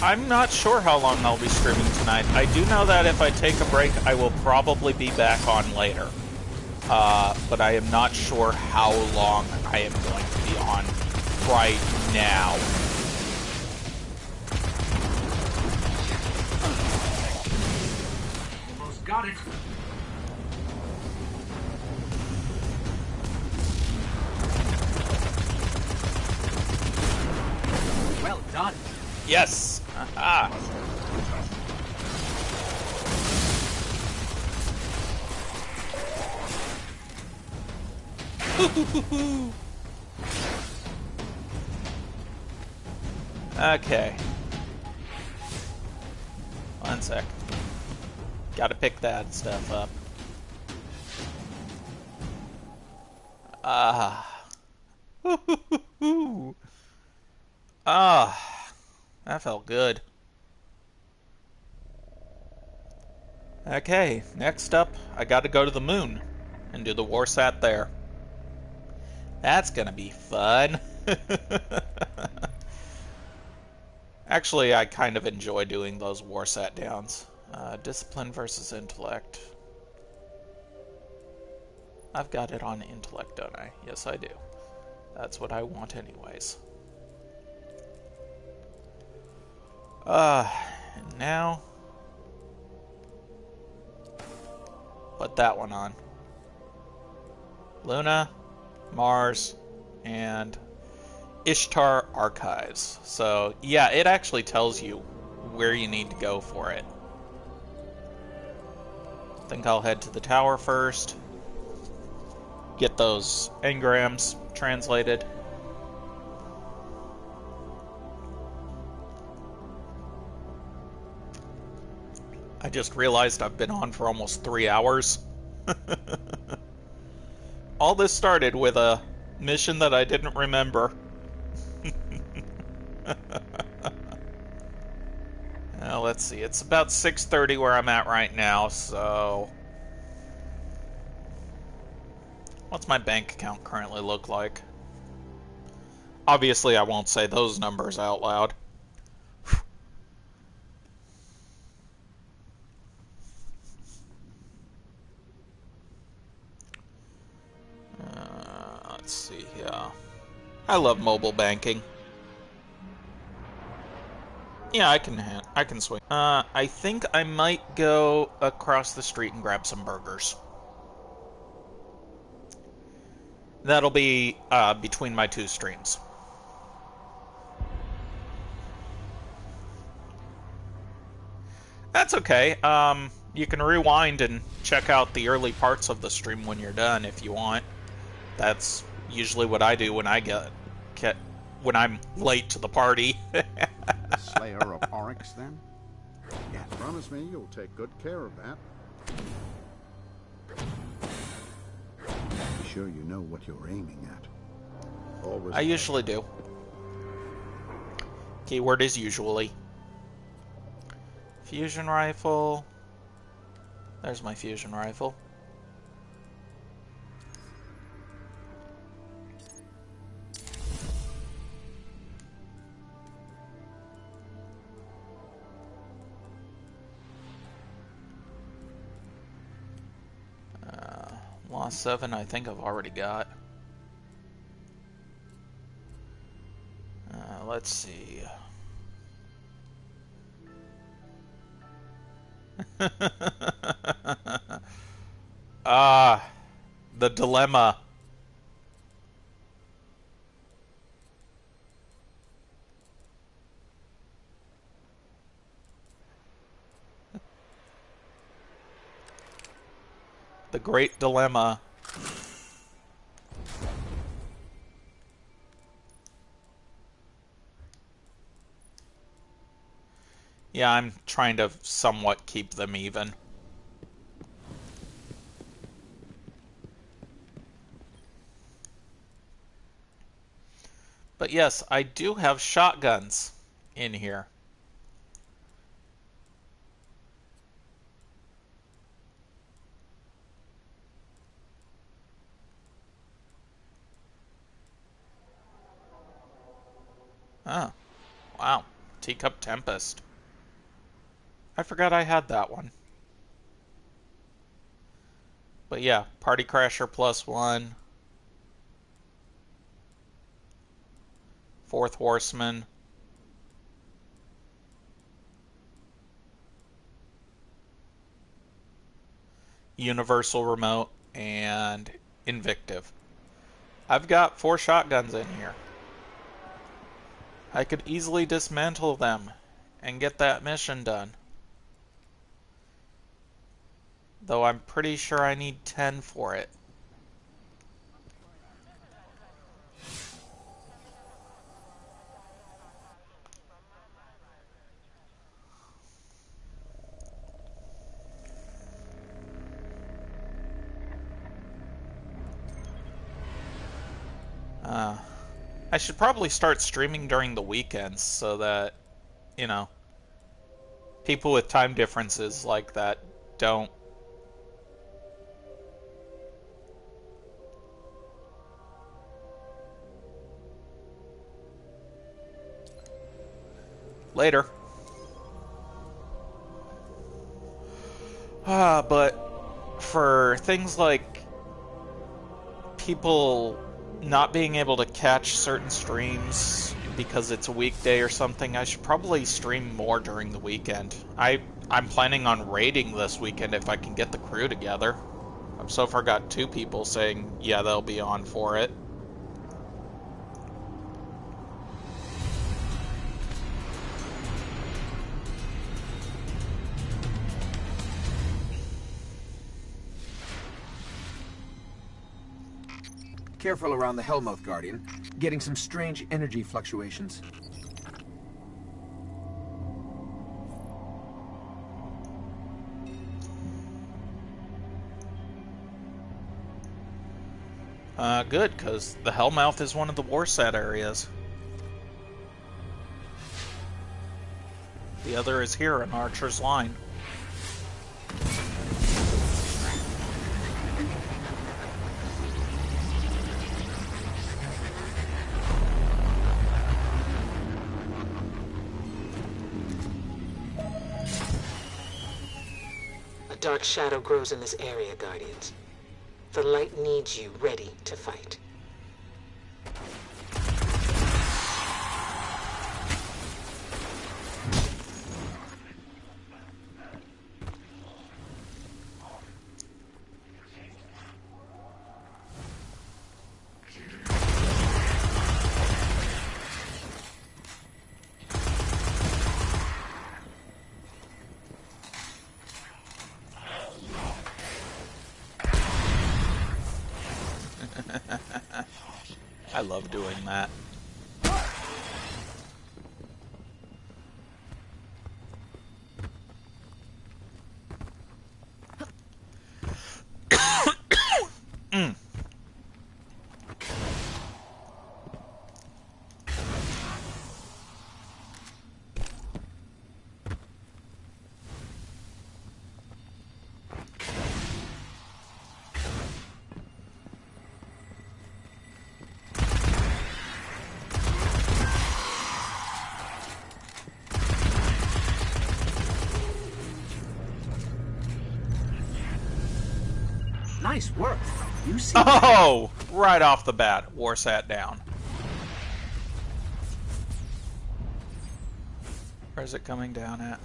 I'm not sure how long I'll be streaming tonight. I do know that if I take a break, I will probably be back on later. But I am not sure how long I am going to be on right now. Almost got it. Well done. Yes! Aha! Okay. One sec. Gotta pick that stuff up. That felt good. Okay, next up, I gotta go to the moon and do the warsat there. That's gonna be fun. Actually, I kind of enjoy doing those warsat downs. Discipline versus intellect. I've got it on intellect, don't I? Yes, I do. That's what I want anyways. And now... put that one on. Luna, Mars, and Ishtar Archives. So, yeah, it actually tells you where you need to go for it. I think I'll head to the tower first. Get those engrams translated. I just realized I've been on for almost 3 hours. All this started with a mission that I didn't remember. Now, let's see. It's about 6:30 where I'm at right now, so... what's my bank account currently look like? Obviously, I won't say those numbers out loud. Let's see here. I love mobile banking. Yeah, I can swing. I think I might go across the street and grab some burgers. That'll be between my 2 streams. That's okay. You can rewind and check out the early parts of the stream when you're done if you want. That's usually what I do when I when I'm late to the party. Slayer of Oryx, then? Yeah. Promise me you'll take good care of that. Be sure you know what you're aiming at. Always. I usually do. Keyword is usually. Fusion rifle. There's my fusion rifle. Lost 7 I think I've already got. Let's see. Ah, the dilemma. The great dilemma. Yeah, I'm trying to somewhat keep them even. But yes, I do have shotguns in here. Oh, wow. Teacup Tempest. I forgot I had that one. But yeah, Party Crasher +1. Fourth Horseman. Universal Remote, and Invictive. I've got 4 shotguns in here. I could easily dismantle them and get that mission done. Though I'm pretty sure I need 10 for it. I should probably start streaming during the weekends so that, you know, people with time differences like that don't. Later. But for things like people not being able to catch certain streams because it's a weekday or something, I should probably stream more during the weekend. I'm planning on raiding this weekend if I can get the crew together. I've so far got 2 people saying, yeah, they'll be on for it. Careful around the Hellmouth, Guardian. Getting some strange energy fluctuations. Good, because the Hellmouth is one of the Warsat areas. The other is here in Archer's Line. A dark shadow grows in this area, Guardians. The light needs you ready to fight. I love doing that. Nice work. You see. Oh! Right off the bat, Warsat down. Where's it coming down at?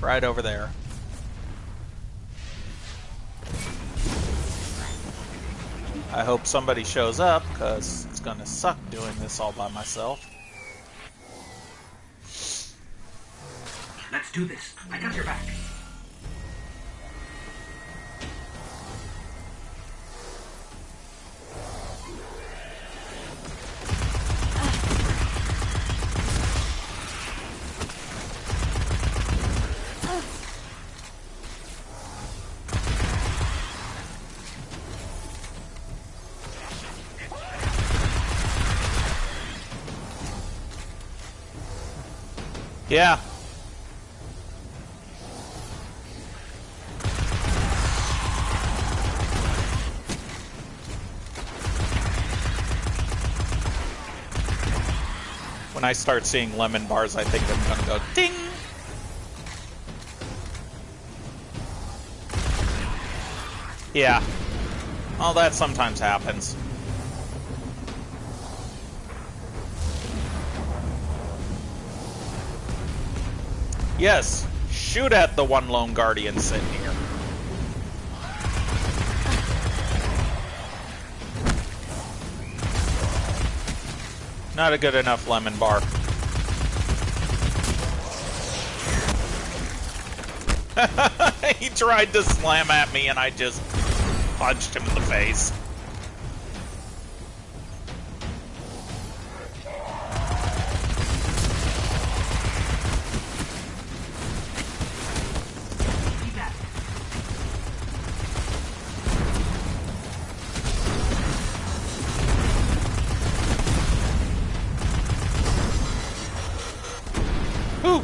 Right over there. I hope somebody shows up, because it's gonna suck doing this all by myself. Let's do this. I got your back. Yeah. When I start seeing lemon bars, I think I'm gonna go ding! Yeah. Well, that sometimes happens. Yes, shoot at the one lone guardian sitting here. Not a good enough lemon bar. He tried to slam at me and I just punched him in the face. Whew.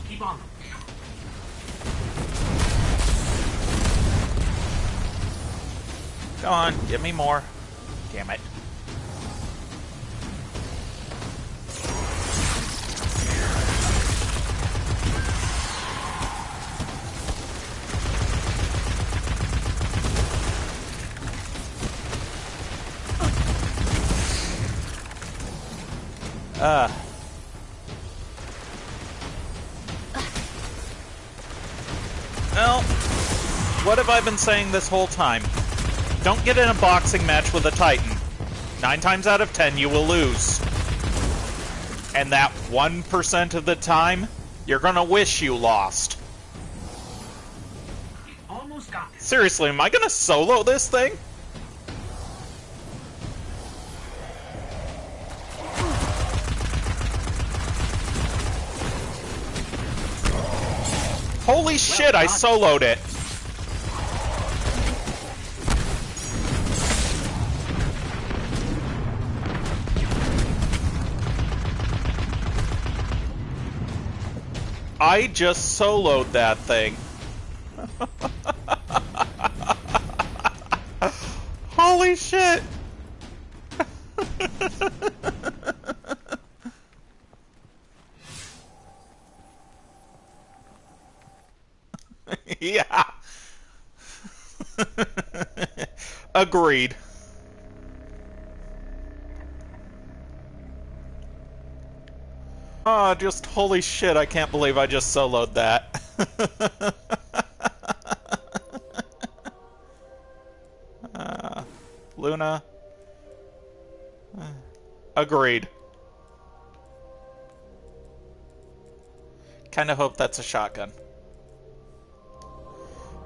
Keep on. Go on, give me more. Damn it. Well, what have I been saying this whole time? Don't get in a boxing match with a Titan. 9 times out of 10, you will lose. And that 1% of the time, you're gonna wish you lost. Almost got this. Seriously, am I gonna solo this thing? Holy shit, I soloed it. I just soloed that thing. Holy shit. Yeah. Agreed. Oh, just holy shit, I can't believe I just soloed that. Luna. Agreed. Kinda hope that's a shotgun.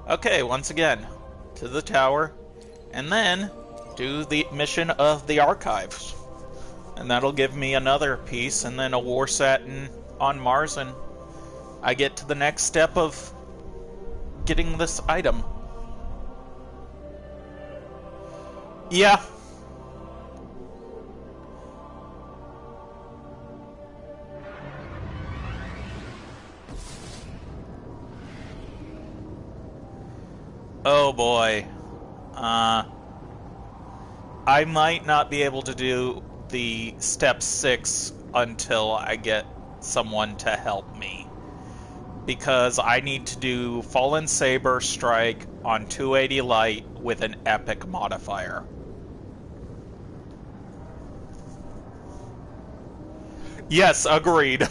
Okay, once again, to the tower, and then do the mission of the archives. And that'll give me another piece, and then a war satin on Mars, and I get to the next step of getting this item. Yeah. Oh boy. I might not be able to do the step 6 until I get someone to help me. Because I need to do Fallen Saber Strike on 280 Light with an epic modifier. Yes, agreed.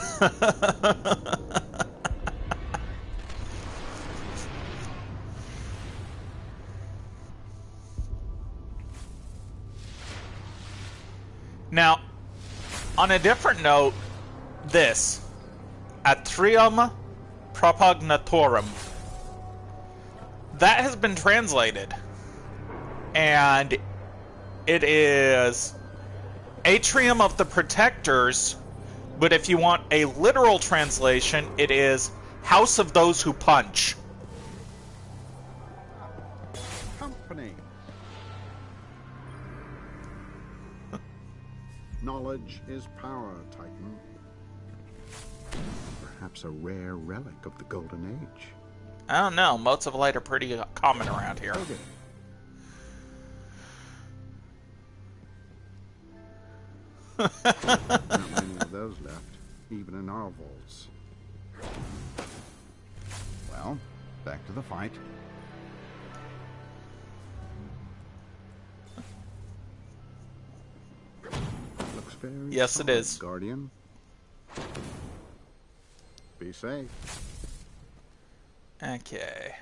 Now, on a different note, this. Atrium Propagnatorum. That has been translated. And it is Atrium of the Protectors, but if you want a literal translation, it is House of Those Who Punch. Company. Knowledge is power, Titan. Perhaps a rare relic of the Golden Age. I don't know. Motes of light are pretty common around here. Okay. Not many of those left, even in our vaults. Well, back to the fight. Looks very Yes, it solid, is. Guardian. Be safe. Okay.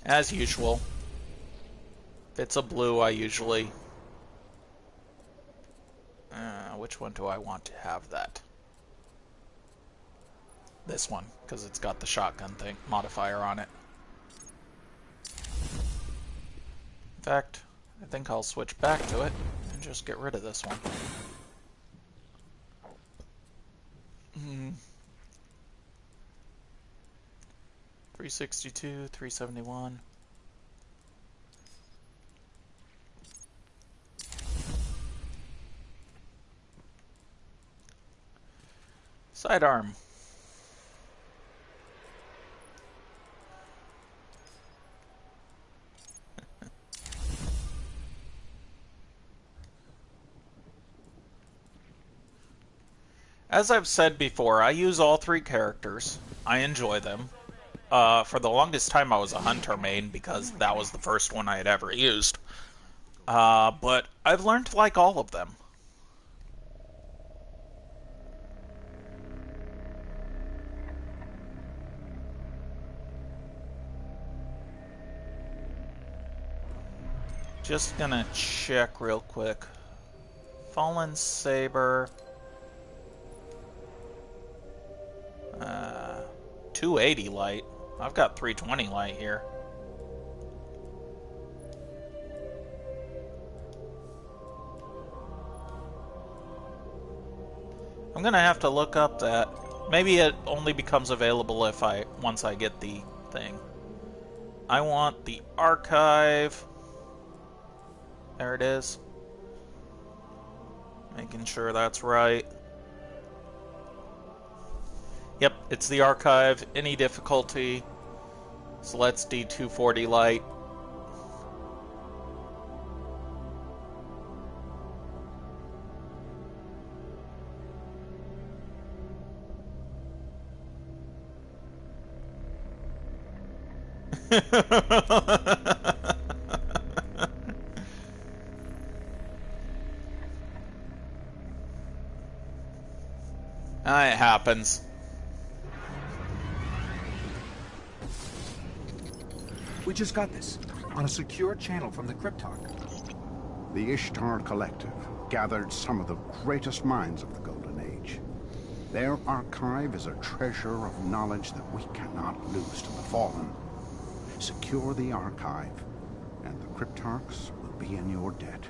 As usual. If it's a blue, I usually... which one do I want to have that? This one, because it's got the shotgun thing modifier on it. In fact, I think I'll switch back to it and just get rid of this one. 362, 371. Sidearm. As I've said before, I use all three characters. I enjoy them. For the longest time I was a hunter main because that was the first one I had ever used. But I've learned to like all of them. Just gonna check real quick. Fallen Saber. 280 light. I've got 320 light here. I'm gonna have to look up that. Maybe it only becomes available if once I get the thing. I want the archive. There it is. Making sure that's right. Yep, it's the archive, any difficulty. So let's D240 light. It happens. We just got this, on a secure channel from the Cryptarch. The Ishtar Collective gathered some of the greatest minds of the Golden Age. Their archive is a treasure of knowledge that we cannot lose to the Fallen. Secure the archive, and the Cryptarchs will be in your debt.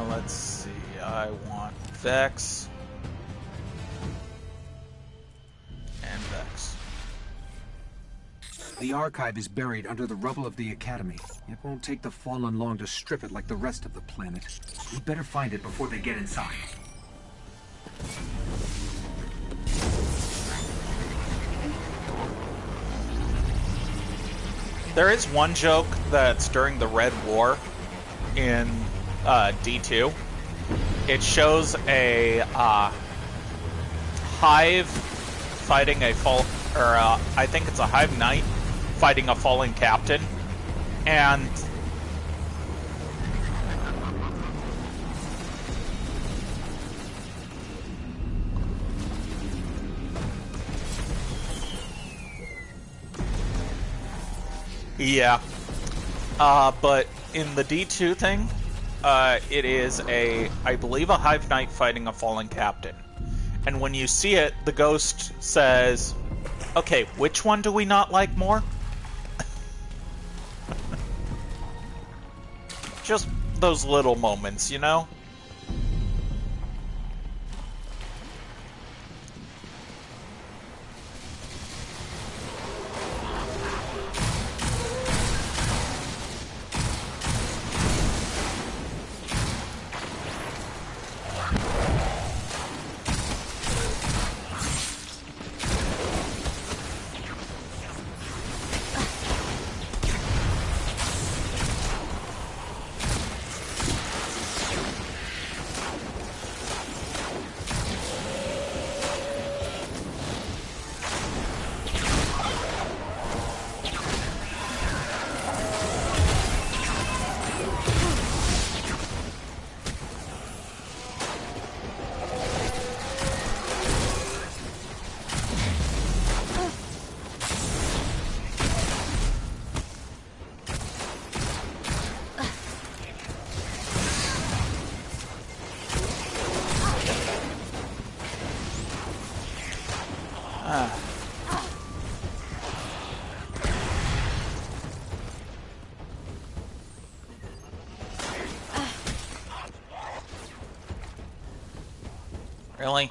Let's see. I want Vex. And Vex. The archive is buried under the rubble of the Academy. It won't take the Fallen long to strip it like the rest of the planet. We better find it before they get inside. There is one joke that's during the Red War in D2. It shows a hive fighting a I think it's a hive knight fighting a fallen captain, and yeah, but in the D2 thing, it is I believe a hive knight fighting a fallen captain. And when you see it, the ghost says, okay, which one do we not like more? Just those little moments, you know? Really?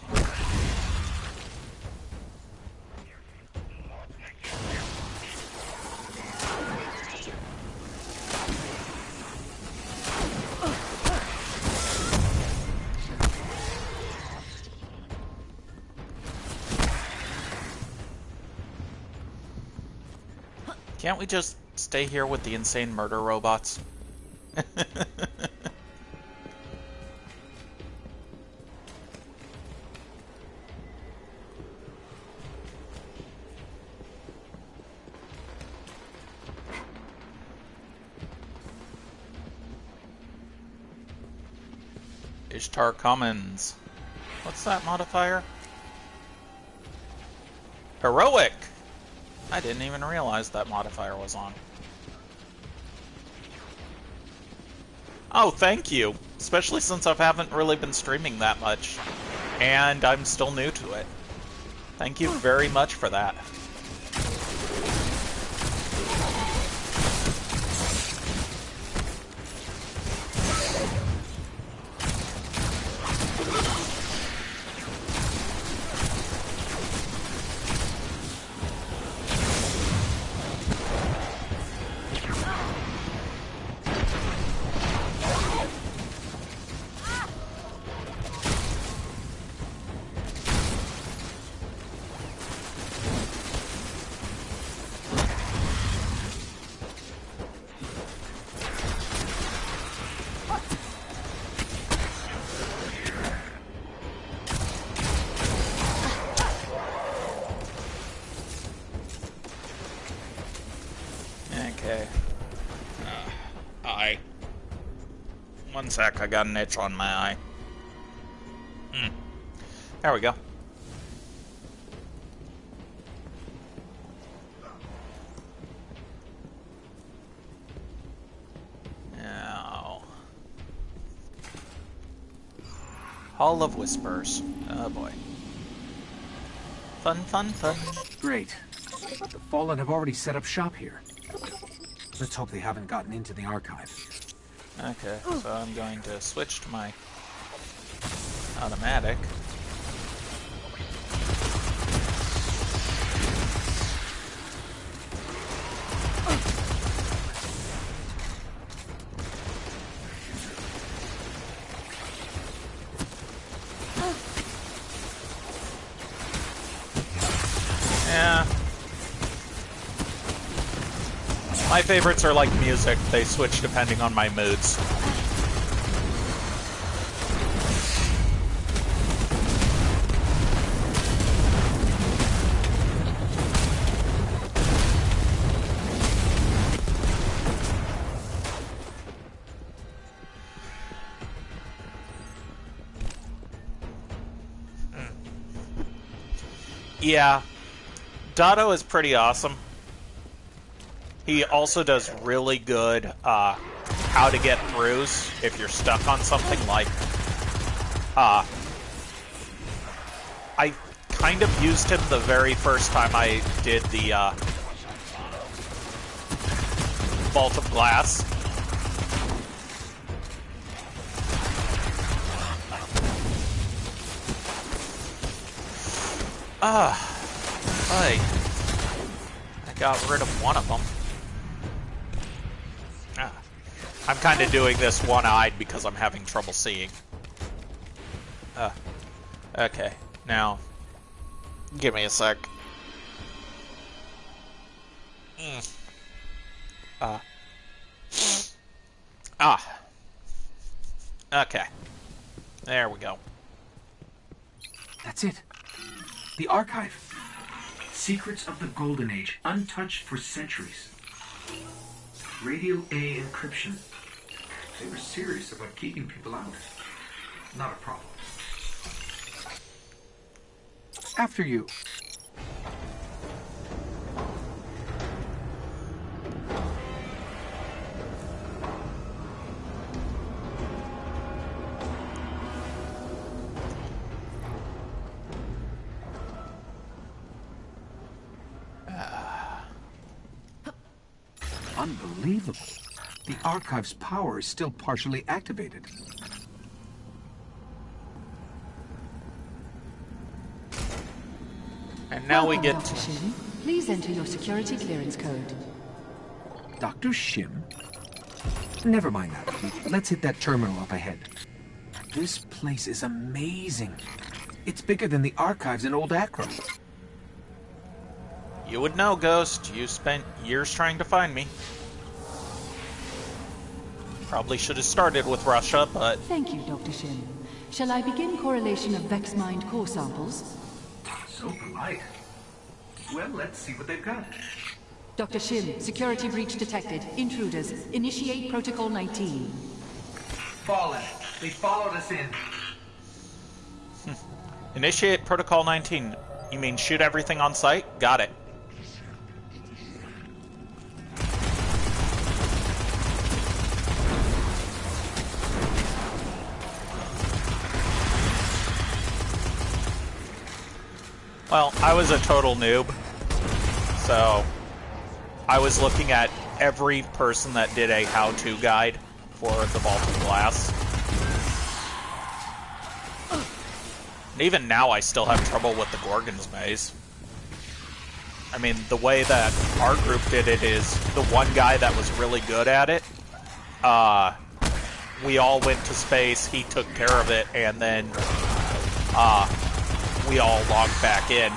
Can't we just stay here with the insane murder robots? Ishtar Commons. What's that modifier? Heroic! I didn't even realize that modifier was on. Oh, thank you! Especially since I haven't really been streaming that much. And I'm still new to it. Thank you very much for that. Okay. Eye. One sec, I got an itch on my eye. There we go. Now. Hall of Whispers. Oh boy. Fun, fun, fun. Great. The Fallen have already set up shop here. Let's hope they haven't gotten into the archive. Okay, so I'm going to switch to my automatic. Yeah. My favorites are like music. They switch depending on my moods. Yeah, Dotto is pretty awesome. He also does really good how to get throughs if you're stuck on something. Like, I kind of used him the very first time I did the Vault of Glass. I got rid of one of them. I'm kind of doing this one-eyed because I'm having trouble seeing. Okay, now, give me a sec. Okay. There we go. That's it. The archive. Secrets of the Golden Age, untouched for centuries. Radial A encryption. They were serious about keeping people out. Not a problem. After you. Unbelievable. The archive's power is still partially activated. And now we get Dr. Shim, please enter your security clearance code. Dr. Shim? Never mind that. Let's hit that terminal up ahead. This place is amazing. It's bigger than the archives in Old Acro. You would know, Ghost. You spent years trying to find me. Probably should have started with Russia, but... Thank you, Dr. Shim. Shall I begin correlation of Vexmind core samples? So polite. Well, let's see what they've got. Dr. Shim, security breach detected. Intruders. Initiate Protocol 19. Fallen. They followed us in. Initiate Protocol 19. You mean shoot everything on sight? Got it. Well, I was a total noob, so I was looking at every person that did a how-to guide for the Vault of Glass. And even now I still have trouble with the Gorgon's Maze. I mean, the way that our group did it is the one guy that was really good at it, we all went to space, he took care of it, and then we all logged back in.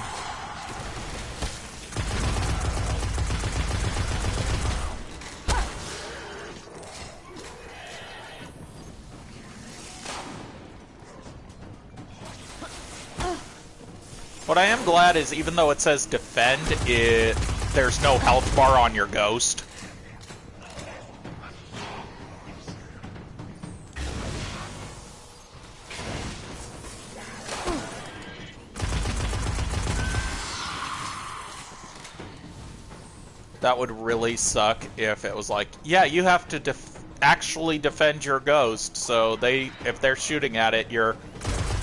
What I am glad is, even though it says defend, there's no health bar on your ghost. That would really suck if it was like, yeah, you have to actually defend your ghost, so if they're shooting at it, you're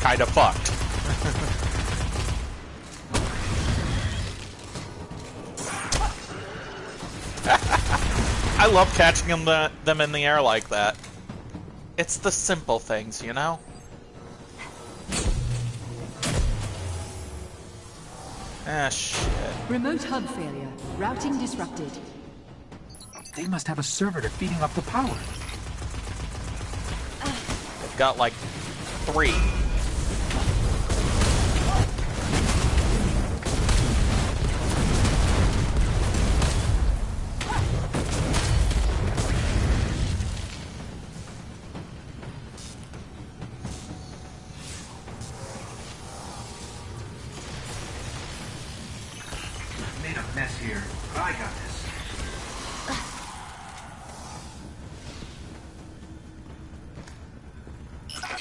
kind of fucked. I love catching them in the air like that. It's the simple things, you know? Ah, shit. Remote hub failure. Routing disrupted. They must have a servitor feeding up the power. They've got like 3. mess here. I got this.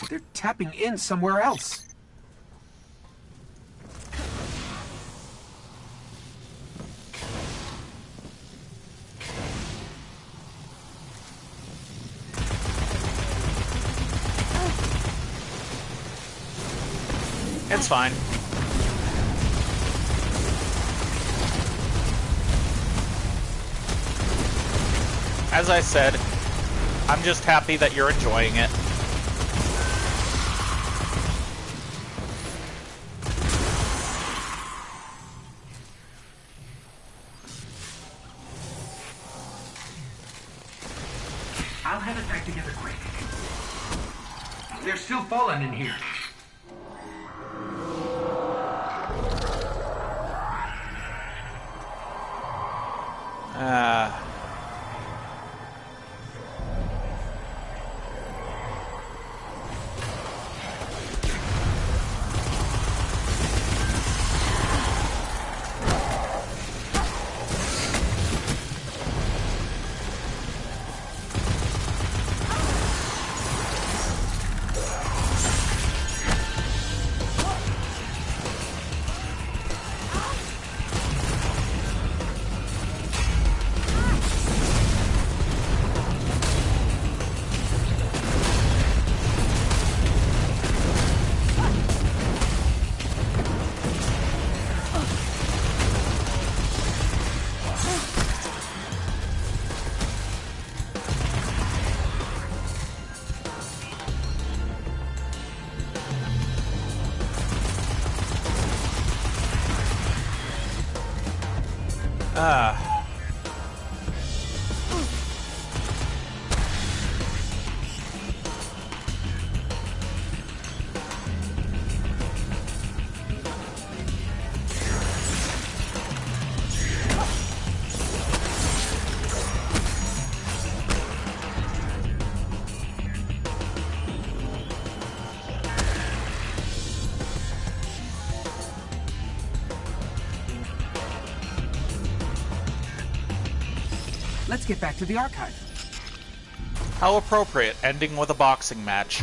They're tapping in somewhere else. It's fine. As I said, I'm just happy that you're enjoying it. I'll have it back together quick. They're still falling in here. Let's get back to the archive. How appropriate, ending with a boxing match.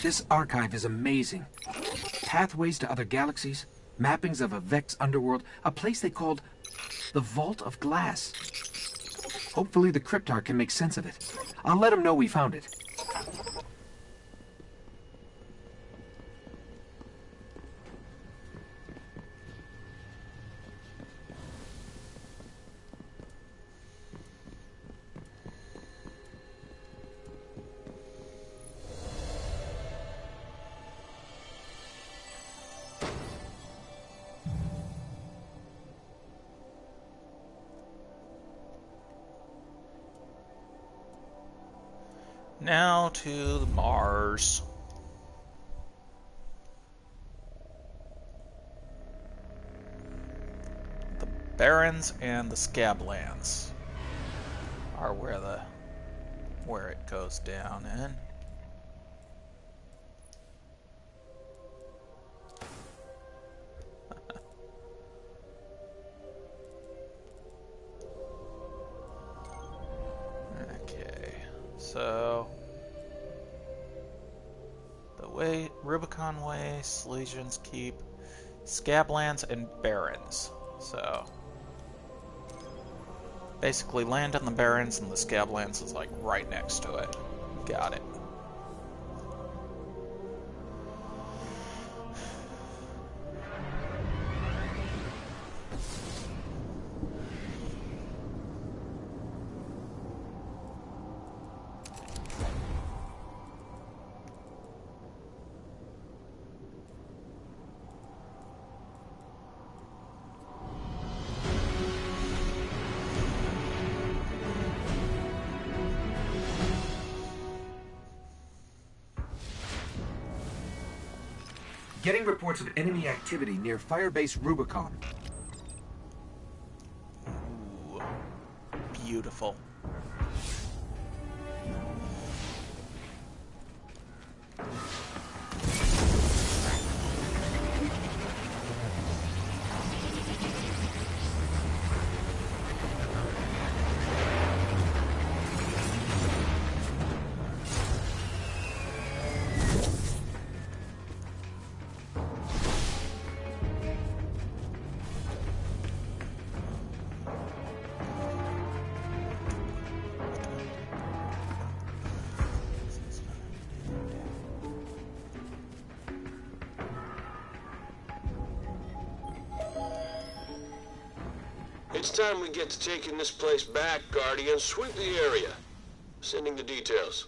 This archive is amazing. Pathways to other galaxies, mappings of a Vex underworld, a place they called the Vault of Glass. Hopefully the Cryptar can make sense of it. I'll let him know we found it. Now to Mars. The Barrens and the Scablands are where it goes down in. So, the way Rubicon Way, Silesians Keep, Scablands, and Barrens. So, basically land on the Barrens and the Scablands is like right next to it. Got it. Getting reports of enemy activity near Firebase Rubicon. Ooh, beautiful. It's time we get to taking this place back, Guardian. Sweep the area. Sending the details.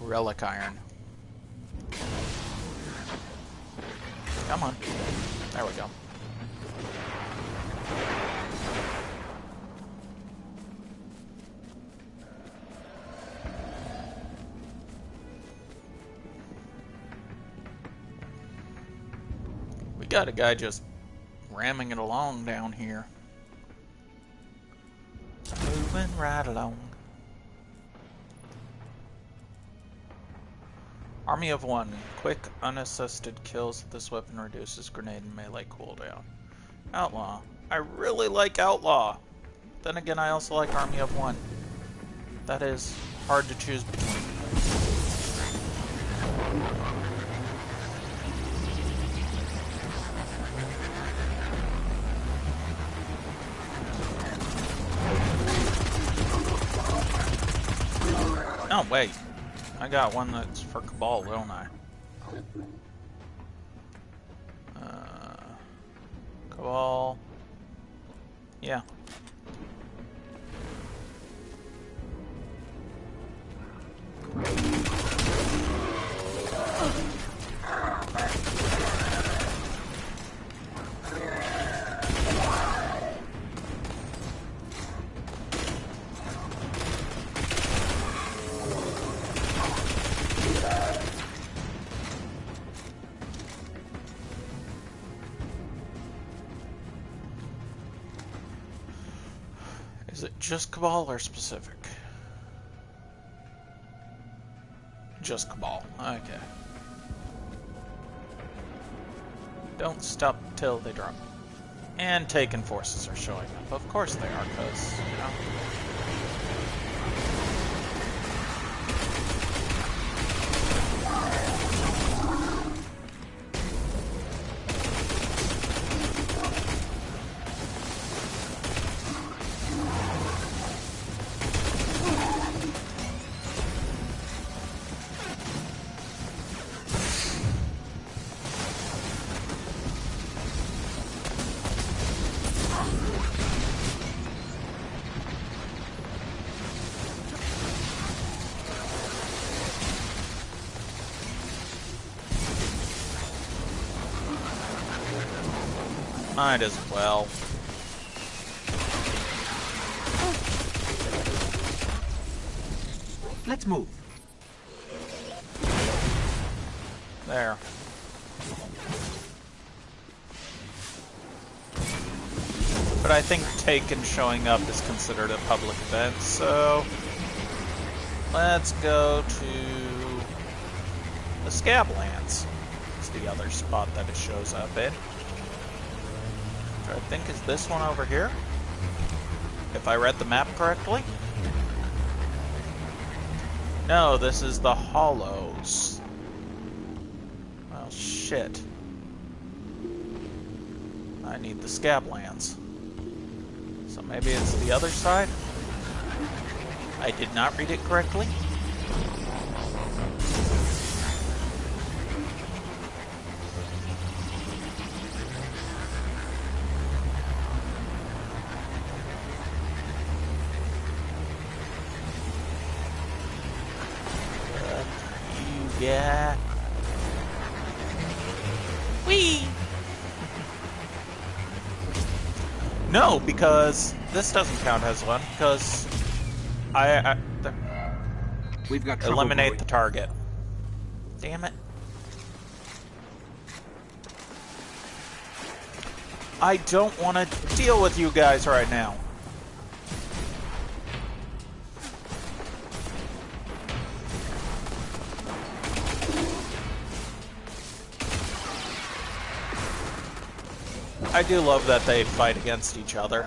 Relic iron. Come on. There we go. We got a guy just ramming it along down here. Moving right along. Army of One. Quick, unassisted kills. This weapon reduces grenade and melee cooldown. Outlaw. I really like Outlaw. Then again, I also like Army of One. That is hard to choose between. Oh, wait. I got one that's for Cabal, don't I? Cabal. Yeah. Is it just Cabal or specific? Just Cabal. Okay. Don't stop till they drop. And Taken forces are showing up. Of course they are, because, you know. Might as well. Let's move. There. But I think Taken showing up is considered a public event, so let's go to the Scablands. It's the other spot that it shows up in. Which I think is this one over here, if I read the map correctly. No, this is the Hollows. Well, shit. I need the Scablands. So maybe it's the other side? I did not read it correctly. Yeah. Whee! No, because this doesn't count as one, because We've got trouble, eliminate boy. the target. Damn it. I don't want to deal with you guys right now. I do love that they fight against each other.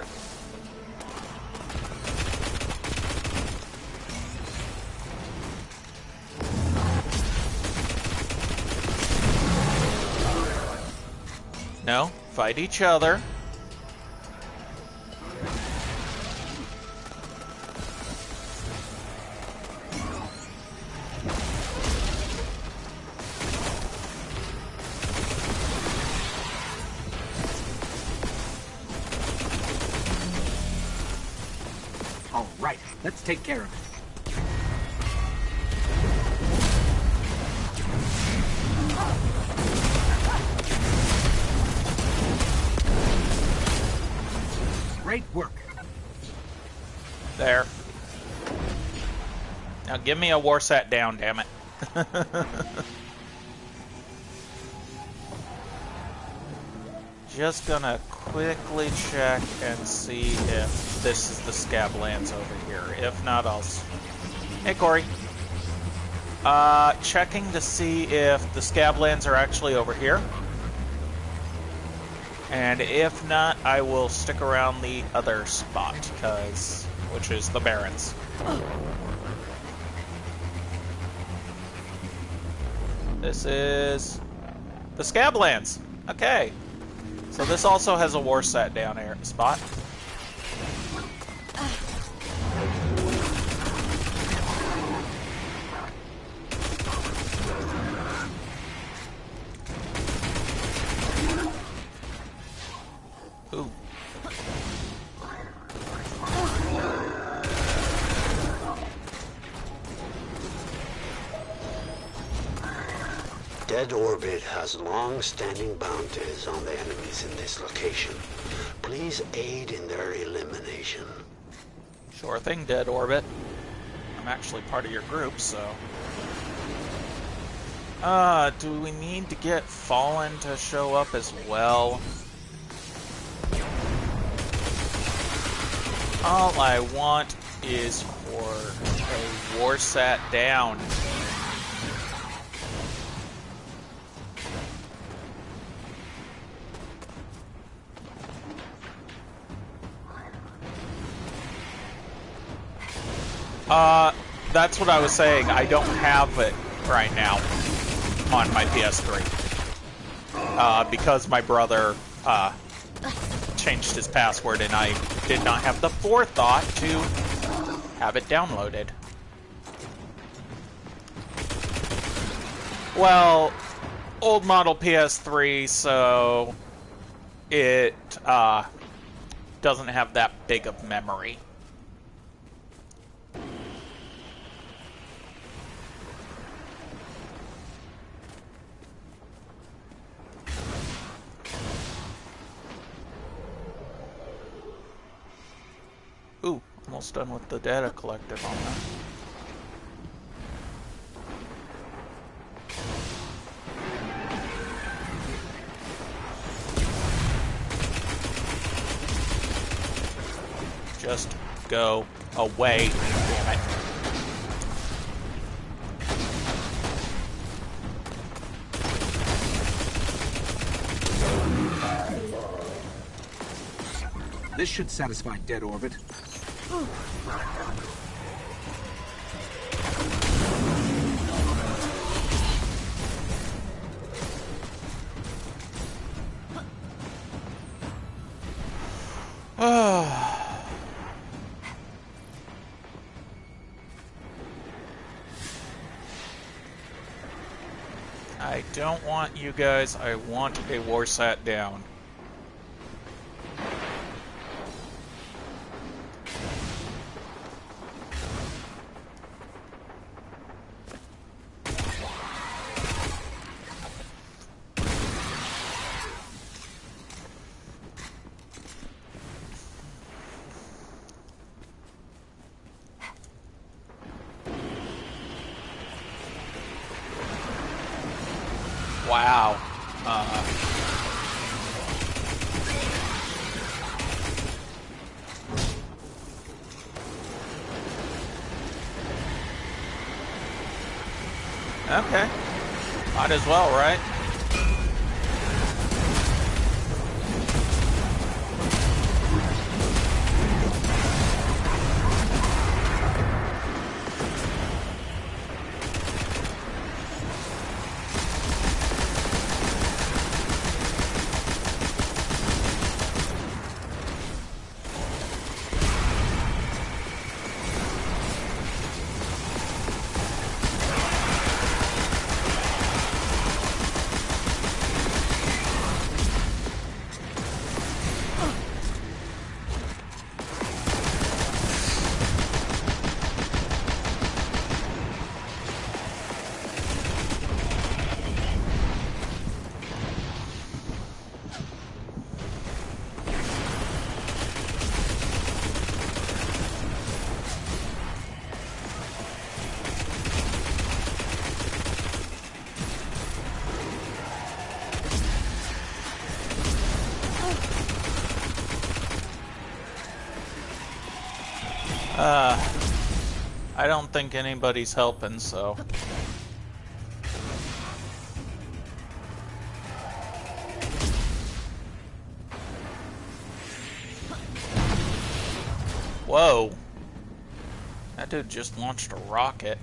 No, fight each other. All right, let's take care of it. Great work. There. Now give me a war set down, damn it. Just gonna quickly check and see if this is the scab lands over here. If not, I'll... Hey, Corey. Checking to see if the scab lands are actually over here. And if not, I will stick around the other spot, which is the Barrens. This is the Scablands. Okay. So this also has a war set down here spot. Ooh. Dead Orbit has long-standing bounties on the enemies in this location. Please aid in their elimination. Sure thing, Dead Orbit. I'm actually part of your group, so... do we need to get Fallen to show up as well? All I want is for a war sat down. That's what I was saying. I don't have it right now on my PS3. Because my brother, changed his password and I did not have the forethought to have it downloaded. Well, old model PS3, so it, doesn't have that big of memory. Ooh, almost done with the data collective on that. Just go away, damn it. This should satisfy Dead Orbit. I don't want you guys, I want a war sat down. Wow. Okay. Might as well, right? I don't think anybody's helping, so... Whoa! That dude just launched a rocket.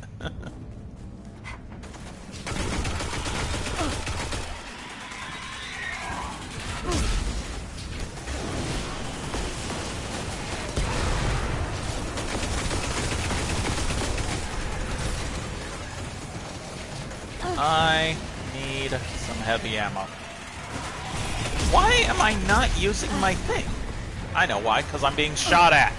I need some heavy ammo. Why am I not using my thing? I know why, because I'm being shot at.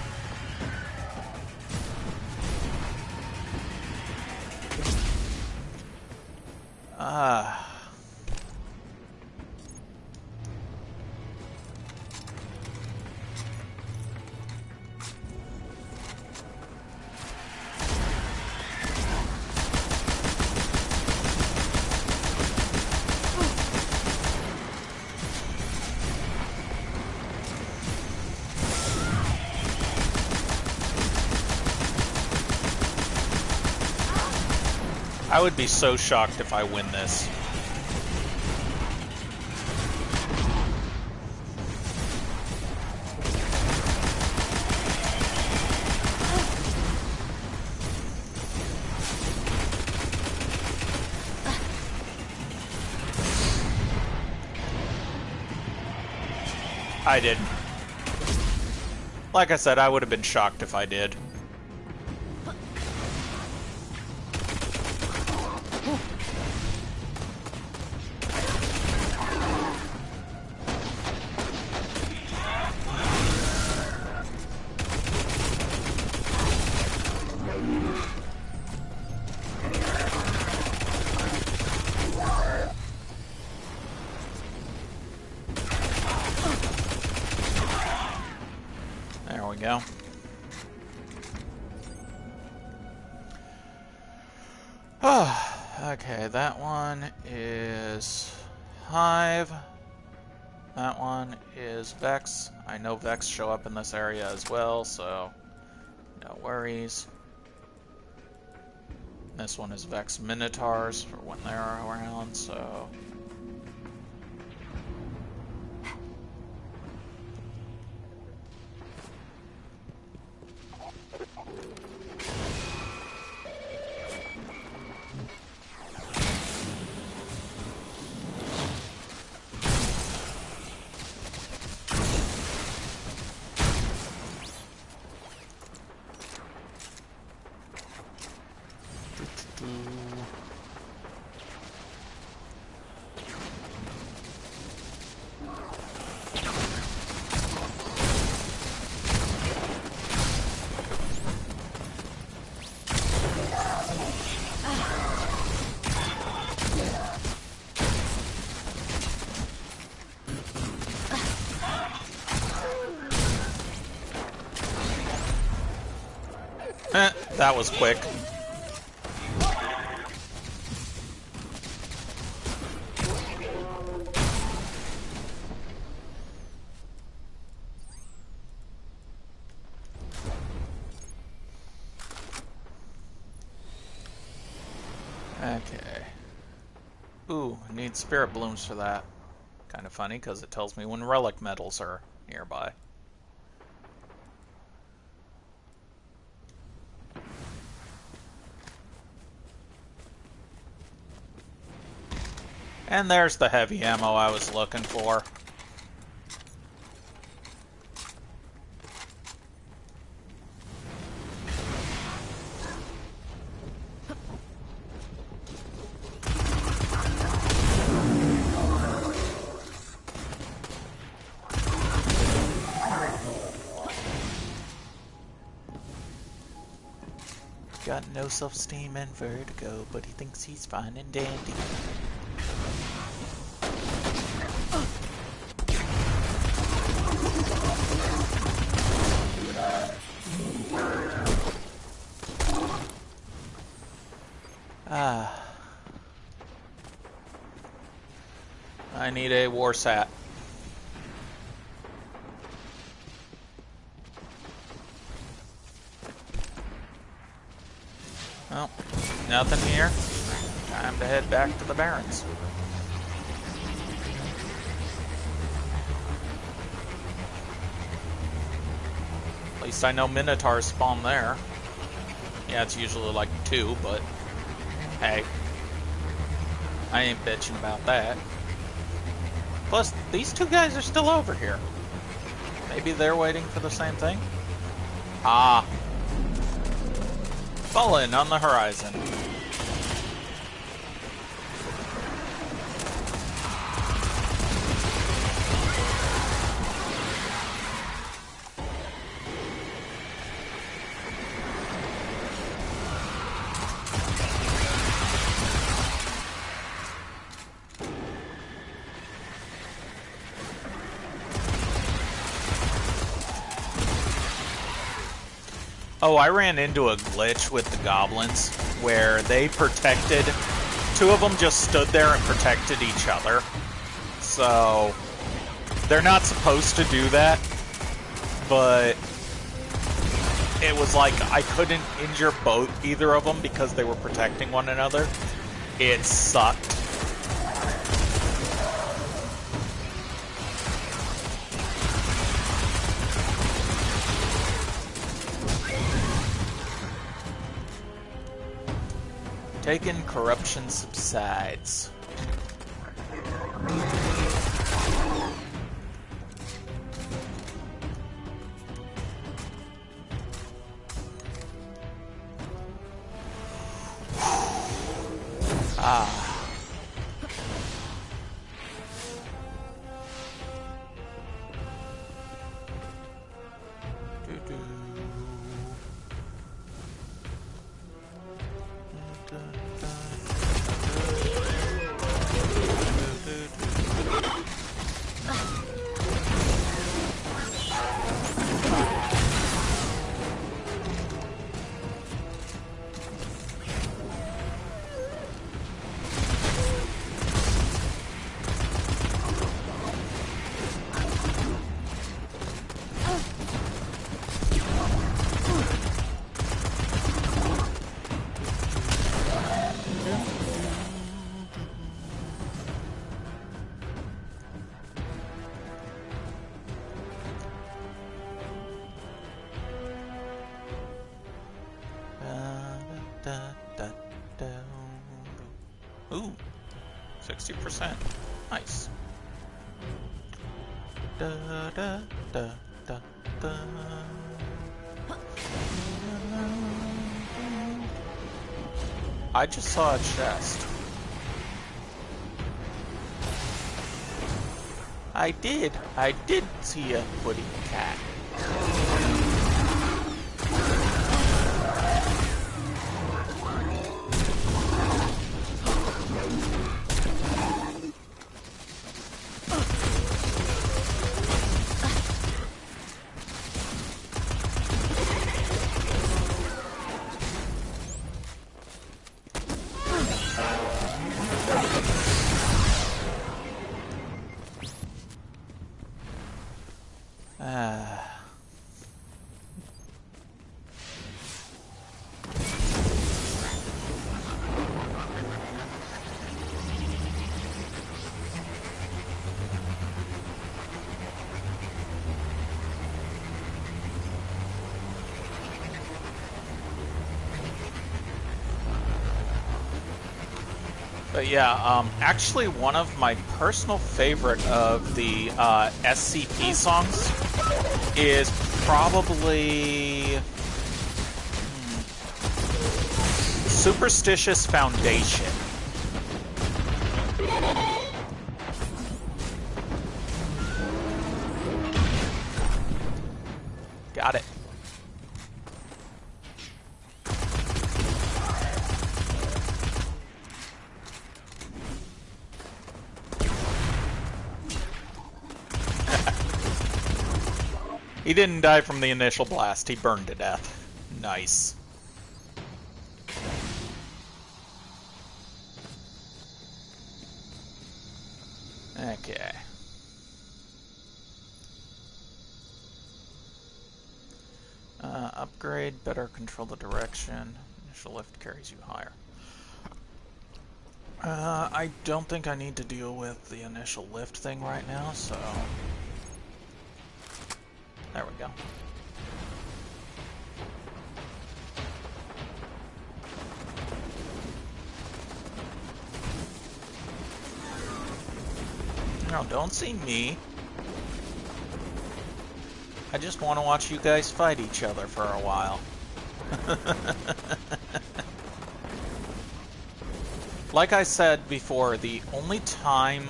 I would be so shocked if I win this. I didn't. Like I said, I would have been shocked if I did. There we go. Okay, that one is Hive. That one is Vex. I know Vex show up in this area as well, so no worries. This one is Vex Minotaurs for when they're around, so... That was quick. Okay. Ooh, I need spirit blooms for that. Kind of funny, because it tells me when relic metals are nearby. And there's the heavy ammo I was looking for. Got no self-esteem and vertigo, but he thinks he's fine and dandy. I need a war sat. Well, nothing here. Time to head back to the Barrens. At least I know Minotaurs spawn there. Yeah, it's usually like 2, but hey, I ain't bitching about that. Plus, these 2 guys are still over here. Maybe they're waiting for the same thing? Ah. Fallen on the horizon. Oh, I ran into a glitch with the goblins where they protected... 2 of them just stood there and protected each other. So, they're not supposed to do that, but it was like I couldn't injure either of them because they were protecting one another. It sucked. Taken, corruption subsides. Ah. Ooh, 60%. Nice. Da, da, da, da, da. I just saw a chest. I did see a woody cat. But yeah, actually one of my personal favorite of the SCP songs is probably Superstitious Foundation. Got it. He didn't die from the initial blast, he burned to death. Nice. Okay. Upgrade, better control the direction. Initial lift carries you higher. I don't think I need to deal with the initial lift thing right now, so... There we go. No, don't see me. I just want to watch you guys fight each other for a while. Like I said before, the only time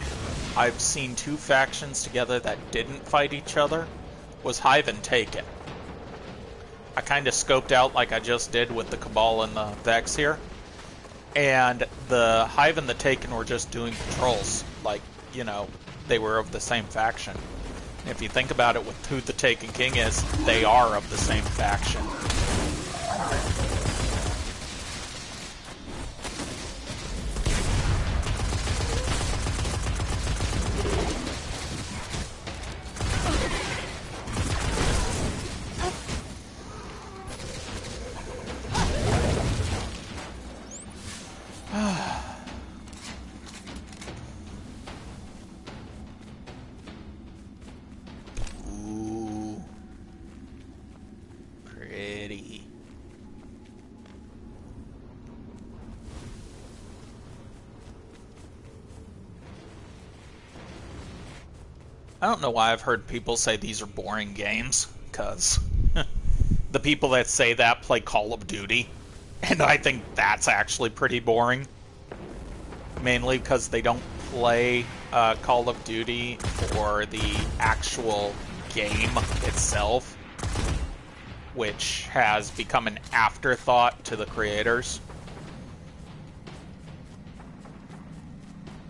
I've seen two factions together that didn't fight each other was Hive and Taken. I kind of scoped out like I just did with the Cabal and the Vex here. And the Hive and the Taken were just doing patrols. Like, you know, they were of the same faction. And if you think about it with who the Taken King is, they are of the same faction. Ooh. Pretty. I don't know why I've heard people say these are boring games, because the people that say that play Call of Duty, and I think that's actually pretty boring. Mainly because they don't play Call of Duty for the actual game itself, which has become an afterthought to the creators.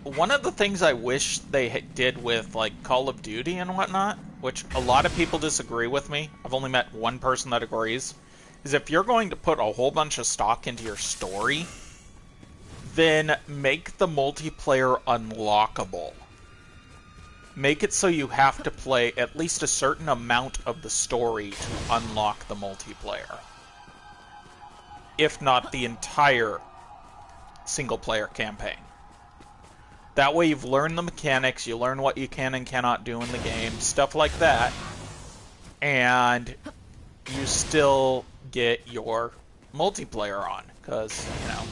One of the things I wish they did with like Call of Duty and whatnot, which a lot of people disagree with me, I've only met one person that agrees, is if you're going to put a whole bunch of stock into your story, then make the multiplayer unlockable. Make it so you have to play at least a certain amount of the story to unlock the multiplayer. If not the entire single-player campaign. That way you've learned the mechanics, you learn what you can and cannot do in the game, stuff like that, and you still get your multiplayer on, because, you know...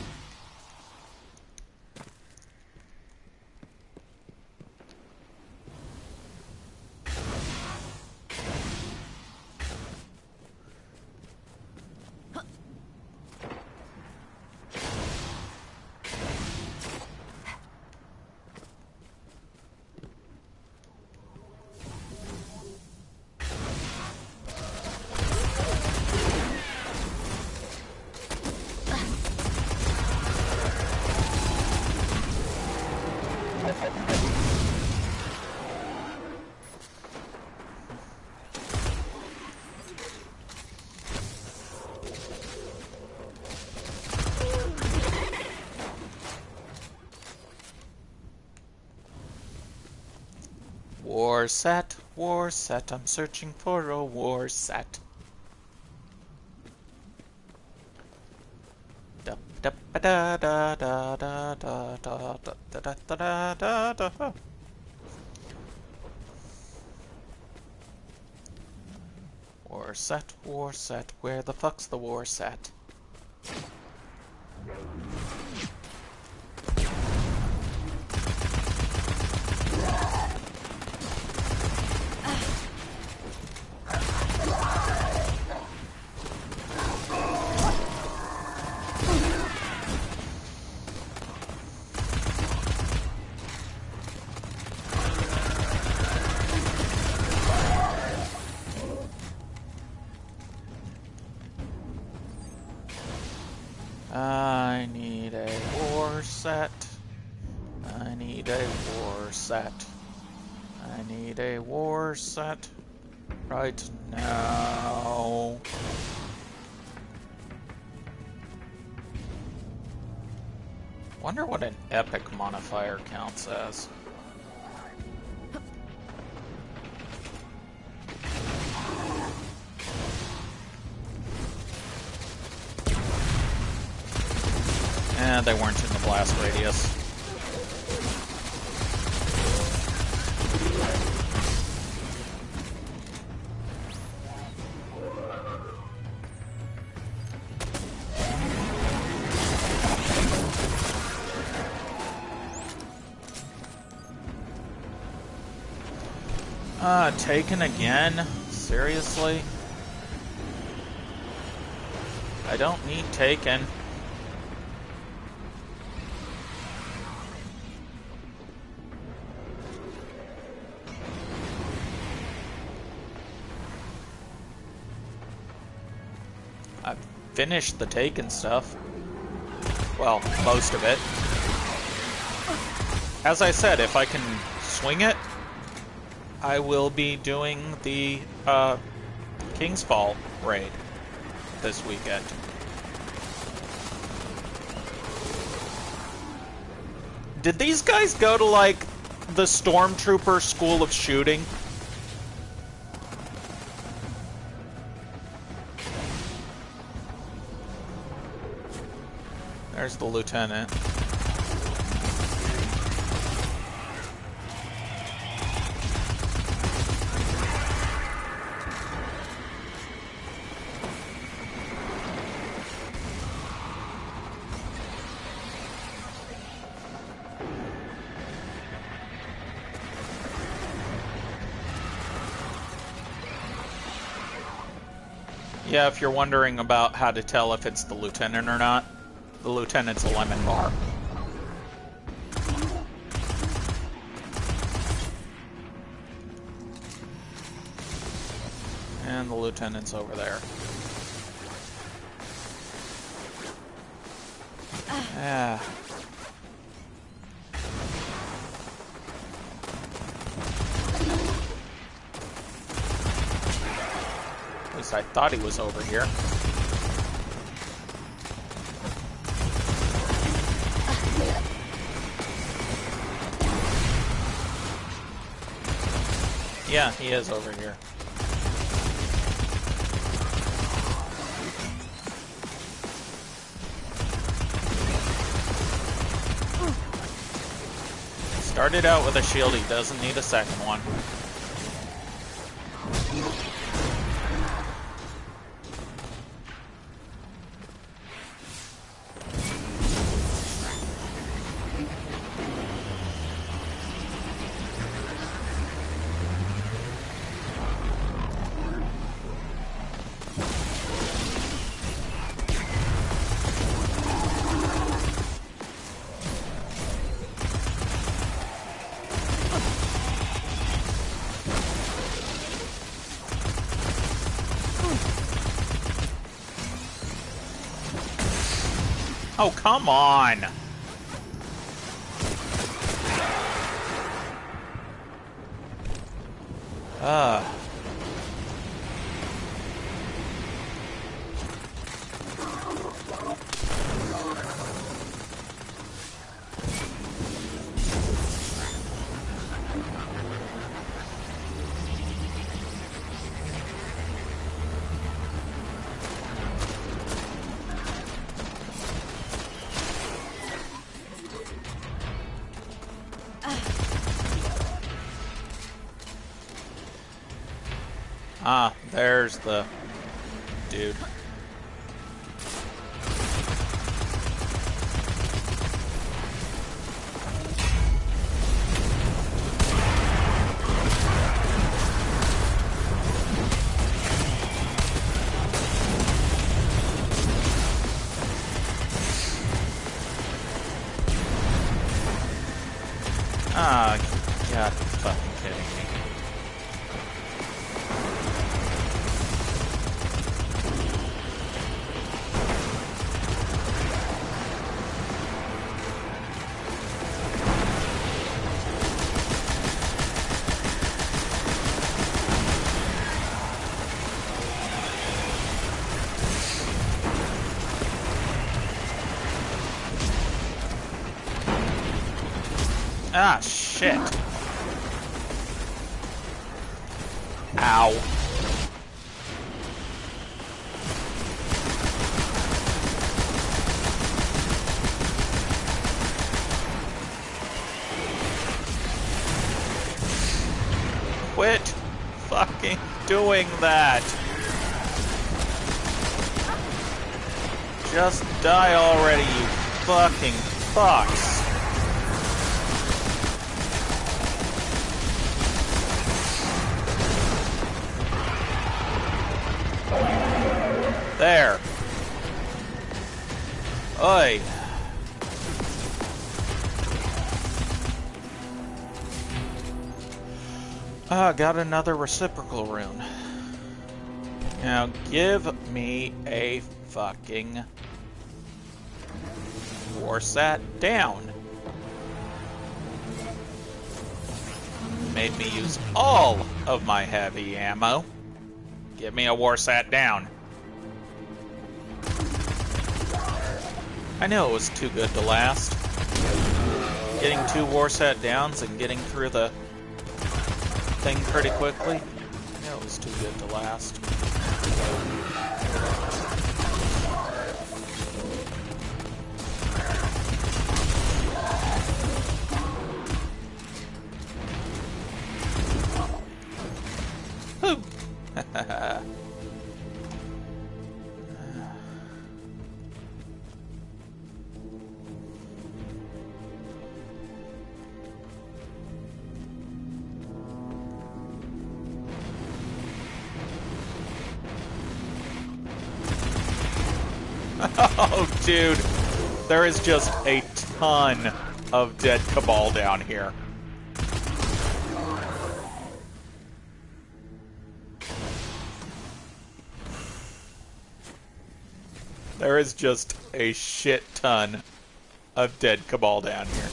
War set, I'm searching for a war set. War set, where the fuck's the war set? I need a war set. I need a war set. I need a war set right now. Wonder what an epic modifier counts as. They weren't in the blast radius. Taken again? Seriously? I don't need taken. I've finished the taken stuff. Well, most of it. As I said, if I can swing it, I will be doing the King's Fall raid this weekend. Did these guys go to, like, the Stormtrooper School of Shooting? There's the lieutenant. Yeah, if you're wondering about how to tell if it's the lieutenant or not, the lieutenant's a lemon bar. And the lieutenant's over there. Yeah. At least I thought he was over here. Yeah, he is over here. Started out with a shield, he doesn't need a second one. Oh, come on! Ah, there's the dude. Ah, God, fucking kidding me. Ah, shit. Ow. Quit fucking doing that. Just die already, you fucking fucks. There. Oi. Got another reciprocal rune. Now give me a fucking Warsat down. Made me use all of my heavy ammo. Give me a Warsat down. I knew it was too good to last. Getting 2 Warsat downs and getting through the thing pretty quickly. I knew it was too good to last. Whew. Oh, dude. There is just a ton of dead Cabal down here. There is just a shit ton of dead Cabal down here.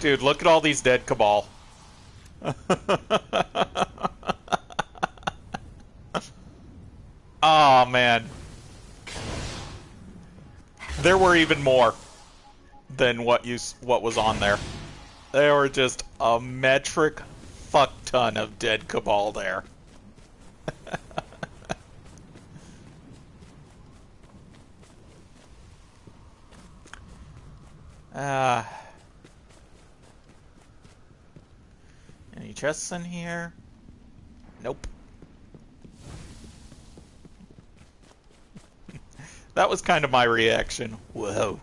Dude, look at all these dead Cabal. Oh man. There were even more than what was on there. There were just a metric fuck ton of dead Cabal there. Any chests in here? Nope. That was kind of my reaction. Whoa.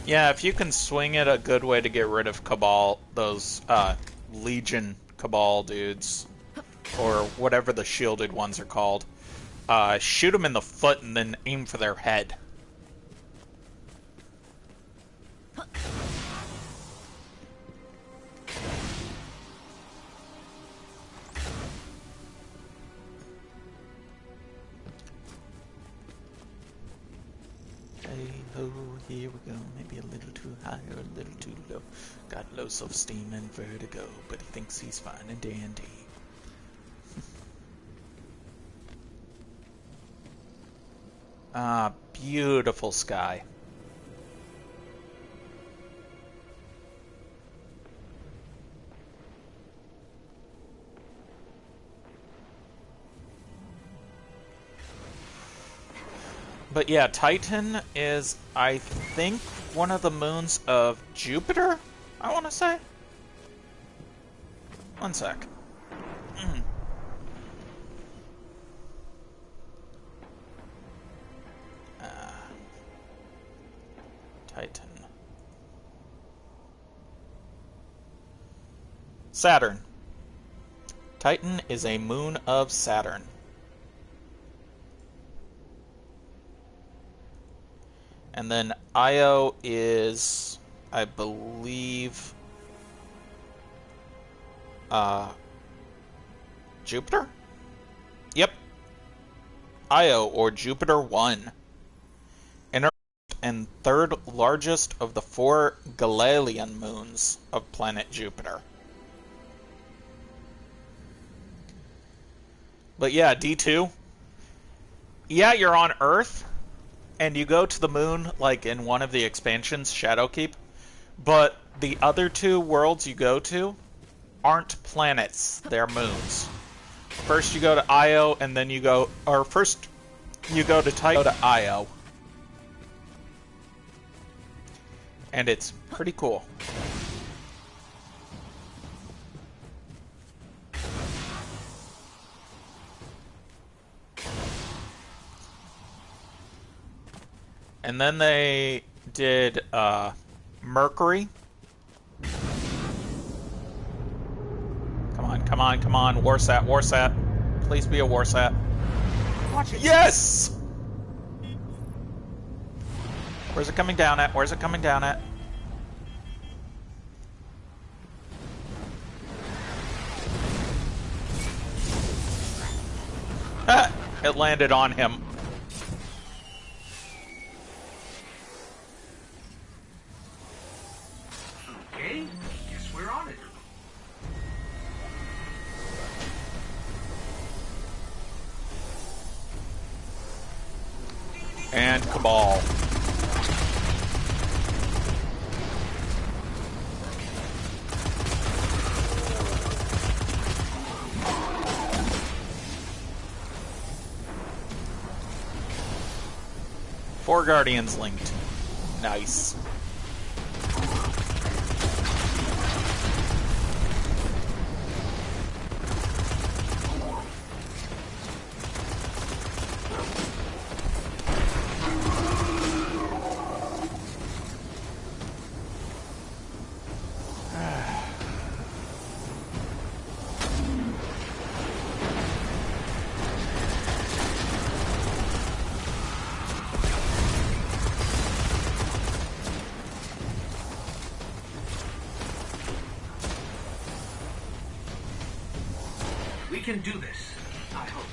Yeah, if you can swing it, a good way to get rid of Cabal, those Legion Cabal dudes, or whatever the shielded ones are called, shoot them in the foot and then aim for their head. Here we go, maybe a little too high or a little too low. Got low self-esteem and vertigo, but he thinks he's fine and dandy. Beautiful sky. But yeah, Titan is, I think, one of the moons of Jupiter, I want to say. One sec. Titan. Saturn. Titan is a moon of Saturn. And then Io is I believe, Jupiter? Yep. Io, or Jupiter 1. Inner and third largest of the 4 Galilean moons of planet Jupiter. But yeah, D2. Yeah, you're on Earth, and you go to the moon, like in one of the expansions, Shadowkeep, but the other 2 worlds you go to aren't planets, they're moons. First you go to Io, and then you go, or first you go to Tycho to Io. And it's pretty cool. And then they did Mercury. Come on, come on, come on. Warsat, Warsat. Please be a Warsat. Watch it. Yes! Where's it coming down at? Where's it coming down at? Ah, it landed on him. Okay, guess we're on it. And Cabal. Four Guardians linked. Nice. We can do this, I hope.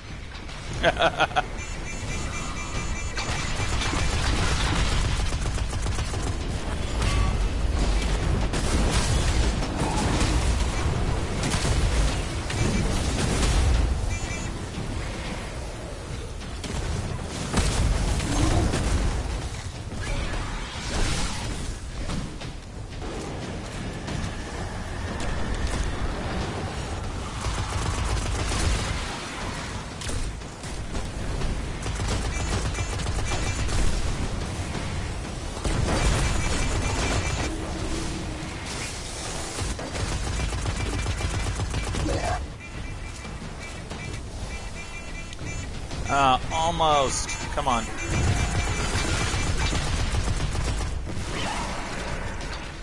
Almost. Come on.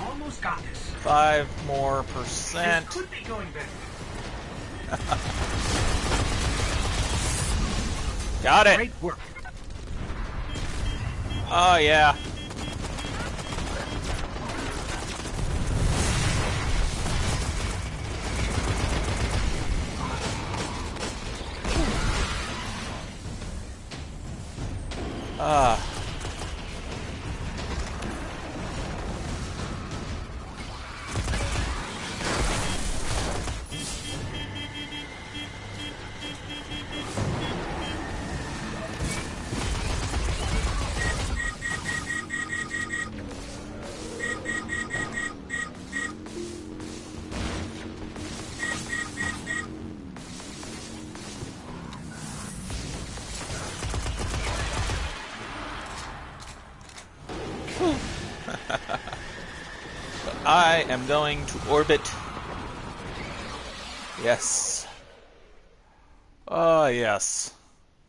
Almost got this. 5% more. This could be going better. Got it. Great work. Oh, yeah. I am going to orbit. Yes. Oh, yes.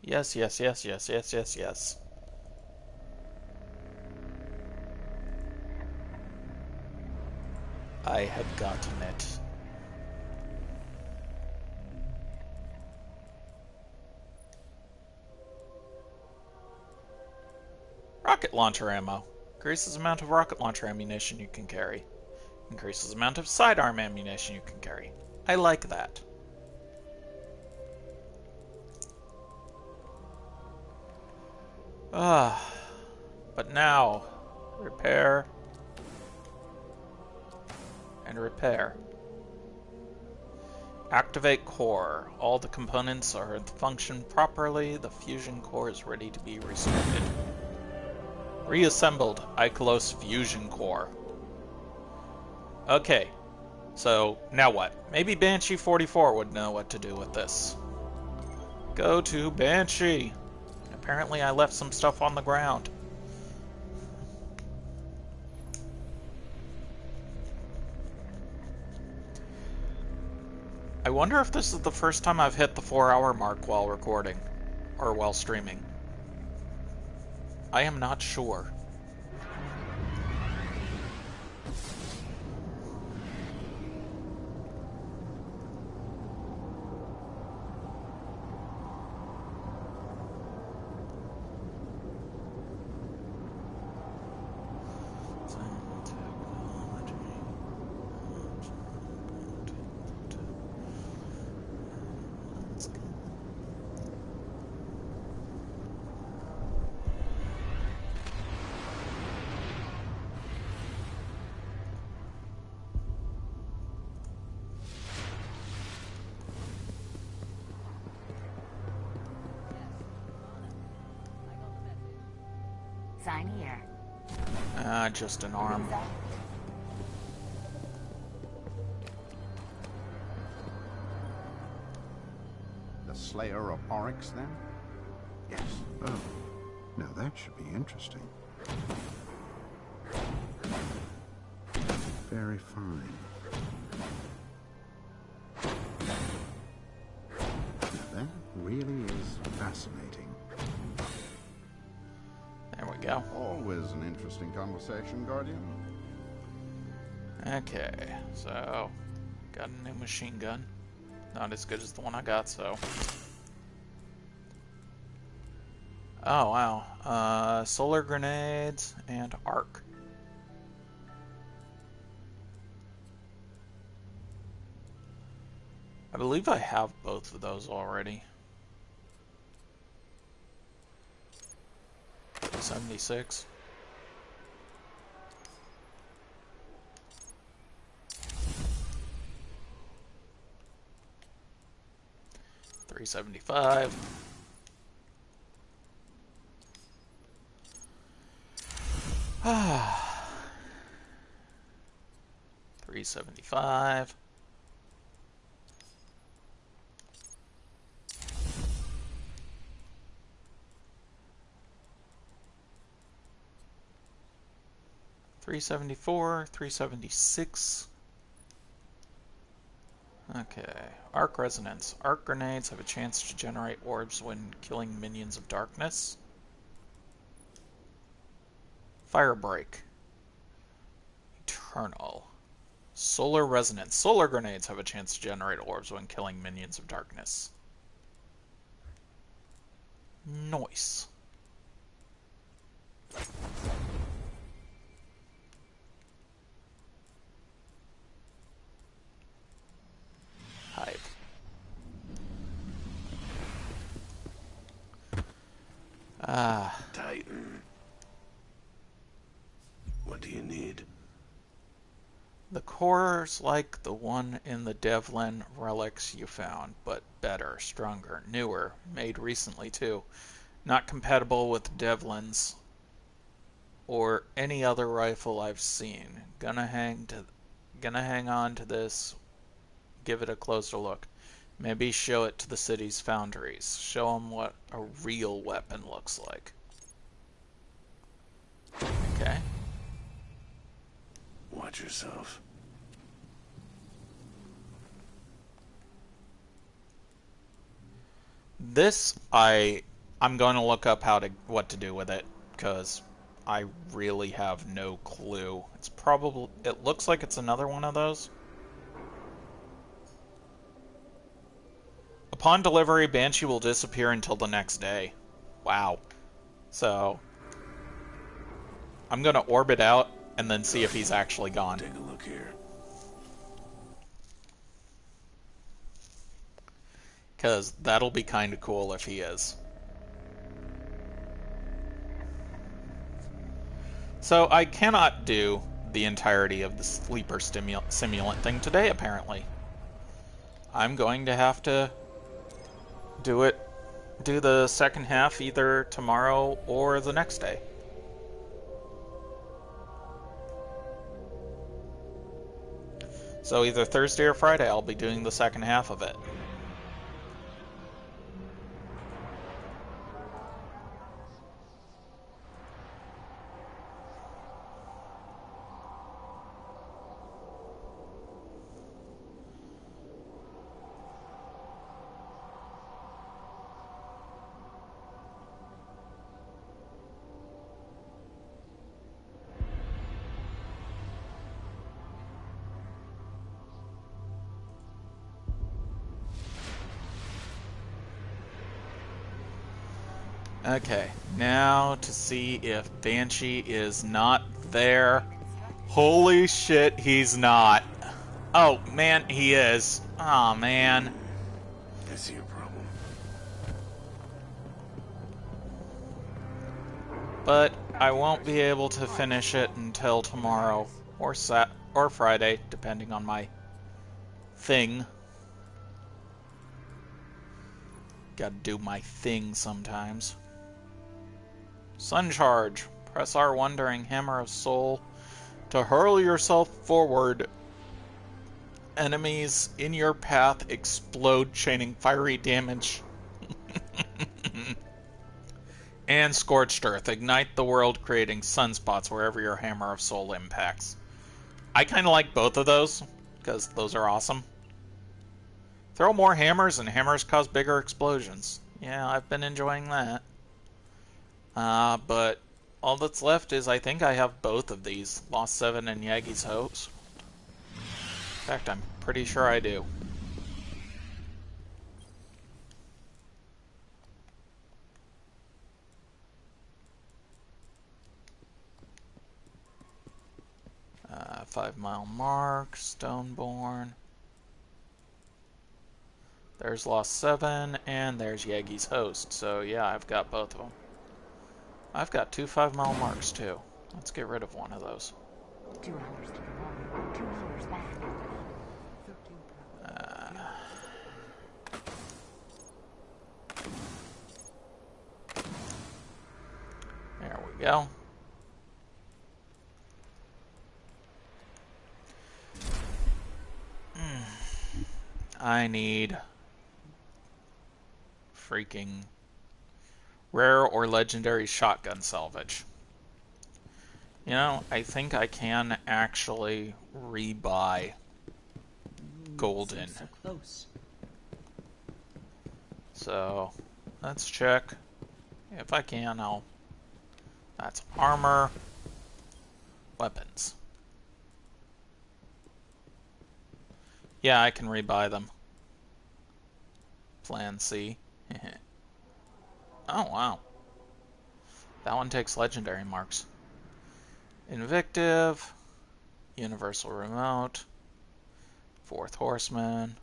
Yes, yes, yes, yes, yes, yes, yes. I have gotten it. Rocket launcher ammo. Increases the amount of rocket launcher ammunition you can carry. Increases the amount of sidearm ammunition you can carry. I like that. But now, repair and repair. Activate core. All the components are function properly. The fusion core is ready to be restarted. Reassembled Ikelos fusion core. Okay, so now what? Maybe Banshee 44 would know what to do with this. Go to Banshee. Apparently I left some stuff on the ground. I wonder if this is the first time I've hit the 4-hour mark while recording, or while streaming. I am not sure. Sign here. Just an arm. The Slayer of Oryx, then? Yes. Oh, now that should be interesting. Very fine. Now that really is fascinating. There we go. Always an interesting conversation, Guardian. Okay, so got a new machine gun. Not as good as the one I got, so. Oh, wow. Solar grenades and arc. I believe I have both of those already. 76. $375. $375. $374, $376. Okay. Arc resonance. Arc grenades have a chance to generate orbs when killing minions of darkness. Fire break. Eternal. Solar resonance. Solar grenades have a chance to generate orbs when killing minions of darkness. Nice. Hive. Titan. What do you need? The core's like the one in the Devlin relics you found, but better, stronger, newer, made recently too. Not compatible with Devlin's or any other rifle I've seen. Gonna hang on to this. Give it a closer look. Maybe show it to the city's foundries. Show them what a real weapon looks like. Okay. Watch yourself. This I'm going to look up what to do with it, because I really have no clue. It looks like it's another one of those. Upon delivery, Banshee will disappear until the next day. Wow. So I'm gonna orbit out and then see if he's actually gone. Take a look here. Because that'll be kind of cool if he is. So I cannot do the entirety of the sleeper simulant thing today, apparently. I'm going to have to do the second half either tomorrow or the next day. So either Thursday or Friday I'll be doing the second half of it. Okay, now to see if Banshee is not there. Holy shit, he's not. Oh, man, he is. Oh, man. I see your problem. But I won't be able to finish it until tomorrow or Friday, depending on my thing. Gotta do my thing sometimes. Sun Charge. Press R1 during Hammer of Soul to hurl yourself forward. Enemies in your path explode, chaining fiery damage. And Scorched Earth. Ignite the world, creating sunspots wherever your Hammer of Soul impacts. I kind of like both of those, because those are awesome. Throw more hammers, and hammers cause bigger explosions. Yeah, I've been enjoying that. But all that's left is I think I have both of these, Lost 7 and Yagi's Host. In fact, I'm pretty sure I do. Uh, 5 Mile Mark, Stoneborn. There's Lost 7, and there's Yagi's Host. So yeah, I've got both of them. I've got 2 5 Mile Marks too. Let's get rid of one of those. 2 hours to the morning, 2 hours back. There we go. I need freaking rare or legendary shotgun salvage. You know, I think I can actually rebuy golden. So close. So let's check. If I can, I'll... That's armor. Weapons. Yeah, I can rebuy them. Plan C. Oh, wow. That one takes legendary marks. Invictive. Universal Remote. Fourth Horseman.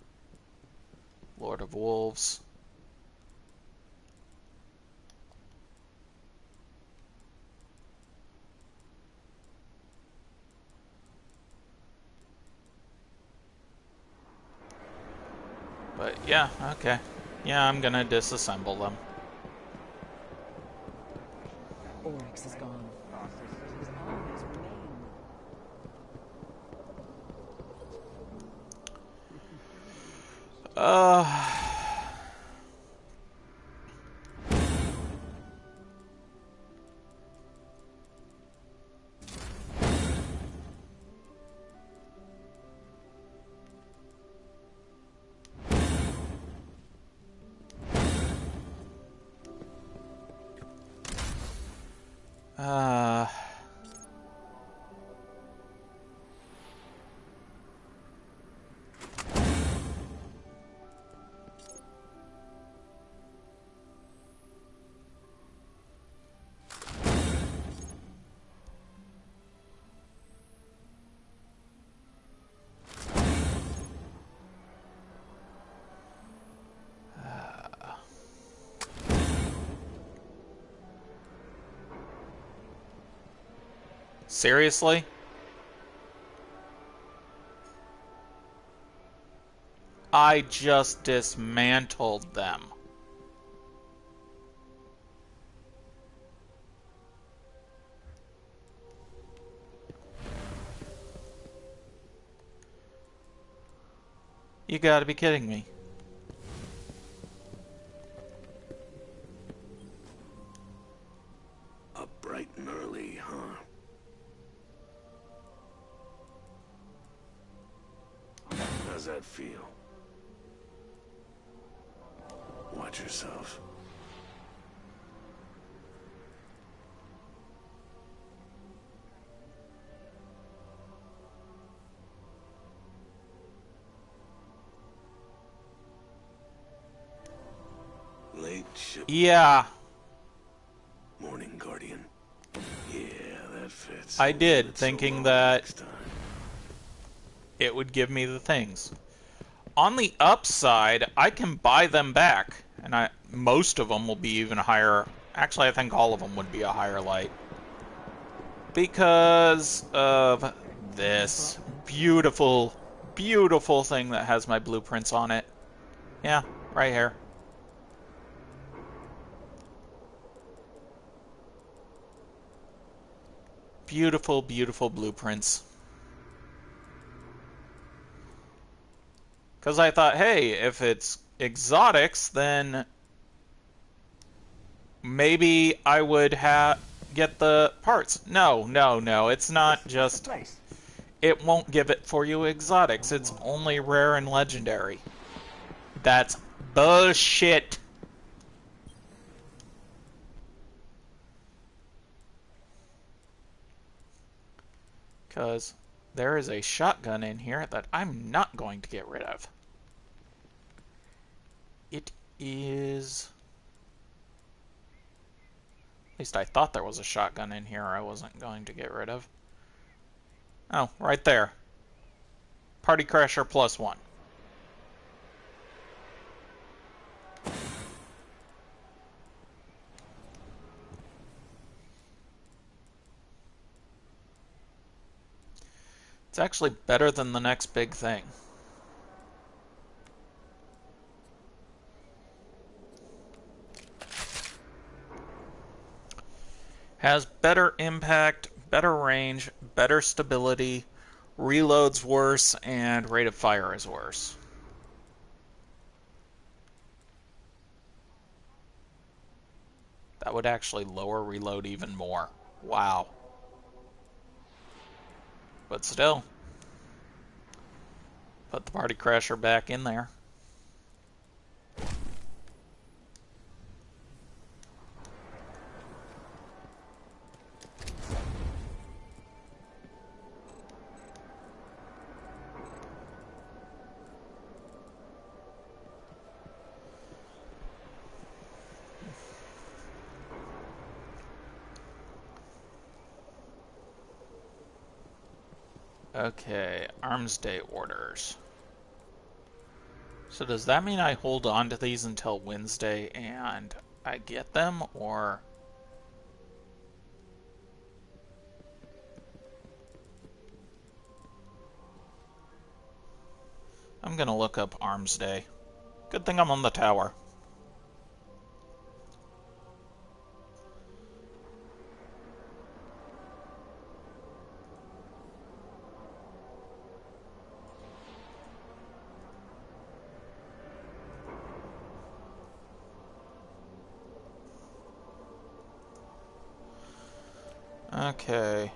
Lord of Wolves. But yeah, okay. Yeah, I'm gonna disassemble them. Oryx is gone. He was always remain. Uh, Seriously? I just dismantled them. You gotta be kidding me. Up bright and early, huh? How's that feel? Watch yourself. Late ship. Yeah, Morning Guardian. Yeah, that fits. I We'll did, give it so thinking long that next time. it would give me the things. On the upside, I can buy them back, and most of them will be even higher. Actually, I think all of them would be a higher light. Because of this beautiful, beautiful thing that has my blueprints on it. Yeah, right here. Beautiful, beautiful blueprints. Because I thought, hey, if it's exotics, then maybe I would get the parts. No, no, no. It's not just... It won't give it for you exotics. It's only rare and legendary. That's bullshit. Because there is a shotgun in here that I'm not going to get rid of. It is... At least I thought there was a shotgun in here I wasn't going to get rid of. Oh, right there. Party Crasher +1. It's actually better than the next big thing. Has better impact, better range, better stability, reloads worse, and rate of fire is worse. That would actually lower reload even more. Wow. But still, put the Party Crasher back in there. Okay, Arms Day orders. So does that mean I hold on to these until Wednesday and I get them, or... I'm gonna look up Arms Day. Good thing I'm on the tower. Okay.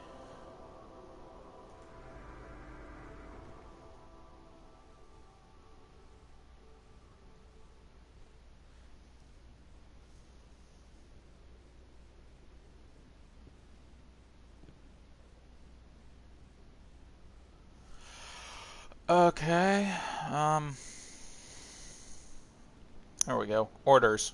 Okay, there we go. Orders.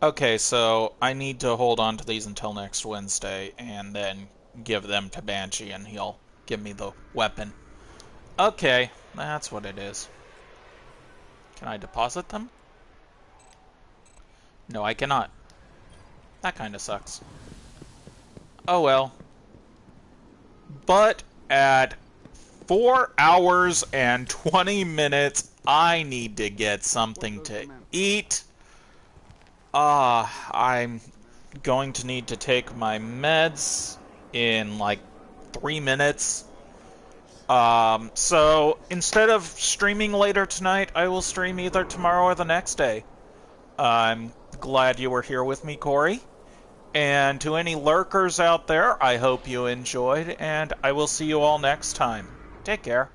Okay, so I need to hold on to these until next Wednesday, and then give them to Banshee and he'll give me the weapon. Okay, that's what it is. Can I deposit them? No, I cannot. That kind of sucks. Oh well. But at 4 hours and 20 minutes, I need to get something to eat. I'm going to need to take my meds in like 3 minutes. So instead of streaming later tonight, I will stream either tomorrow or the next day. I'm glad you were here with me, Corey. And to any lurkers out there, I hope you enjoyed, and I will see you all next time. Take care.